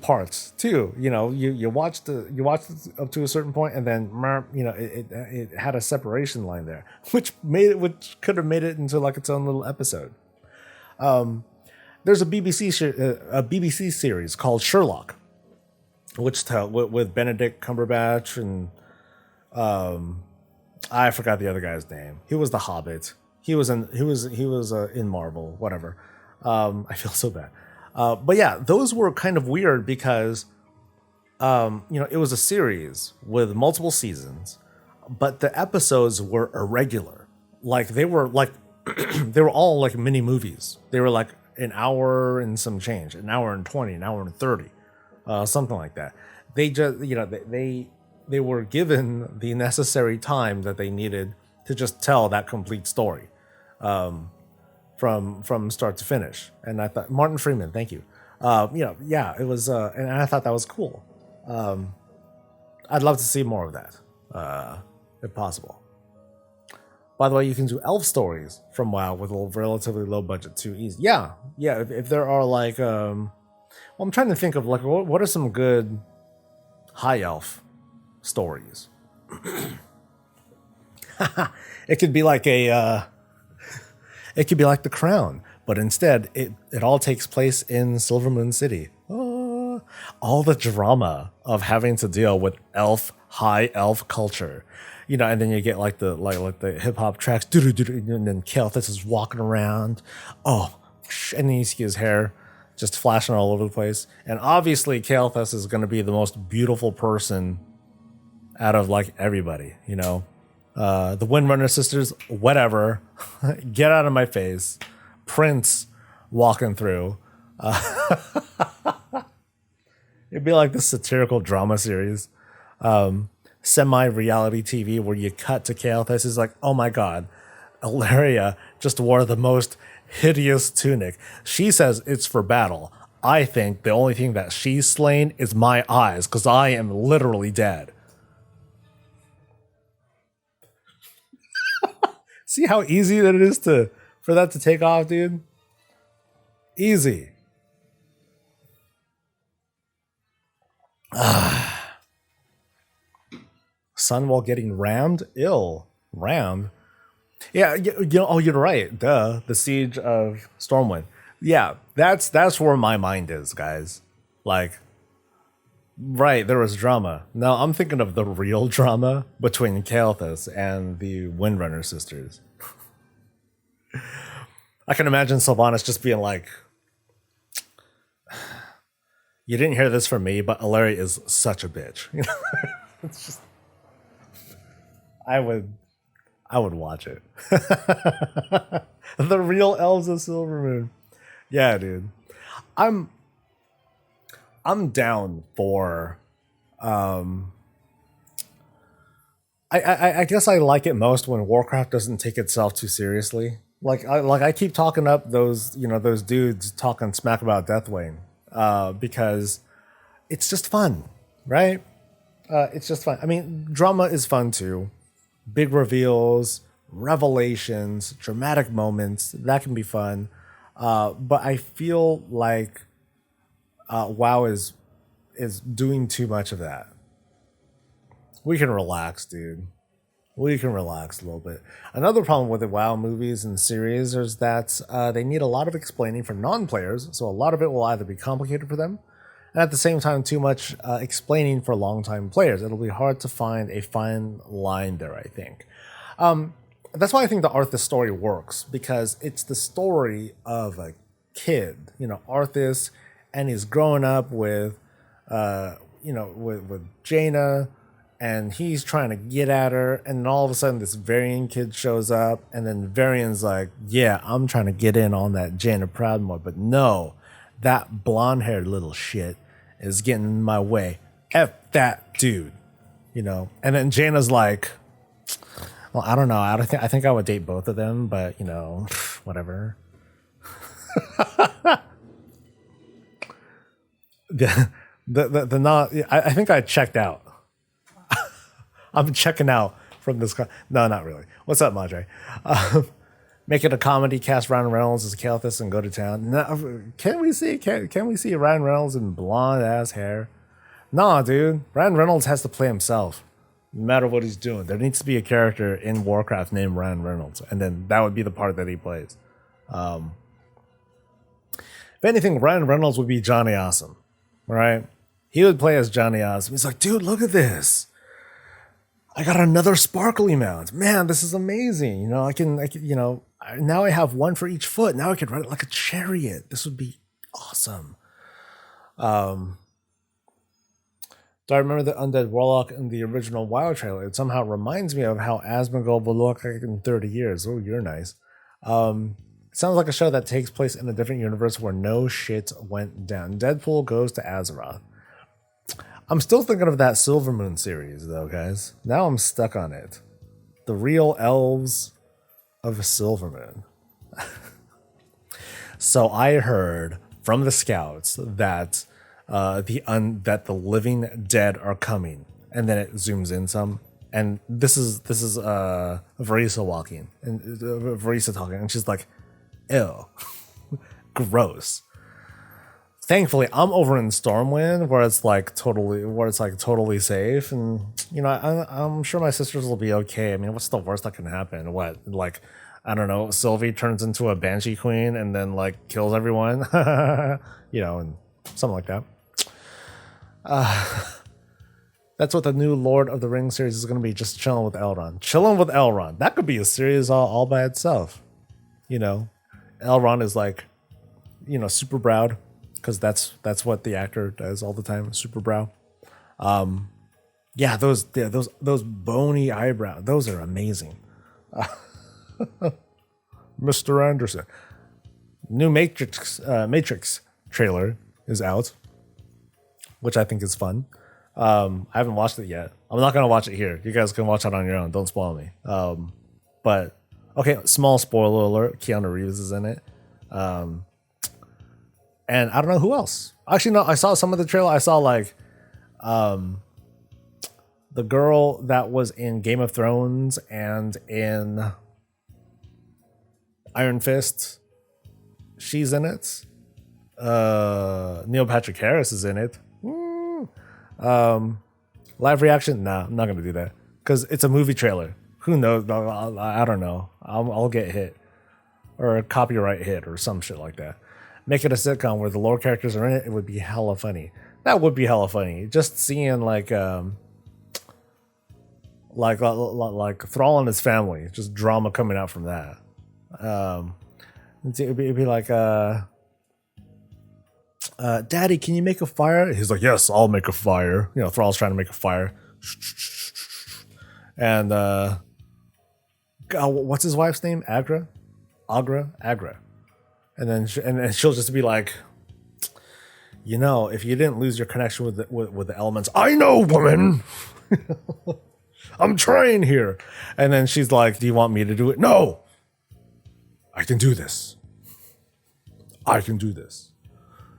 parts too. You know, you watched it up to a certain point, and then it had a separation line there, which could have made it into like its own little episode. There's a BBC series called Sherlock, which with Benedict Cumberbatch and I forgot the other guy's name. He was the Hobbit. He was in Marvel. Whatever. I feel so bad. But yeah, those were kind of weird because, it was a series with multiple seasons, but the episodes were irregular. Like they were they were all like mini movies. They were like an hour and some change, an hour and 20, an hour and 30, something like that. They just, they were given the necessary time that they needed to just tell that complete story. From start to finish. And I thought Martin Freeman, thank you. It was, and I thought that was cool. I'd love to see more of that, if possible. By the way, you can do elf stories from WoW with a relatively low budget too. Easy. Yeah. If there are like, I'm trying to think of like what are some good high elf stories. It could be like it could be like The Crown, but instead it all takes place in Silvermoon City. All the drama of having to deal with high elf culture, and then you get like the hip hop tracks, and then Kael'thas is walking around, and then you see his hair just flashing all over the place, and obviously Kael'thas is going to be the most beautiful person out of like everybody, the Windrunner sisters, whatever. Get out of my face. Prince walking through. It'd be like this satirical drama series, semi-reality TV where you cut to Kael'thas is like, oh my god, Ilaria just wore the most hideous tunic. She says it's for battle. I think the only thing that she's slain is my eyes because I am literally dead. See how easy that it is for that to take off, dude? Easy. Son while getting rammed? Ill. Rammed? Yeah, you're right. Duh. The Siege of Stormwind. Yeah, that's where my mind is, guys. Like, right, there was drama. Now I'm thinking of the real drama between Kael'thas and the Windrunner sisters. I can imagine Sylvanas just being like, you didn't hear this from me, but Ilaria is such a bitch. It's just, I would watch it. The real elves of Silvermoon. Yeah, dude. I'm I'm down for. Um, I guess I like it most when Warcraft doesn't take itself too seriously. I keep talking up those those dudes talking smack about Deathwing, because it's just fun, right? It's just fun. I mean, drama is fun too. Big reveals, revelations, dramatic moments that can be fun. But I feel like WoW is doing too much of that. We can relax, dude. We can relax a little bit. Another problem with the WoW movies and series is that they need a lot of explaining for non-players, so a lot of it will either be complicated for them, and at the same time, too much explaining for long-time players. It'll be hard to find a fine line there, I think. That's why I think the Arthas story works, because it's the story of a kid, Arthas, and he's growing up with, with Jaina, and he's trying to get at her, and then all of a sudden this Varian kid shows up, and then Varian's like, yeah, I'm trying to get in on that Jaina Proudmoore, but no, that blonde-haired little shit is getting in my way. F that dude, And then Jaina's like, well, I don't know. I think I would date both of them, but whatever. The not. I think I checked out. I'm checking out from this. No, not really. What's up, Madre? Make it a comedy. Cast Ryan Reynolds as Kalthus and go to town. No, can we see Ryan Reynolds in blonde ass hair? Nah, dude. Ryan Reynolds has to play himself, no matter what he's doing. There needs to be a character in Warcraft named Ryan Reynolds, and then that would be the part that he plays. If anything, Ryan Reynolds would be Johnny Awesome, right? He would play as Johnny Awesome. He's like, dude, look at this. I got another sparkly mount. Man, this is amazing. I can, now I have one for each foot. Now I could ride it like a chariot. This would be awesome. Do I remember the Undead Warlock in the original WoW trailer? It somehow reminds me of how Asmongold will look like in 30 years. Oh, you're nice. It sounds like a show that takes place in a different universe where no shit went down. Deadpool goes to Azeroth. I'm still thinking of that Silvermoon series, though, guys. Now I'm stuck on it. The real elves of Silvermoon. So I heard from the scouts that that the living dead are coming, and then it zooms in some, and this is Varisa walking, and Varisa talking, and she's like, "Ew, gross." Thankfully, I'm over in Stormwind where it's totally safe, and I'm sure my sisters will be okay. I mean, what's the worst that can happen? What, like, I don't know, Sylvie turns into a Banshee Queen and then like kills everyone, and something like that. That's what the new Lord of the Rings series is going to be, just chilling with Elrond. That could be a series all by itself. Elrond is like, super browed, because that's what the actor does all the time, super brow. Those bony eyebrows, those are amazing. Mr. Anderson. New Matrix trailer is out, which I think is fun. I haven't watched it yet. I'm not gonna watch it here. You guys can watch it on your own. Don't spoil me. But okay, small spoiler alert: Keanu Reeves is in it. And I don't know who else. Actually, no, I saw some of the trailer. I saw like the girl that was in Game of Thrones and in Iron Fist. She's in it. Neil Patrick Harris is in it. Live reaction? Nah, I'm not gonna do that because it's a movie trailer. Who knows? I don't know. I'll get hit or a copyright hit or some shit like that. Make it a sitcom where the lore characters are in it. It would be hella funny. That would be hella funny. Just seeing like Thrall and his family, just drama coming out from that. It'd be like, Daddy, can you make a fire? He's like, yes, I'll make a fire. Thrall's trying to make a fire. And what's his wife's name? Agra. and then she'll just be like, you know, if you didn't lose your connection with the elements, I know, woman. I'm trying here. And then she's like, do you want me to do it? No, I can do this. I can do this.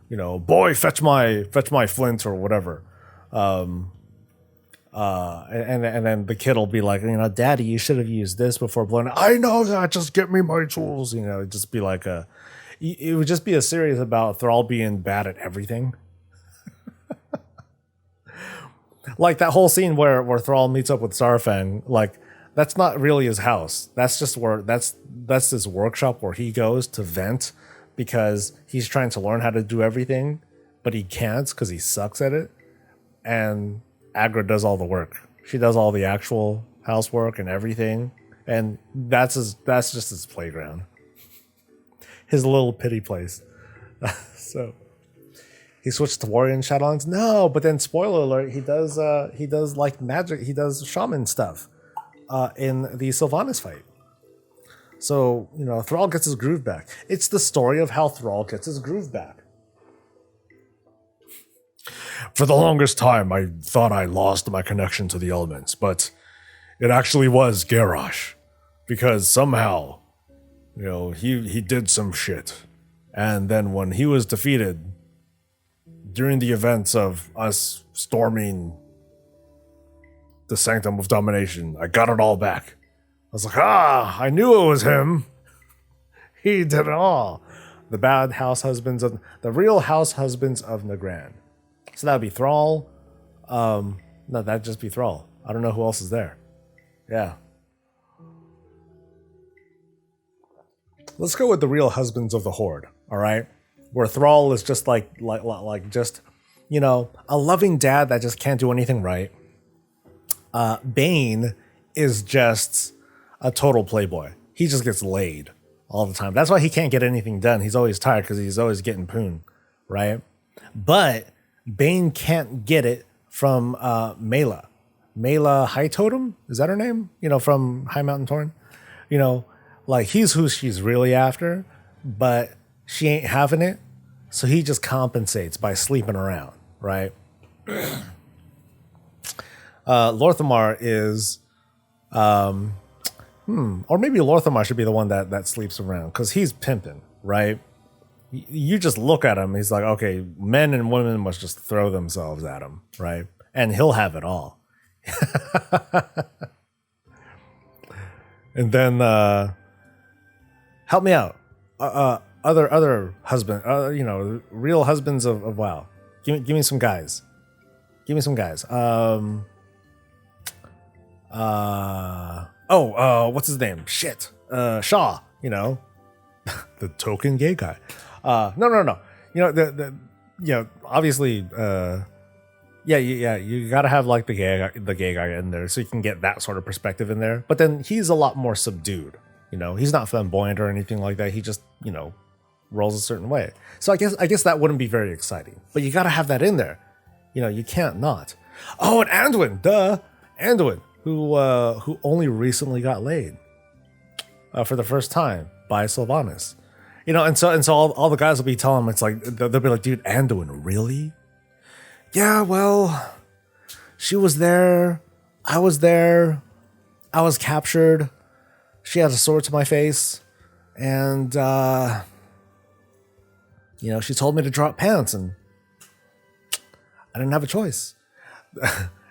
You know, boy, fetch my flint or whatever. And then the kid will be like, you know, Daddy, you should have used this before blowing. I know that. Just get me my tools. You know, it'd just be like it would just be a series about Thrall being bad at everything. Like that whole scene where Thrall meets up with Sarfang, like that's not really his house. That's just where that's his workshop where he goes to vent because he's trying to learn how to do everything, but he can't because he sucks at it. And Agra does all the work. She does all the actual housework and everything, and that's just his playground, his little pity place. So. He switched to warrior in Shadowlands? No, but then spoiler alert, he does like magic, he does shaman stuff in the Sylvanas fight. So, you know, Thrall gets his groove back. It's the story of how Thrall gets his groove back. For the longest time, I thought I lost my connection to the elements, but it actually was Garrosh. Because somehow, you know, he did some shit. And then when he was defeated, during the events of us storming the Sanctum of Domination, I got it all back. I was like, I knew it was him. He did it all. The bad house husbands of the real house husbands of Nagran. So that would be Thrall. No, that'd just be Thrall. I don't know who else is there. Yeah. Let's go with the real husbands of the Horde, all right? Where Thrall is just like just, you know, a loving dad that just can't do anything right. Bane is just a total playboy. He just gets laid all the time. That's why he can't get anything done. He's always tired because he's always getting poon, right? But Bane can't get it from Mela. Mela High Totem? Is that her name? You know, from High Mountain Torn? You know, like he's who she's really after, but she ain't having it, so he just compensates by sleeping around, right? Lorthamar is, or maybe Lorthamar should be the one that sleeps around, because he's pimping, right? You just look at him, he's like, okay, men and women must just throw themselves at him, right? And he'll have it all. And then, help me out. Other husband, you know, real husbands of WoW. Give me some guys. Give me some guys. What's his name? Shit. Shaw. You know, the token gay guy. No. You know obviously. You gotta have like the gay guy in there so you can get that sort of perspective in there. But then he's a lot more subdued. You know, he's not flamboyant or anything like that. He just, you know, rolls a certain way. So I guess that wouldn't be very exciting. But you got to have that in there. You know, you can't not. Oh, and Anduin, Anduin, who only recently got laid for the first time by Sylvanas. You know, and so all the guys will be telling him, it's like they'll be like, dude, Anduin, really? Yeah, well, she was there. I was there. I was captured. She had a sword to my face, and you know, she told me to drop pants, and I didn't have a choice.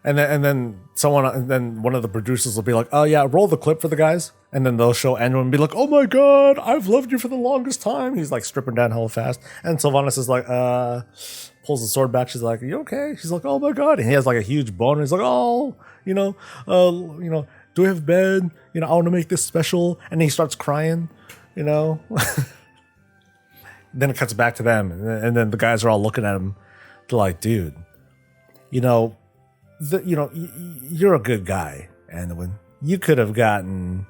and then one of the producers will be like, "Oh yeah, roll the clip for the guys," and then they'll show Andrew and be like, "Oh my god, I've loved you for the longest time." He's like stripping down hella fast, and Sylvanas is like, pulls the sword back. She's like, "Are you okay?" She's like, "Oh my god," and he has like a huge boner. He's like, "Oh, you know, do we have bed? You know, I want to make this special." And he starts crying, you know. Then it cuts back to them, and then the guys are all looking at him. They're like, "Dude, you know, you're a good guy, Anduin. You could have gotten,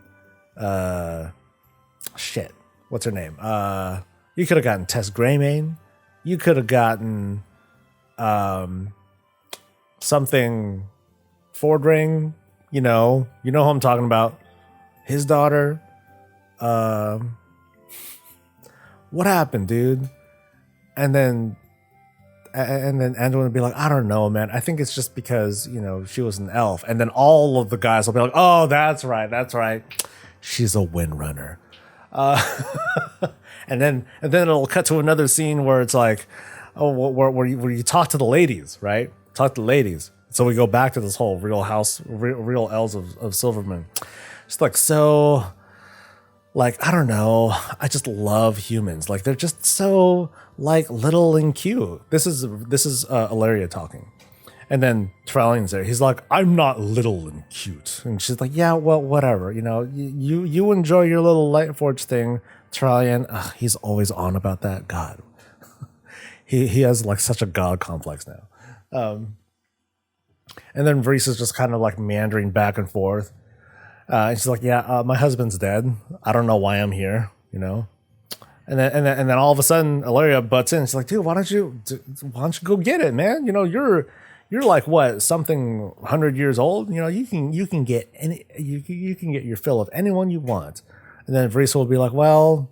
shit. What's her name? You could have gotten Tess Greymane. You could have gotten, something Fordring. You know who I'm talking about. His daughter. what happened, dude? And then Anduin would be like, I don't know, man. I think it's just because, she was an elf. And then all of the guys will be like, oh, that's right. She's a windrunner. And then it'll cut to another scene where it's like, oh, where you talk to the ladies, right? Talk to the ladies. So we go back to this whole real elves of Silverman. It's like, so, like, I don't know. I just love humans. Like, they're just so, like, little and cute. This is Ilaria talking. And then Trellian's there. He's like, I'm not little and cute. And she's like, yeah, well, whatever. You enjoy your little Lightforge thing. Trellian, he's always on about that. God. he has, like, such a god complex now. And then Vreese is just kind of, like, meandering back and forth. And she's like, yeah, my husband's dead. I don't know why I'm here, And then all of a sudden, Ilaria butts in. She's like, dude, why don't you go get it, man? You're like what, something 100 years old? You can get you can get your fill of anyone you want. And then Vreese will be like, well,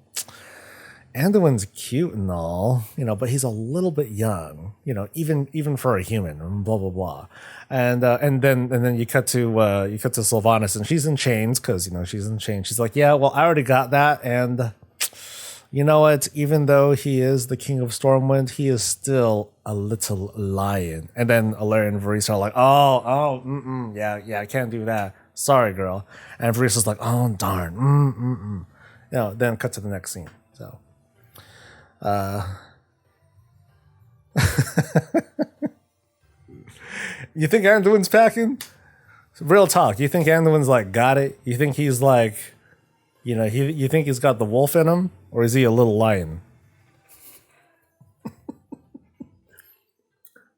Anduin's cute and all, but he's a little bit young, even for a human, and blah blah blah. And then you cut to Sylvanas, and she's in chains because she's in chains. She's like, yeah, well, I already got that, and you know what? Even though he is the king of Stormwind, he is still a little lion. And then Ilaria and Vreese are like, yeah, I can't do that. Sorry, girl. And Vreese is like, oh darn, Then cut to the next scene. So. You think Anduin's packing? Real talk. You think Anduin's like got it? You think he's like, you think he's got the wolf in him, or is he a little lion?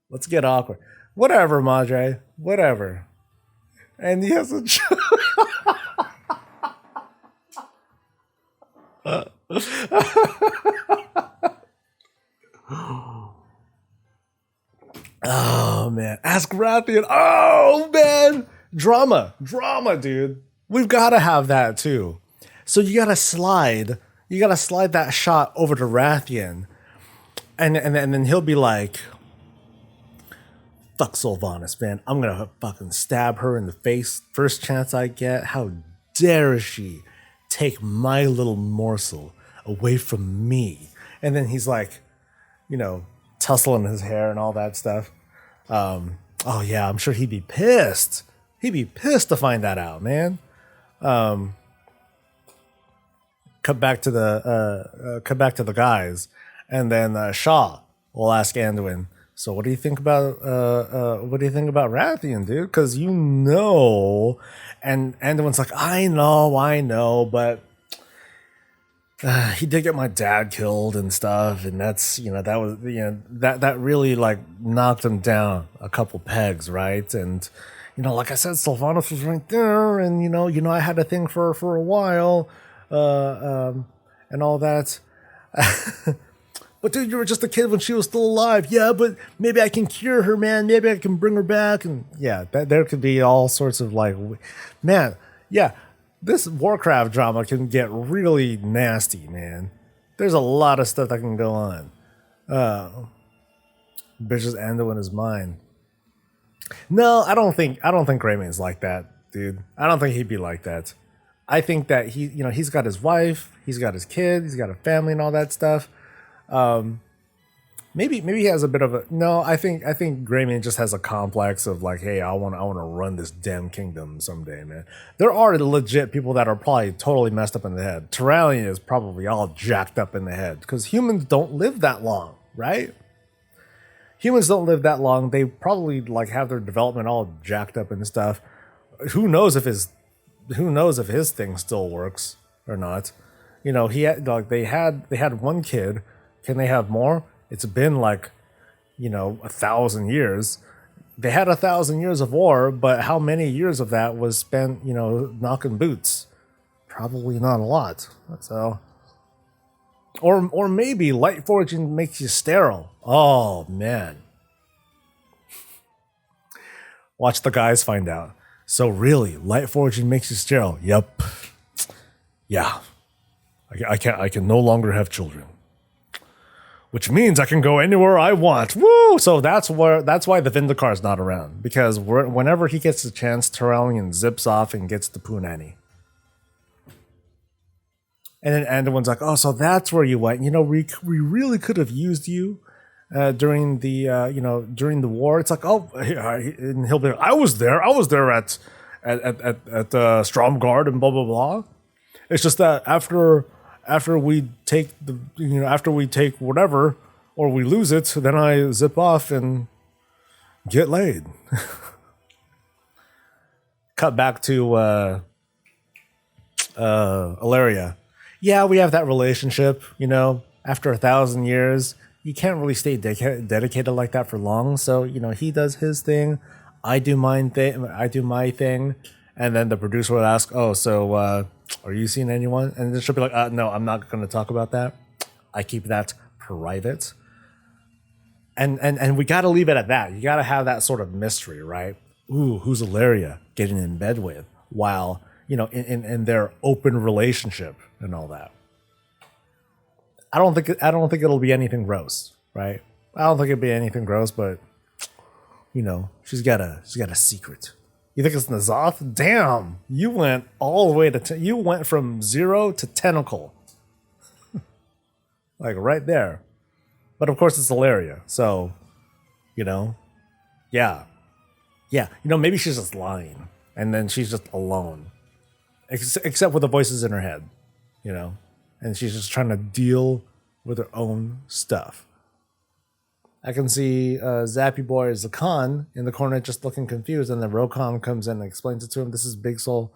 Let's get awkward. Whatever, Madre. Whatever. And he has a. Oh man, Ask Rathian. Oh man, drama, dude. We've got to have that too. So you gotta slide that shot over to Rathian, and then he'll be like, "Fuck Sylvanas, man. I'm gonna fucking stab her in the face first chance I get. How dare she take my little morsel away from me?" And then he's like, tussling his hair and all that stuff. Oh yeah, I'm sure he'd be pissed. He'd be pissed to find that out, man. Cut back to the guys, and then Shaw will ask Anduin, so what do you think about Rathian, dude? Because and Anduin's like, I know, but he did get my dad killed and stuff, and that's that really like knocked him down a couple pegs, right? And like I said, Sylvanas was right there, and I had a thing for her for a while, and all that. But dude, you were just a kid when she was still alive. Yeah, but maybe I can cure her, man. Maybe I can bring her back, and yeah, there could be all sorts of like, man, yeah. This Warcraft drama can get really nasty, man. There's a lot of stuff that can go on. Bitches Anduin is mine. No, I don't think Greymane's like that, dude. I don't think he'd be like that. I think that he's got his wife, he's got his kid, he's got a family and all that stuff. Maybe he has a bit of a no. I think Greymane just has a complex of like, hey, I want to run this damn kingdom someday, man. There are legit people that are probably totally messed up in the head. Tyrellian is probably all jacked up in the head because humans don't live that long, right? Humans don't live that long. They probably like have their development all jacked up and stuff. Who knows if his thing still works or not? He had they had one kid. Can they have more? It's been like, 1,000 years. They had 1,000 years of war, but how many years of that was spent, knocking boots? Probably not a lot. So, or maybe light forging makes you sterile. Oh man. Watch the guys find out. So really, light forging makes you sterile. Yep. Yeah. I can no longer have children. which means I can go anywhere I want. Woo! So that's why the Vindicar's not around, because whenever he gets the chance, Terrellian zips off and gets the Punani. And then Anduin's like, oh, so that's where you went. You know, we really could have used you during the during the war. It's like, oh, and he'll be like, I was there at Stromgarde and blah blah blah. It's just that after we take after we take whatever or we lose it, then I zip off and get laid. Cut back to Ilaria. Yeah, we have that relationship, you know, after 1,000 years, you can't really stay dedicated like that for long. So, you know, he does his thing, I do my thing. And then the producer would ask, oh, so are you seeing anyone? And then she'll be like, no, I'm not going to talk about that. I keep that private. And we got to leave it at that. You got to have that sort of mystery, right? Ooh, who's Ilaria getting in bed with while, you know, in their open relationship and all that. I don't think it'll be anything gross, right? I don't think it'll be anything gross, but you know, she's got a secret. You think it's N'Zoth? Damn, you went all the way to you went from 0 to tentacle, like right there. But of course, it's Ilaria, so you know, yeah. You know, maybe she's just lying, and then she's just alone, except with the voices in her head. You know, and she's just trying to deal with her own stuff. I can see Zappy Boy Zakan in the corner just looking confused, and then Rokon comes in and explains it to him. This is Big Soul.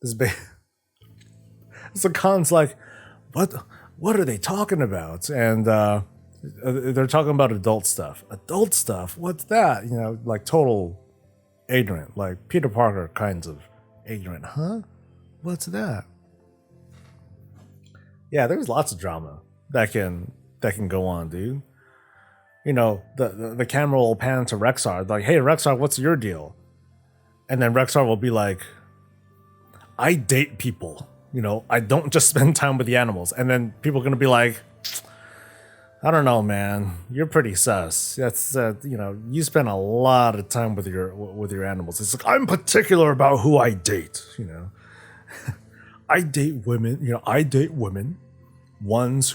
This is big. Zakan's like, what are they talking about? And they're talking about adult stuff. Adult stuff? What's that? You know, like total ignorant, like Peter Parker kinds of ignorant. Huh? What's that? Yeah, there's lots of drama that can go on, dude. You know, the camera will pan to Rexar, like, hey Rexar, what's your deal? And then Rexar will be like, I date people, you know, I don't just spend time with the animals. And then people are gonna be like, I don't know, man, you're pretty sus. That's you know, you spend a lot of time with your animals. It's like, I'm particular about who I date, you know. I date women, you know, ones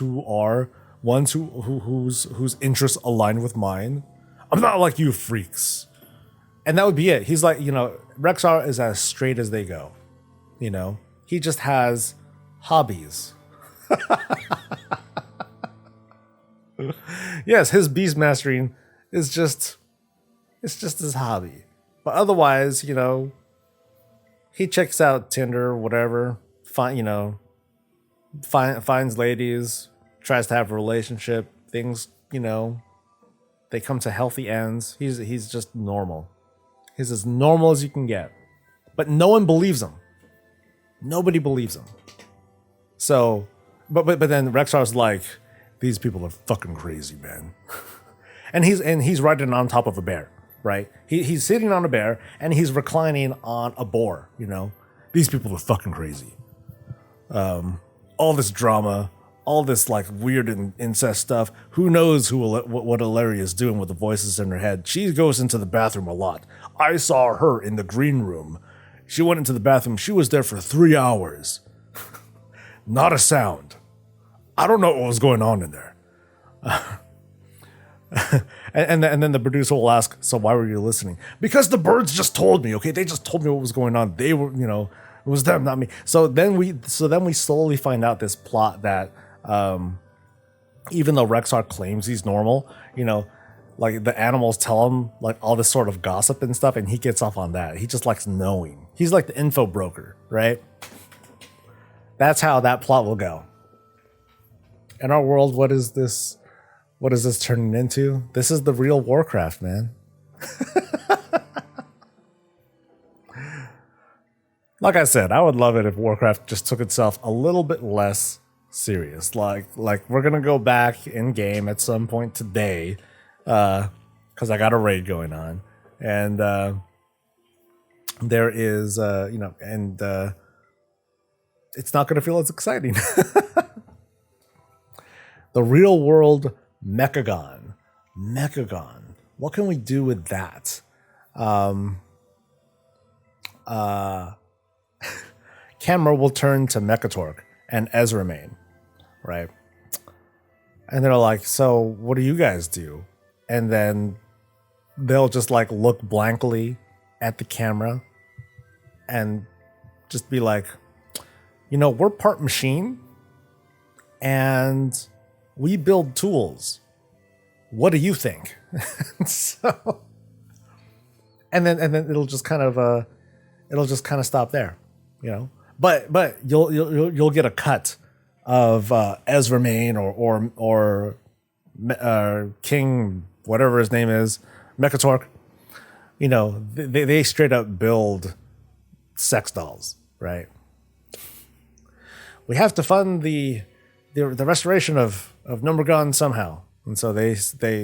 whose interests align with mine. I'm not like you freaks. And that would be it. He's like, you know, Rexar is as straight as they go. You know, he just has hobbies. Yes, his beast mastering is just his hobby. But otherwise, you know, he checks out Tinder, whatever. Finds ladies, tries to have a relationship. Things, you know, they come to healthy ends. He's just normal. He's as normal as you can get. But no one believes him. Nobody believes him. So, but then Rexar's like, these people are fucking crazy, man. and he's riding on top of a bear, right? He's sitting on a bear and he's reclining on a boar. You know, these people are fucking crazy. All this drama, all this like weird and incest stuff. Who knows what Ilaria is doing with the voices in her head? She goes into the bathroom a lot. I saw her in the green room. She went into the bathroom. She was there for 3 hours. Not a sound. I don't know what was going on in there. and then the producer will ask, so why were you listening? Because the birds just told me, okay? They just told me what was going on. They were, you know, it was them, not me. So then we slowly find out this plot that even though Rexar claims he's normal, you know, like the animals tell him like all this sort of gossip and stuff, and he gets off on that. He just likes knowing. He's like the info broker, right? That's how that plot will go. In our world, what is this turning into? This is the real Warcraft, man. Like I said, I would love it if Warcraft just took itself a little bit less serious. Like we're gonna go back in game at some point today, because I got a raid going on, and there is you know, and it's not gonna feel as exciting. The real world Mechagon. Mechagon. What can we do with that? Camera will turn to Mechatork and Ezramain, right? And they're like, so what do you guys do? And then they'll just like look blankly at the camera and just be like, you know, we're part machine and we build tools. What do you think? So, and then it'll just kind of stop there, you know. But you'll get a cut of Ezramain or King, whatever his name is, Mechatork. You know, they straight up build sex dolls, right? We have to fund the restoration of Numbergon somehow, and so they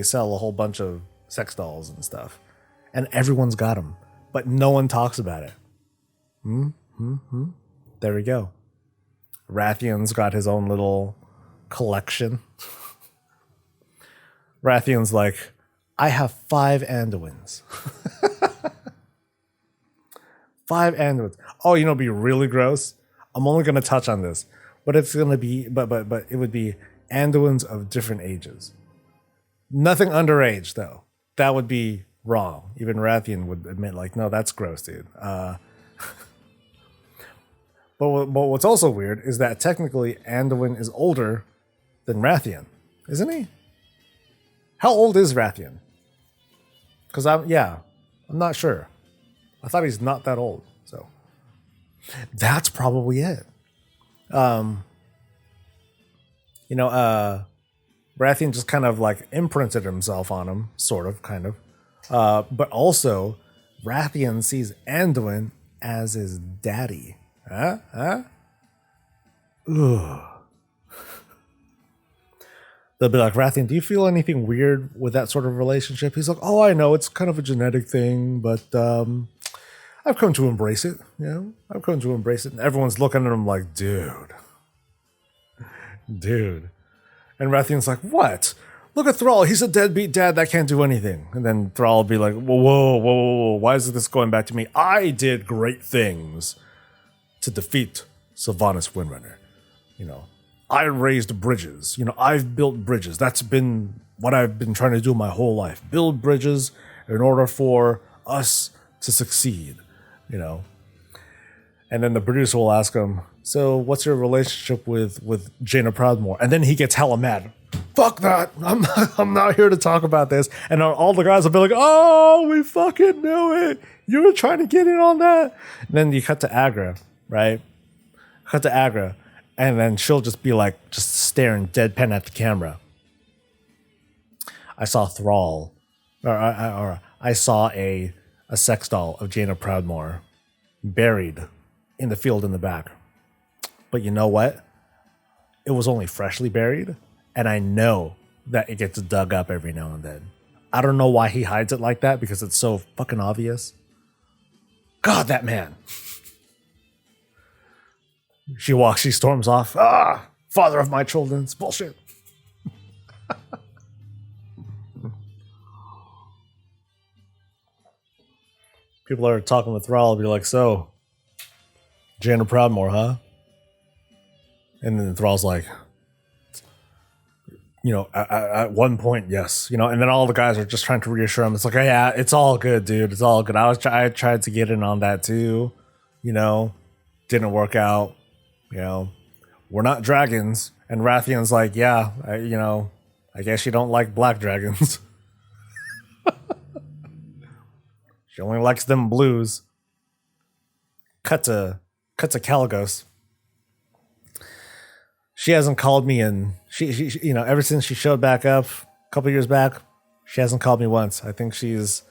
sell a whole bunch of sex dolls and stuff, and everyone's got them, but no one talks about it. There we go. Rathian's got his own little collection. Rathian's like, I have 5 Anduins. 5 Anduins. Oh, you know, it'd be really gross. I'm only going to touch on this, but it's going to be, but it would be Anduins of different ages. Nothing underage, though. That would be wrong. Even Rathian would admit, like, no, that's gross, dude. But what's also weird is that technically Anduin is older than Rathian, isn't he? How old is Rathian? Because I'm not sure. I thought he's not that old, so that's probably it. Rathian just kind of like imprinted himself on him, sort of, kind of. But also, Rathian sees Anduin as his daddy. Ugh. They'll be like, Rathian, do you feel anything weird with that sort of relationship? He's like, oh, I know, it's kind of a genetic thing, but I've come to embrace it. You know, I've come to embrace it. And everyone's looking at him like, dude. And Rathian's like, what? Look at Thrall. He's a deadbeat dad that can't do anything. And then Thrall will be like, whoa. Why is this going back to me? I did great things to defeat Sylvanas Windrunner. You know, I raised bridges. You know, I've built bridges. That's been what I've been trying to do my whole life. Build bridges in order for us to succeed, you know. And then the producer will ask him, so what's your relationship with Jaina Proudmoore? And then he gets hella mad. Fuck that. I'm not here to talk about this. And all the guys will be like, oh, we fucking knew it. You were trying to get in on that. And then you cut to Agra, right? And then she'll just be like, just staring deadpan at the camera. I saw Thrall, or I saw a sex doll of Jaina Proudmoore buried in the field in the back. But you know what? It was only freshly buried, and I know that it gets dug up every now and then. I don't know why he hides it like that, because it's so fucking obvious. God, that man. She storms off. Ah, father of my children. It's bullshit. People are talking with Thrall, be like, so, Jaina Proudmoore, huh? And then Thrall's like, you know, at one point, yes. You know, and then all the guys are just trying to reassure him. It's like, yeah, it's all good, dude. It's all good. I tried to get in on that too. You know, didn't work out. You know, we're not dragons. And Rathian's like, yeah, I guess you don't like black dragons. She only likes them blues. Cut to Caligos. She hasn't called me in. She you know, ever since she showed back up a couple years back, she hasn't called me once. I think she's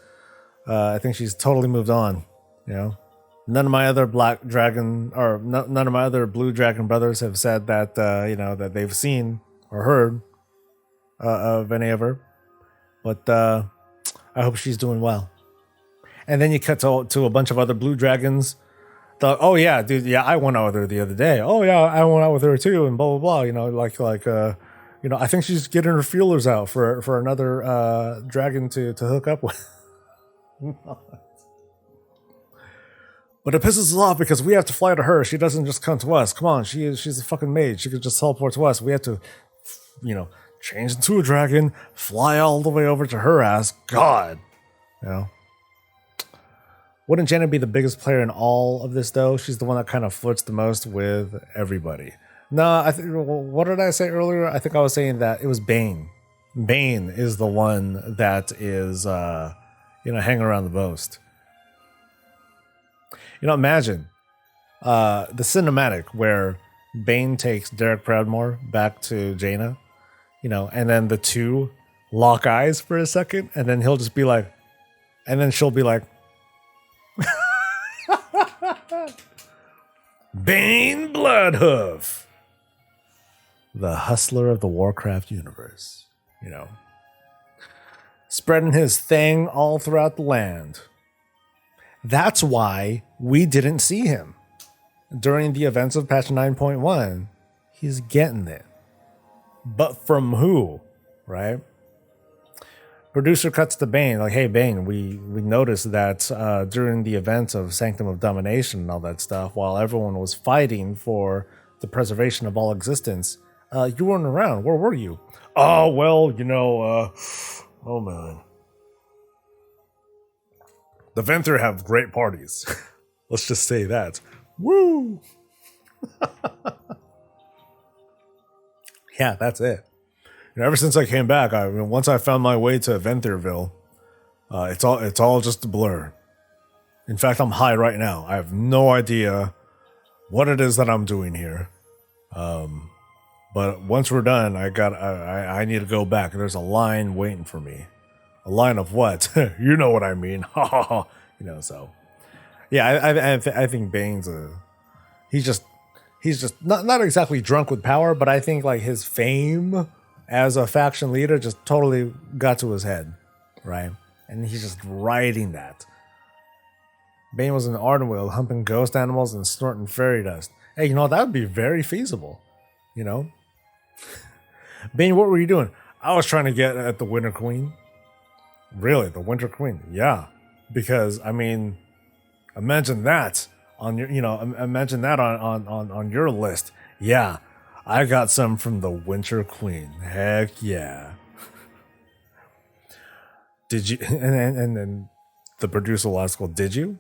totally moved on. You know, none of my other black dragon or none of my other blue dragon brothers have said that that they've seen or heard of any of her. But I hope she's doing well. And then you cut to a bunch of other blue dragons. Oh yeah, dude, yeah, I went out with her the other day. Oh yeah, I went out with her too, and blah blah blah. You know, like I think she's getting her feelers out for another dragon to hook up with. But it pisses us off because we have to fly to her. She doesn't just come to us. Come on, she's a fucking mage. She could just teleport to us. We have to, change into a dragon, fly all the way over to her ass. God, Wouldn't Jaina be the biggest player in all of this though? She's the one that kind of flirts the most with everybody. No, what did I say earlier? I think I was saying that it was Bane. Bane is the one that is, hanging around the most. Imagine the cinematic where Bane takes Derek Proudmore back to Jaina, and then the two lock eyes for a second, and then he'll just be like, and then she'll be like, Bane Bloodhoof, the hustler of the Warcraft universe, spreading his thing all throughout the land. That's why we didn't see him during the events of patch 9.1. He's getting it. But from who, right? Producer cuts to Bane, like, hey, Bane, we noticed that during the events of Sanctum of Domination and all that stuff, while everyone was fighting for the preservation of all existence, you weren't around. Where were you? Oh, well, oh, man. The Venthyr have great parties. Let's just say that. Woo! Yeah, that's it. Ever since I came back, once I found my way to Ventyrville, it's all just a blur. In fact, I'm high right now. I have no idea what it is that I'm doing here. But once we're done, I need to go back. There's a line waiting for me. A line of what? You know what I mean. So. Yeah, I think Bane's he's just not exactly drunk with power, but I think like his fame as a faction leader just totally got to his head, right? And he's just riding that. Bane was in Ardenweald, humping ghost animals and snorting fairy dust. Hey, that would be very feasible, Bane, what were you doing? I was trying to get at the Winter Queen. Really, the Winter Queen? Yeah, because imagine that on your, imagine that on your list. Yeah, I got some from the Winter Queen. Heck yeah. Did you? And then the producer will ask, well, did you?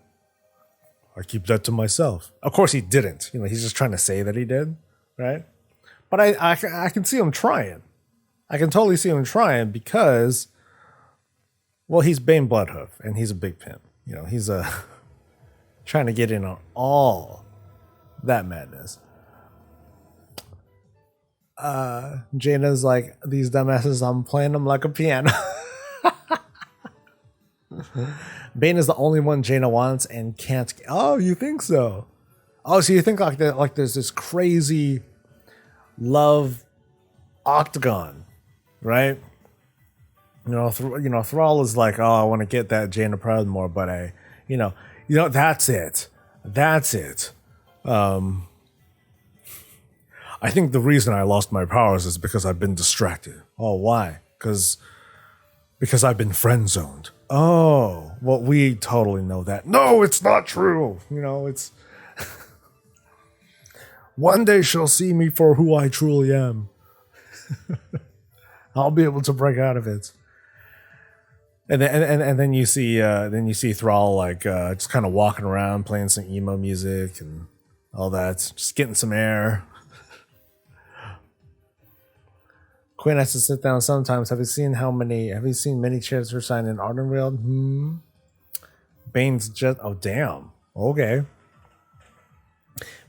I keep that to myself. Of course he didn't. He's just trying to say that he did, right? But I can see him trying. I can totally see him trying because, well, he's Bane Bloodhoof and he's a big pimp. He's trying to get in on all that madness. Jaina's like, these dumbasses, I'm playing them like a piano. Bane is the only one Jaina wants and can't. Oh, you think so? Oh, so you think like that? Like there's this crazy love octagon, right? Thrall is like, oh, I want to get that Jaina Proudmore, but that's it. That's it. I think the reason I lost my powers is because I've been distracted. Oh, why? Because I've been friend zoned. Oh, well, we totally know that. No, it's not true. It's one day she'll see me for who I truly am. I'll be able to break out of it. And then you see Thrall like just kind of walking around playing some emo music and all that, just getting some air. Quinn has to sit down sometimes. Have you seen many chairs for sign in Ardenweald? Bane's just, oh damn. Okay.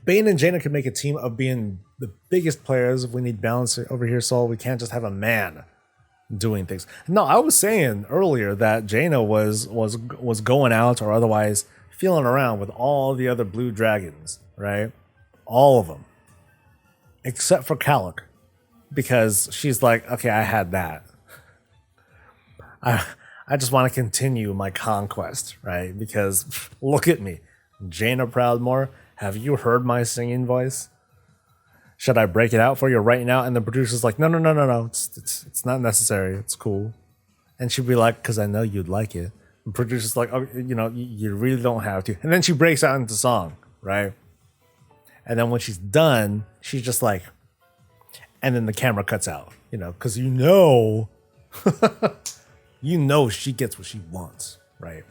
Bane and Jaina can make a team of being the biggest players. If we need balance over here, Soul, we can't just have a man doing things. No, I was saying earlier that Jaina was going out or otherwise feeling around with all the other blue dragons, right? All of them. Except for Kalik. Because she's like, okay, I had that. I just want to continue my conquest, right? Because look at me. Jaina Proudmore, have you heard my singing voice? Should I break it out for you right now? And the producer's like, no. It's not necessary. It's cool. And she'd be like, because I know you'd like it. And producer's like, oh, you really don't have to. And then she breaks out into song, right? And then when she's done, she's just like, and then the camera cuts out, because she gets what she wants, right?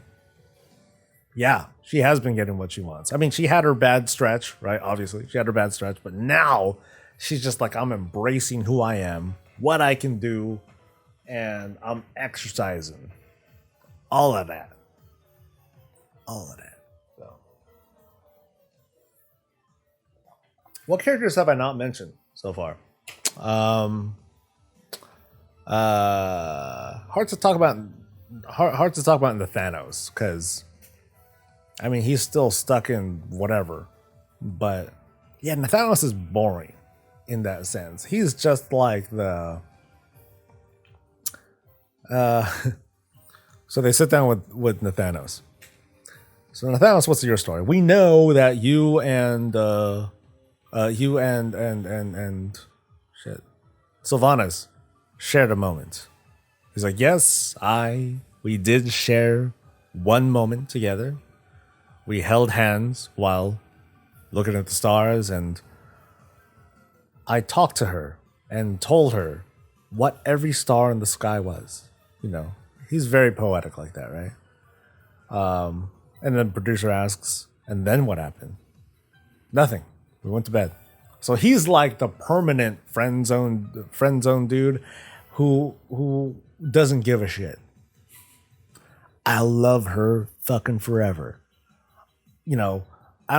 Yeah, she has been getting what she wants. I mean, she had her bad stretch, right? Obviously, she had her bad stretch, but now she's just like, I'm embracing who I am, what I can do, and I'm exercising. All of that. So. What characters have I not mentioned so far? Hard to talk about in the Thanos, because I mean, he's still stuck in whatever. But yeah, Thanos is boring in that sense. He's just like the so they sit down with Nathanos. So Nathanos, what's your story? We know that you and Sylvanas shared a moment. He's like, yes, we did share one moment together. We held hands while looking at the stars, and I talked to her and told her what every star in the sky was. He's very poetic like that, right? And then the producer asks, and then what happened? Nothing. We went to bed. So he's like the permanent friend zone dude who doesn't give a shit. I love her fucking forever. I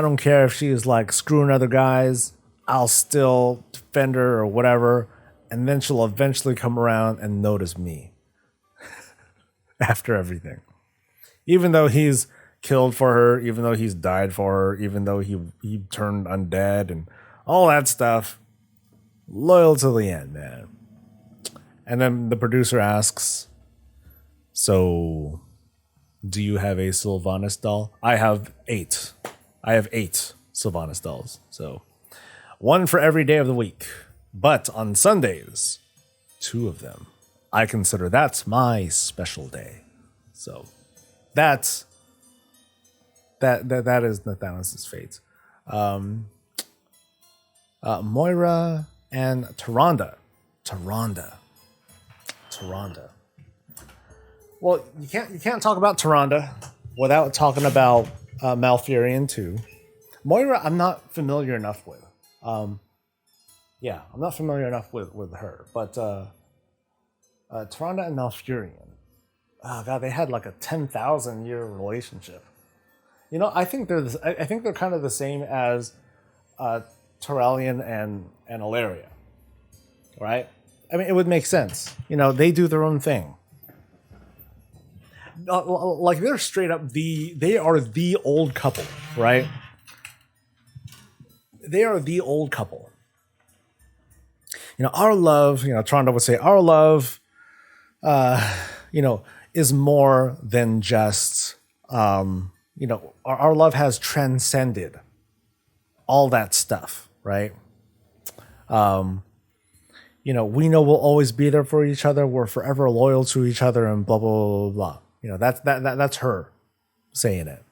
don't care if she's like screwing other guys. I'll still defend her or whatever. And then she'll eventually come around and notice me after everything. Even though he's killed for her, even though he's died for her, even though he turned undead and all that stuff, loyal to the end, man. And then the producer asks, so do you have a Sylvanas doll? I have 8 Sylvanas dolls. So one for every day of the week. But on Sundays, 2 of them. I consider that's my special day. So that is Nathanos' fate. Moira and Tyrande. Well, you can't talk about Tyrande without talking about Malfurion too. Moira, I'm not familiar enough with. I'm not familiar enough with her. But Tyrande and Malfurion, oh god, they had like a 10,000-year relationship. I think they're kind of the same as Turalyon and Ilaria, right? I mean, it would make sense. They do their own thing. Like they're straight up they are the old couple, right? They are the old couple. Our love, Tyrande would say, our love, is more than just, our love has transcended all that stuff, right? We know we'll always be there for each other. We're forever loyal to each other, and blah blah blah blah. That's her saying it.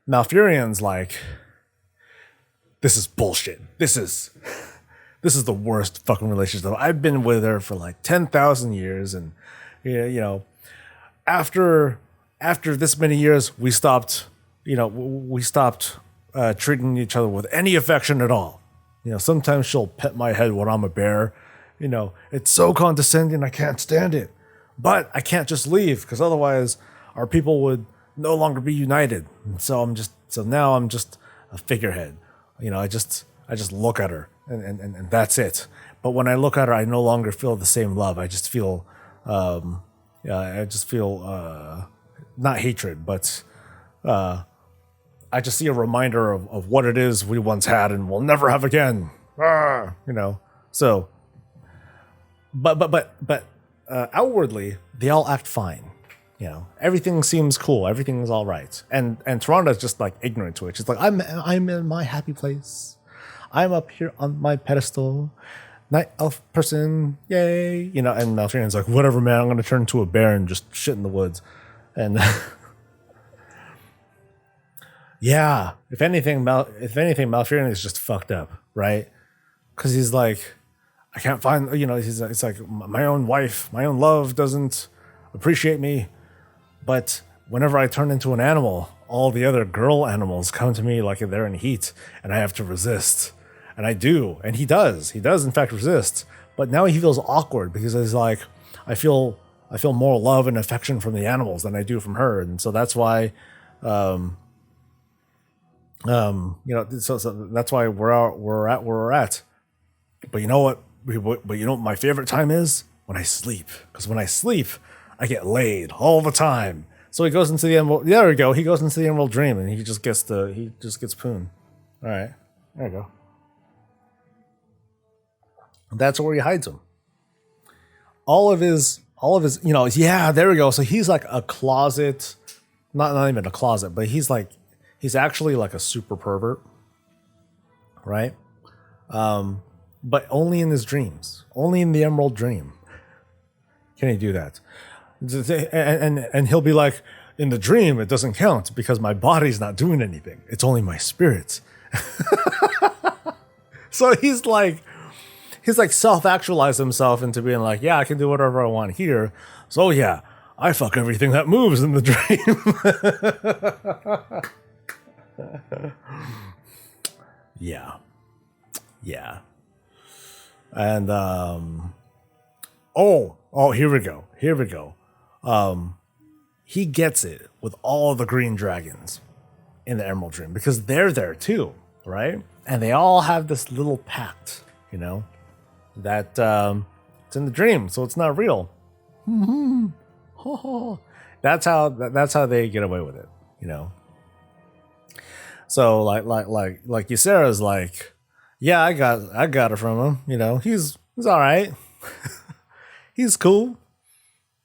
Malfurion's like, this is bullshit. This is the worst fucking relationship. I've been with her for like 10,000 years, and after this many years, we stopped treating each other with any affection at all. Sometimes she'll pet my head when I'm a bear. It's so condescending, I can't stand it. But I can't just leave, because otherwise our people would no longer be united. And so now I'm just a figurehead. I just look at her and that's it. But when I look at her, I no longer feel the same love. I just feel not hatred, but I just see a reminder of what it is we once had and we'll never have again. So, but outwardly, they all act fine. Everything seems cool. Everything is all right. And Tyrande's just like ignorant to it. She's like, I'm in my happy place. I'm up here on my pedestal. Night elf person, yay. You know, and Malfurion's like, whatever, man, I'm going to turn into a bear and just shit in the woods. And yeah, if anything, Malfurion is just fucked up, right? Because he's like, I can't find, you know, it's like my own wife, my own love doesn't appreciate me. But whenever I turn into an animal, all the other girl animals come to me like they're in heat, and I have to resist. And I do, and he does. He does, in fact, resist. But now he feels awkward because it's like I feel more love and affection from the animals than I do from her, and so that's why, you know, so that's why we're at where we're at. But you know what? But you know what my favorite time is? When I sleep, because when I sleep, I get laid all the time. So he goes into the emerald. There we go. He goes into the emerald dream, and he just gets poon. All right, there you go. That's where he hides him. All of his, you know, yeah, there we go. So he's like a closet, not even a closet, but he's actually like a super pervert, right? But only in his dreams, only in the emerald dream can he do that. And he'll be like, in the dream, it doesn't count because my body's not doing anything. It's only my spirit. So he's like self-actualized himself into being like, yeah, I can do whatever I want here. So yeah, I fuck everything that moves in the dream. Yeah. And here we go. He gets it with all the green dragons in the Emerald Dream because they're there too, right? And they all have this little pact, you know, that it's in the dream, so it's not real. That's how they get away with it, you know. So like Ysera's like, yeah, I got it from him, you know. He's all right. He's cool.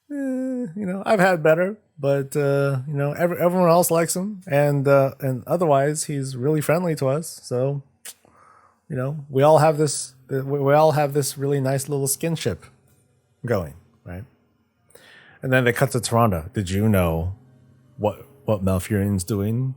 You know, I've had better, but you know, everyone else likes him, and otherwise he's really friendly to us. So, you know, we all have this really nice little skinship going, right? And then they cut to Tyrande. Did you know what Malfurion's doing?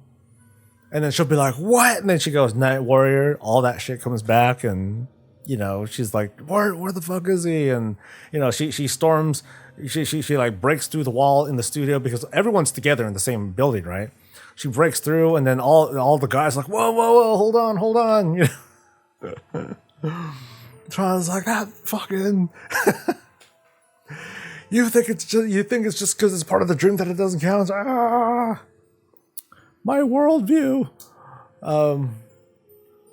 And then she'll be like, what? And then she goes, Night Warrior. All that shit comes back, and you know, she's like, where the fuck is he? And you know, she storms. She like breaks through the wall in the studio because everyone's together in the same building, right? She breaks through, and then all the guys are like, whoa, hold on, you know. Tron's like, fucking. you think it's just because it's part of the dream that it doesn't count? My worldview.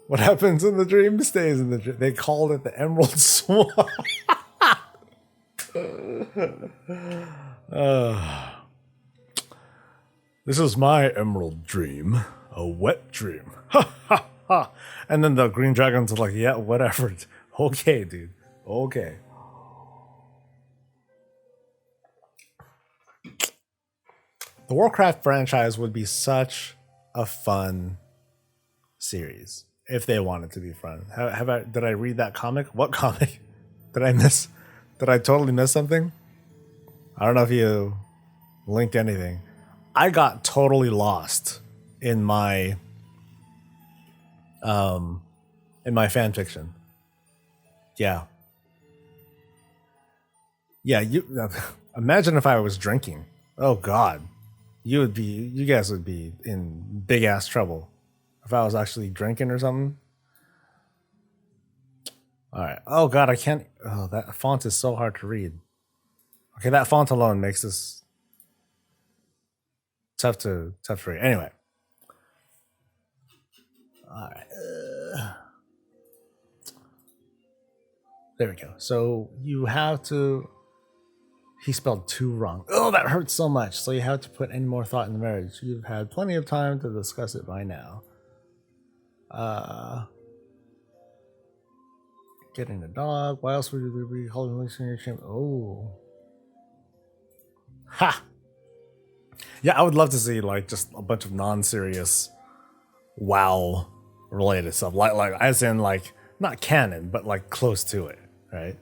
What happens in the dream stays in the dream. They called it the Emerald Swamp. This is my emerald dream, a wet dream. And then the green dragons are like, yeah, whatever. Okay, dude. Okay. The Warcraft franchise would be such a fun series if they wanted to be fun. Did I read that comic? What comic? Did I miss? Did I totally miss something? I don't know if you linked anything. I got totally lost in my fan fiction. Yeah. Yeah, you imagine if I was drinking. Oh God. You guys would be in big ass trouble if I was actually drinking or something. All right. Oh God, I can't. Oh, that font is so hard to read. Okay, that font alone makes this tough to read. Anyway. All right. There we go. So you have to. He spelled two wrong. Oh, that hurts so much. So you have to put any more thought in the marriage. You've had plenty of time to discuss it by now. Getting a dog. Why else would you be holding links in your chamber? Oh. Ha! Yeah, I would love to see like just a bunch of non-serious WoW related stuff, like as in like not canon, but like close to it, right?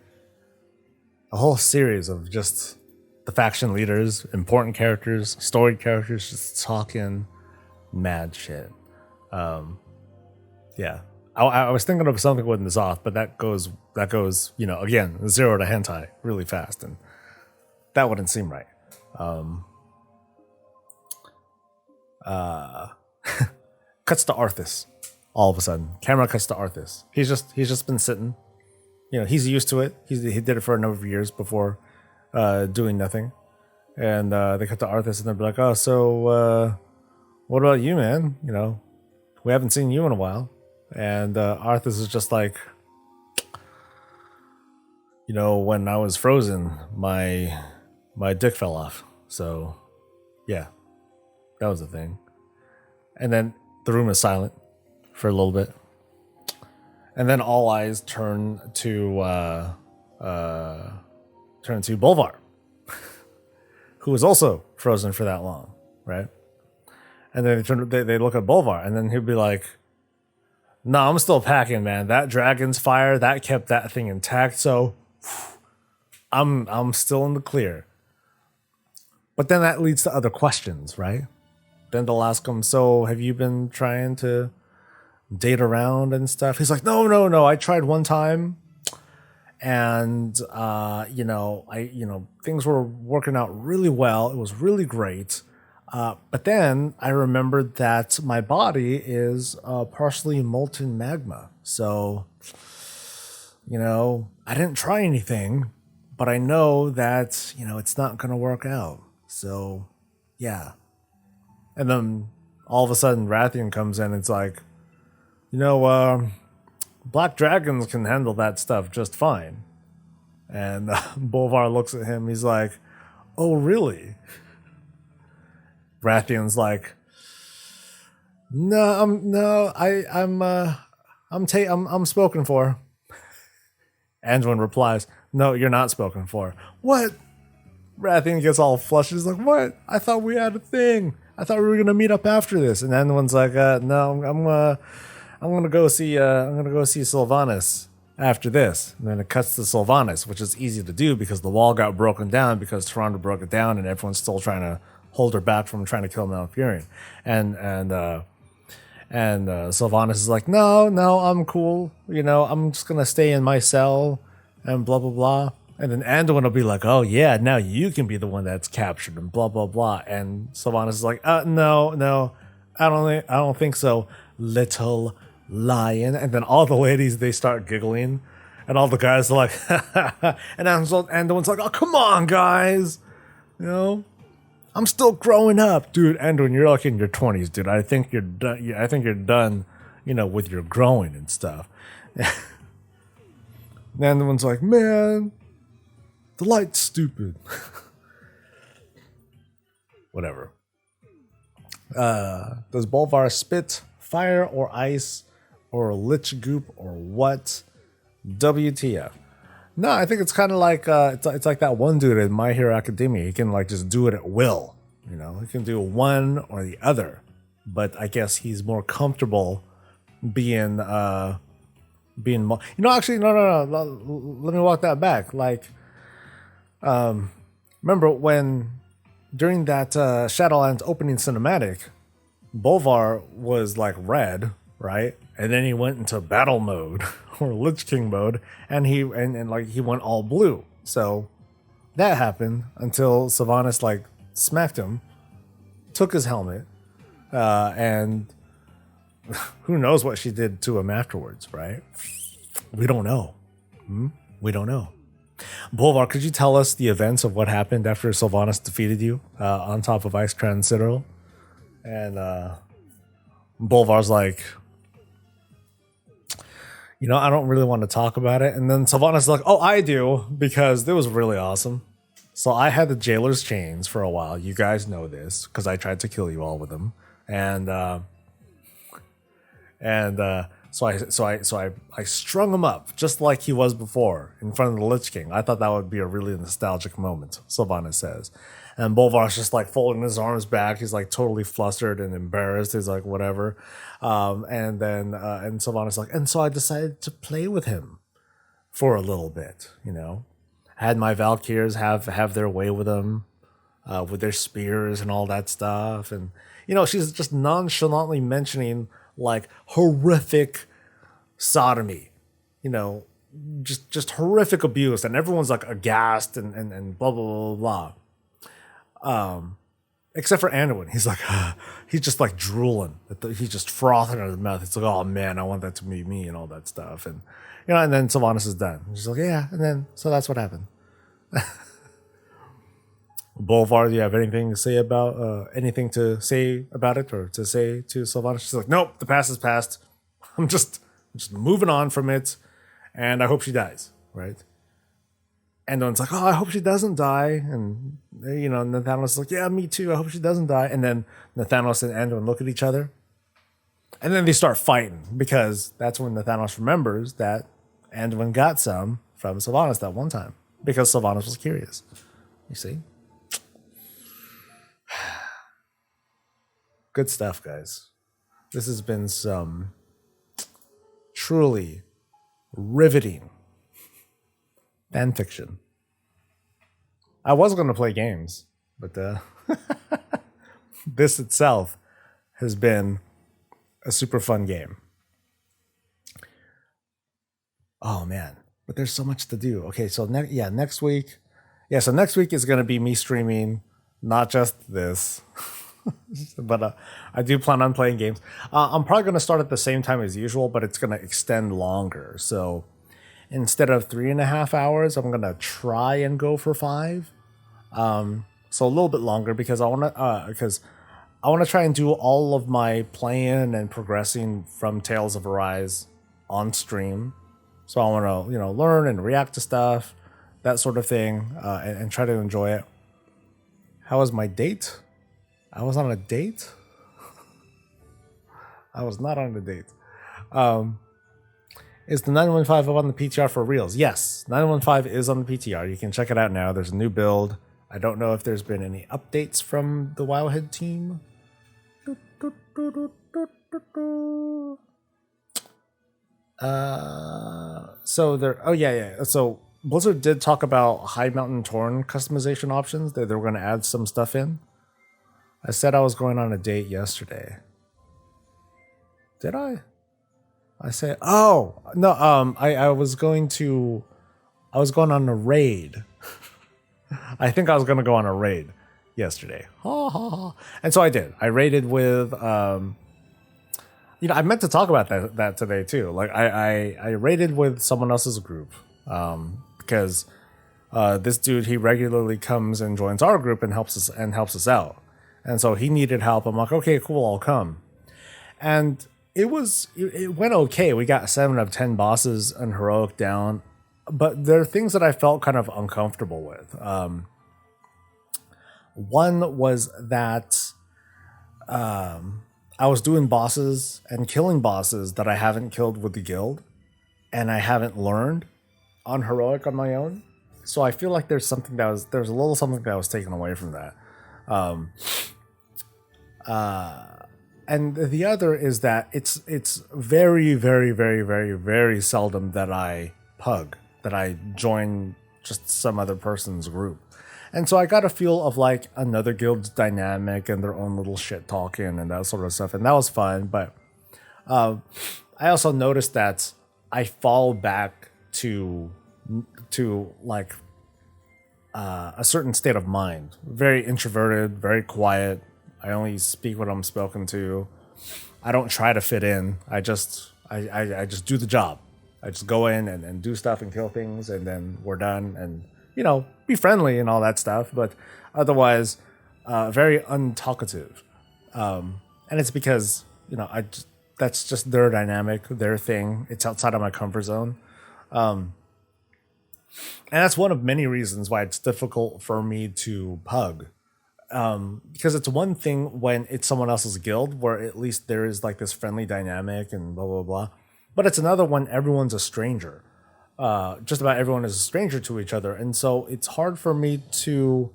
A whole series of just the faction leaders, important characters, story characters, just talking mad shit. Yeah, I was thinking of something with N'Zoth, but that goes, again, 0 to hentai really fast, and that wouldn't seem right. Cuts to Arthas. All of a sudden, camera cuts to Arthas. He's just been sitting. He's used to it. He did it for a number of years before doing nothing. And they cut to Arthas and they're like, "Oh, so what about you, man? We haven't seen you in a while." And Arthas is just like, when I was frozen, my dick fell off. So, yeah, that was the thing. And then the room is silent for a little bit. And then all eyes turn to Bolvar, who was also frozen for that long, right? And then they look at Bolvar, and then he'll be like, "No, I'm still packing, man. That dragon's fire, that kept that thing intact, so I'm still in the clear." But then that leads to other questions, right? Then they'll ask him, "So have you been trying to date around and stuff?" He's like, no, I tried one time, and things were working out really well. It was really great, but then I remembered that my body is partially molten magma, so I didn't try anything, but I know that it's not gonna work out, so yeah." And then all of a sudden Rathian comes in and it's like, black dragons can handle that stuff just fine. And Bolvar looks at him. He's like, "Oh, really?" Rathian's like, "No, I'm spoken for." Anduin replies, "No, you're not spoken for." "What?" Rathian gets all flushed. He's like, "What? I thought we had a thing. I thought we were gonna meet up after this." And Anduin's like, "No, I'm gonna go see Sylvanas after this." And then it cuts to Sylvanas, which is easy to do because the wall got broken down because Toronto broke it down, and everyone's still trying to hold her back from trying to kill Malfurion. And Sylvanas is like, "No, I'm cool. I'm just gonna stay in my cell and blah blah blah." And then Anduin will be like, "Oh yeah, now you can be the one that's captured and blah blah blah." And Sylvanas is like, No, I don't think so, little lion." And then all the ladies, they start giggling, and all the guys are like, and Anduin's like, "Oh, come on, guys, I'm still growing up, dude." Anduin, you're like in your 20s, dude. I think you're done. I think you're done, with your growing and stuff. And Anduin's like, "Man, the light's stupid." Whatever. Does Bolvar spit fire or ice or lich goop or what? WTF? No, I think it's kind of like it's like that one dude in My Hero Academia. He can just do it at will. He can do one or the other. But I guess he's more comfortable being actually no. Let me walk that back. Remember when during that Shadowlands opening cinematic, Bolvar was like red, right? And then he went into battle mode or Lich King mode, and he went all blue. So that happened until Sylvanas smacked him, took his helmet, and who knows what she did to him afterwards, right? We don't know. We don't know. Bolvar, could you tell us the events of what happened after Sylvanas defeated you on top of Ice Crown Citadel? And Bolvar's like, I don't really want to talk about it. And then Sylvanas is like, "Oh, I do, because it was really awesome. So I had the jailer's chains for a while. You guys know this because I tried to kill you all with them." And I strung him up just like he was before in front of the Lich King. I thought that would be a really nostalgic moment, Sylvanas says. And Bolvar's just like folding his arms back. He's like totally flustered and embarrassed. He's like, whatever. And Sylvanas like, and so I decided to play with him for a little bit, you know. Had my Valkyrs have their way with him, with their spears and all that stuff. And, you know, she's just nonchalantly mentioning like horrific sodomy, you know, just horrific abuse. And everyone's like aghast and blah, blah, blah, blah. Except for Anduin. He's like, he's just like drooling. He's just frothing out of his mouth. It's like, oh man, I want that to be me and all that stuff. And, you know, and then Sylvanas is done. She's like, yeah. And then, so that's what happened. Bolvar, do you have anything to say about it or to say to Sylvanas? She's like, nope, the past is past. I'm just moving on from it. And I hope she dies, right? And Anduin's like, oh, I hope she doesn't die. And, you know, Nathanos is like, yeah, me too. I hope she doesn't die. And then Nathanos and Anduin look at each other. And then they start fighting because that's when Nathanos remembers that Anduin got some from Sylvanas that one time because Sylvanas was curious. You see? Good stuff, guys. This has been some truly riveting fan fiction. I was going to play games, but this itself has been a super fun game. Oh man, but there's so much to do. Okay, so next week. Yeah, so next week is going to be me streaming, not just this, but I do plan on playing games. I'm probably going to start at the same time as usual, but it's going to extend longer. So instead of 3.5 hours, I'm going to try and go for 5. So a little bit longer because I want to try and do all of my playing and progressing from Tales of Arise on stream. So I want to, you know, learn and react to stuff, that sort of thing, and try to enjoy it. How was my date? I was on a date? I was not on a date. Is the 915 up on the PTR for reals? Yes, 915 is on the PTR. You can check it out now. There's a new build. I don't know if there's been any updates from the Wowhead team. So Blizzard did talk about High Mountain Torn customization options. They were going to add some stuff in. I said I was going on a date yesterday. Did I? I say, oh no. I was going on a raid. I think I was going to go on a raid yesterday. And so I did. I raided with, you know, I meant to talk about that today too. Like I raided with someone else's group, because this dude, he regularly comes and joins our group and helps us out. And so he needed help. I'm like, okay, cool, I'll come. And it went okay. We got 7 of 10 bosses and heroic down, but there are things that I felt kind of uncomfortable with. One was that I was doing bosses and killing bosses that I haven't killed with the guild, and I haven't learned on heroic on my own. So I feel like there's a little something that was taken away from that. And the other is that it's very, very, very, very, very seldom that I join just some other person's group. And so I got a feel of like another guild's dynamic and their own little shit talking and that sort of stuff. And that was fun. But I also noticed that I fall back to like a certain state of mind. Very introverted, very quiet. I only speak when I'm spoken to. I don't try to fit in. I just do the job. I just go in and do stuff and kill things, and then we're done. And, you know, be friendly and all that stuff. But otherwise, very untalkative. And it's because, you know, that's just their dynamic, their thing. It's outside of my comfort zone. And that's one of many reasons why it's difficult for me to pug. Because it's one thing when it's someone else's guild where at least there is like this friendly dynamic and blah, blah, blah. But it's another when everyone's a stranger. Just about everyone is a stranger to each other, and so it's hard for me to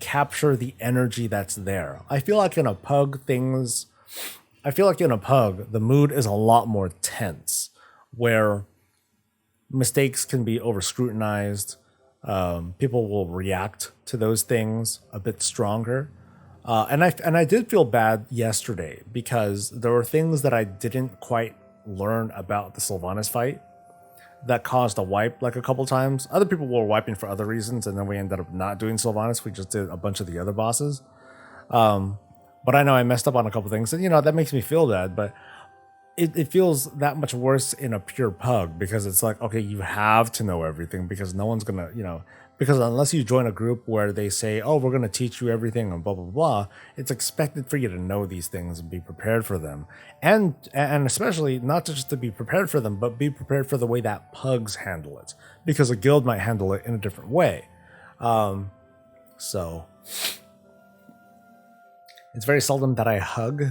capture the energy that's there. I feel like in a pug, the mood is a lot more tense, where mistakes can be over scrutinized. People will react to those things a bit stronger. And I did feel bad yesterday because there were things that I didn't quite learn about the Sylvanas fight that caused a wipe like a couple times. Other people were wiping for other reasons, and then we ended up not doing Sylvanas. We just did a bunch of the other bosses. But I know I messed up on a couple things, and that makes me feel bad. But it feels that much worse in a pure pug because it's like, okay, you have to know everything because no one's gonna, because unless you join a group where they say, oh, we're gonna teach you everything and blah blah blah, it's expected for you to know these things and be prepared for them, and especially not just to be prepared for them, but be prepared for the way that pugs handle it because a guild might handle it in a different way. So it's very seldom that I hug.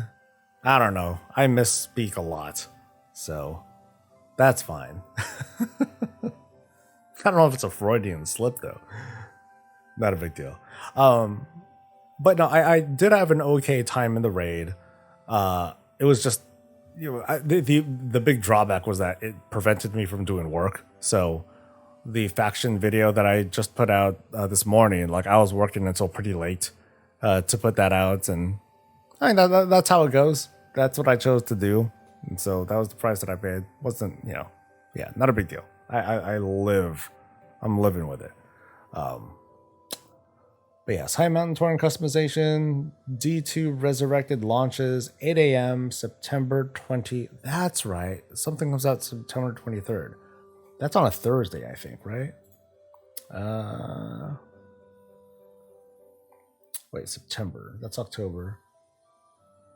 I don't know. I misspeak a lot. So that's fine. I don't know if it's a Freudian slip, though. Not a big deal. But no, I did have an okay time in the raid. It was just, the big drawback was that it prevented me from doing work. So the faction video that I just put out this morning, like I was working until pretty late to put that out, and I mean that's how it goes. That's what I chose to do, and so that was the price that I paid. Wasn't not a big deal. I'm living with it. But yes, High Mountain Touring customization, D2 Resurrected launches 8 a.m. September 20. That's right. Something comes out September 23rd. That's on a Thursday, I think, right? Wait, September. That's October.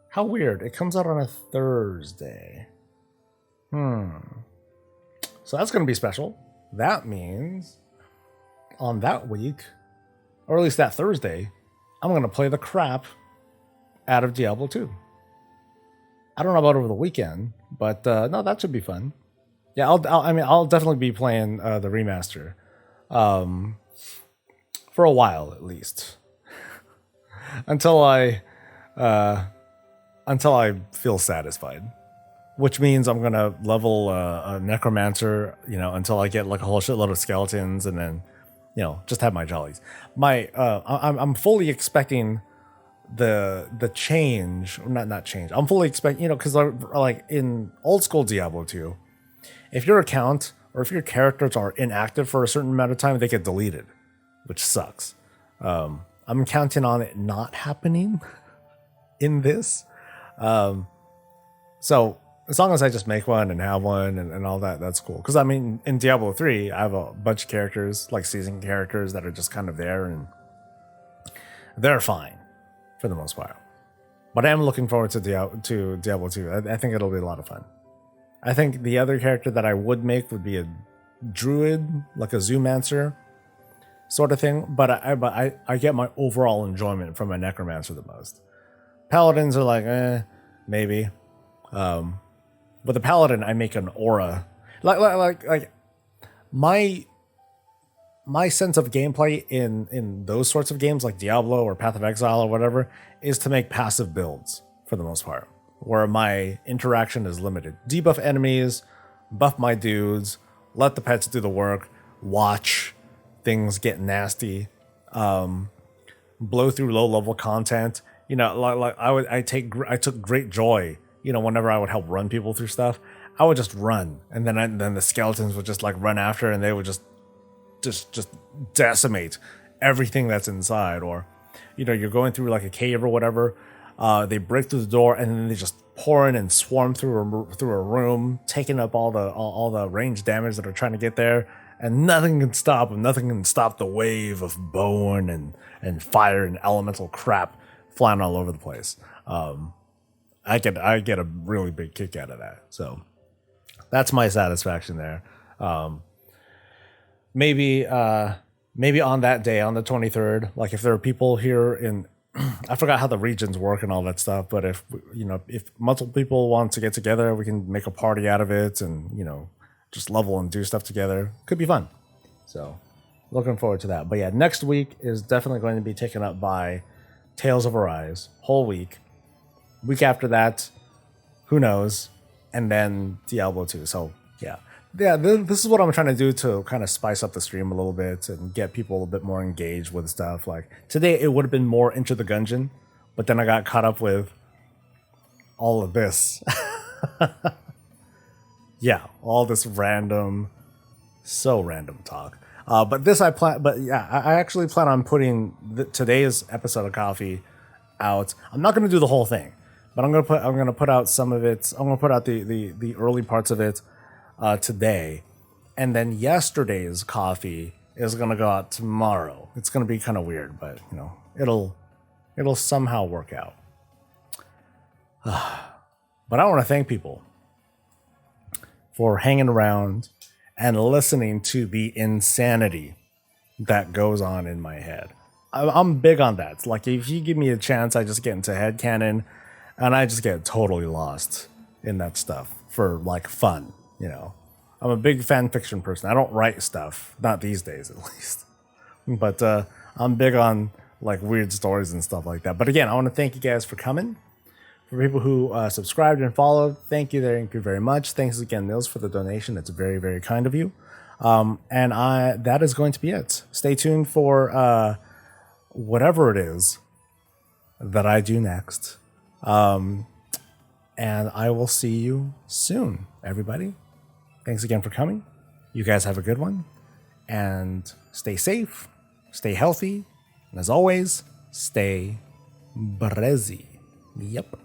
How weird. It comes out on a Thursday. So that's going to be special. That means on that week, or at least that Thursday, I'm going to play the crap out of Diablo 2. I don't know about over the weekend, but no, that should be fun. Yeah, I'll definitely be playing the remaster for a while at least, until I feel satisfied. Which means I'm gonna level a necromancer, until I get like a whole shitload of skeletons, and then, just have my jollies. I'm fully expecting the change, not change. I'm fully expecting, because like in old school Diablo 2, if your account or if your characters are inactive for a certain amount of time, they get deleted, which sucks. I'm counting on it not happening in this. So as long as I just make one and have one and all that, that's cool. Because I mean, in Diablo 3, I have a bunch of characters, like seasoned characters that are just kind of there, and they're fine for the most part. But I am looking forward to Diablo 2. I think it'll be a lot of fun. I think the other character that I would make would be a druid, like a zoomancer sort of thing. But I get my overall enjoyment from a necromancer the most. Paladins are like, maybe. With the paladin, I make an aura. Like my sense of gameplay in those sorts of games like Diablo or Path of Exile or whatever is to make passive builds for the most part, where my interaction is limited. Debuff enemies, buff my dudes, let the pets do the work, watch things get nasty, blow through low level content. I took great joy, whenever I would help run people through stuff. I would just run, and then the skeletons would just like run after, and they would just decimate everything that's inside. Or, you're going through like a cave or whatever. They break through the door, and then they just pour in and swarm through a room, taking up all the range damage that are trying to get there, and nothing can stop them. Nothing can stop the wave of bone and fire and elemental crap flying all over the place. I get a really big kick out of that. So that's my satisfaction there. Maybe on that day, on the 23rd, like if there are people here in I forgot how the regions work and all that stuff. But if if multiple people want to get together, we can make a party out of it, and just level and do stuff together. Could be fun. So looking forward to that. But yeah, next week is definitely going to be taken up by Tales of Arise. Whole week. Week after that, who knows? And then Diablo 2. So yeah. This is what I'm trying to do to kind of spice up the stream a little bit and get people a bit more engaged with stuff. Like today, it would have been more Into the Gungeon, but then I got caught up with all of this. Yeah, all this random talk. But this I plan. But yeah, I actually plan on putting today's episode of Coffee out. I'm not going to do the whole thing, but I'm gonna put out some of it. I'm gonna put out the early parts of it today, and then yesterday's Coffee is gonna go out tomorrow. It's gonna be kind of weird, but it'll somehow work out. But I want to thank people for hanging around and listening to the insanity that goes on in my head. I'm big on that. It's like if you give me a chance, I just get into headcanon and I just get totally lost in that stuff for like fun, I'm a big fan fiction person. I don't write stuff, not these days at least. But I'm big on like weird stories and stuff like that. But again, I want to thank you guys for coming. For people who subscribed and followed, thank you very much. Thanks again, Nils, for the donation. It's very, very kind of you. And that is going to be it. Stay tuned for whatever it is that I do next. And I will see you soon, everybody. Thanks again for coming. You guys have a good one. And stay safe, stay healthy, and as always, stay breezy. Yep.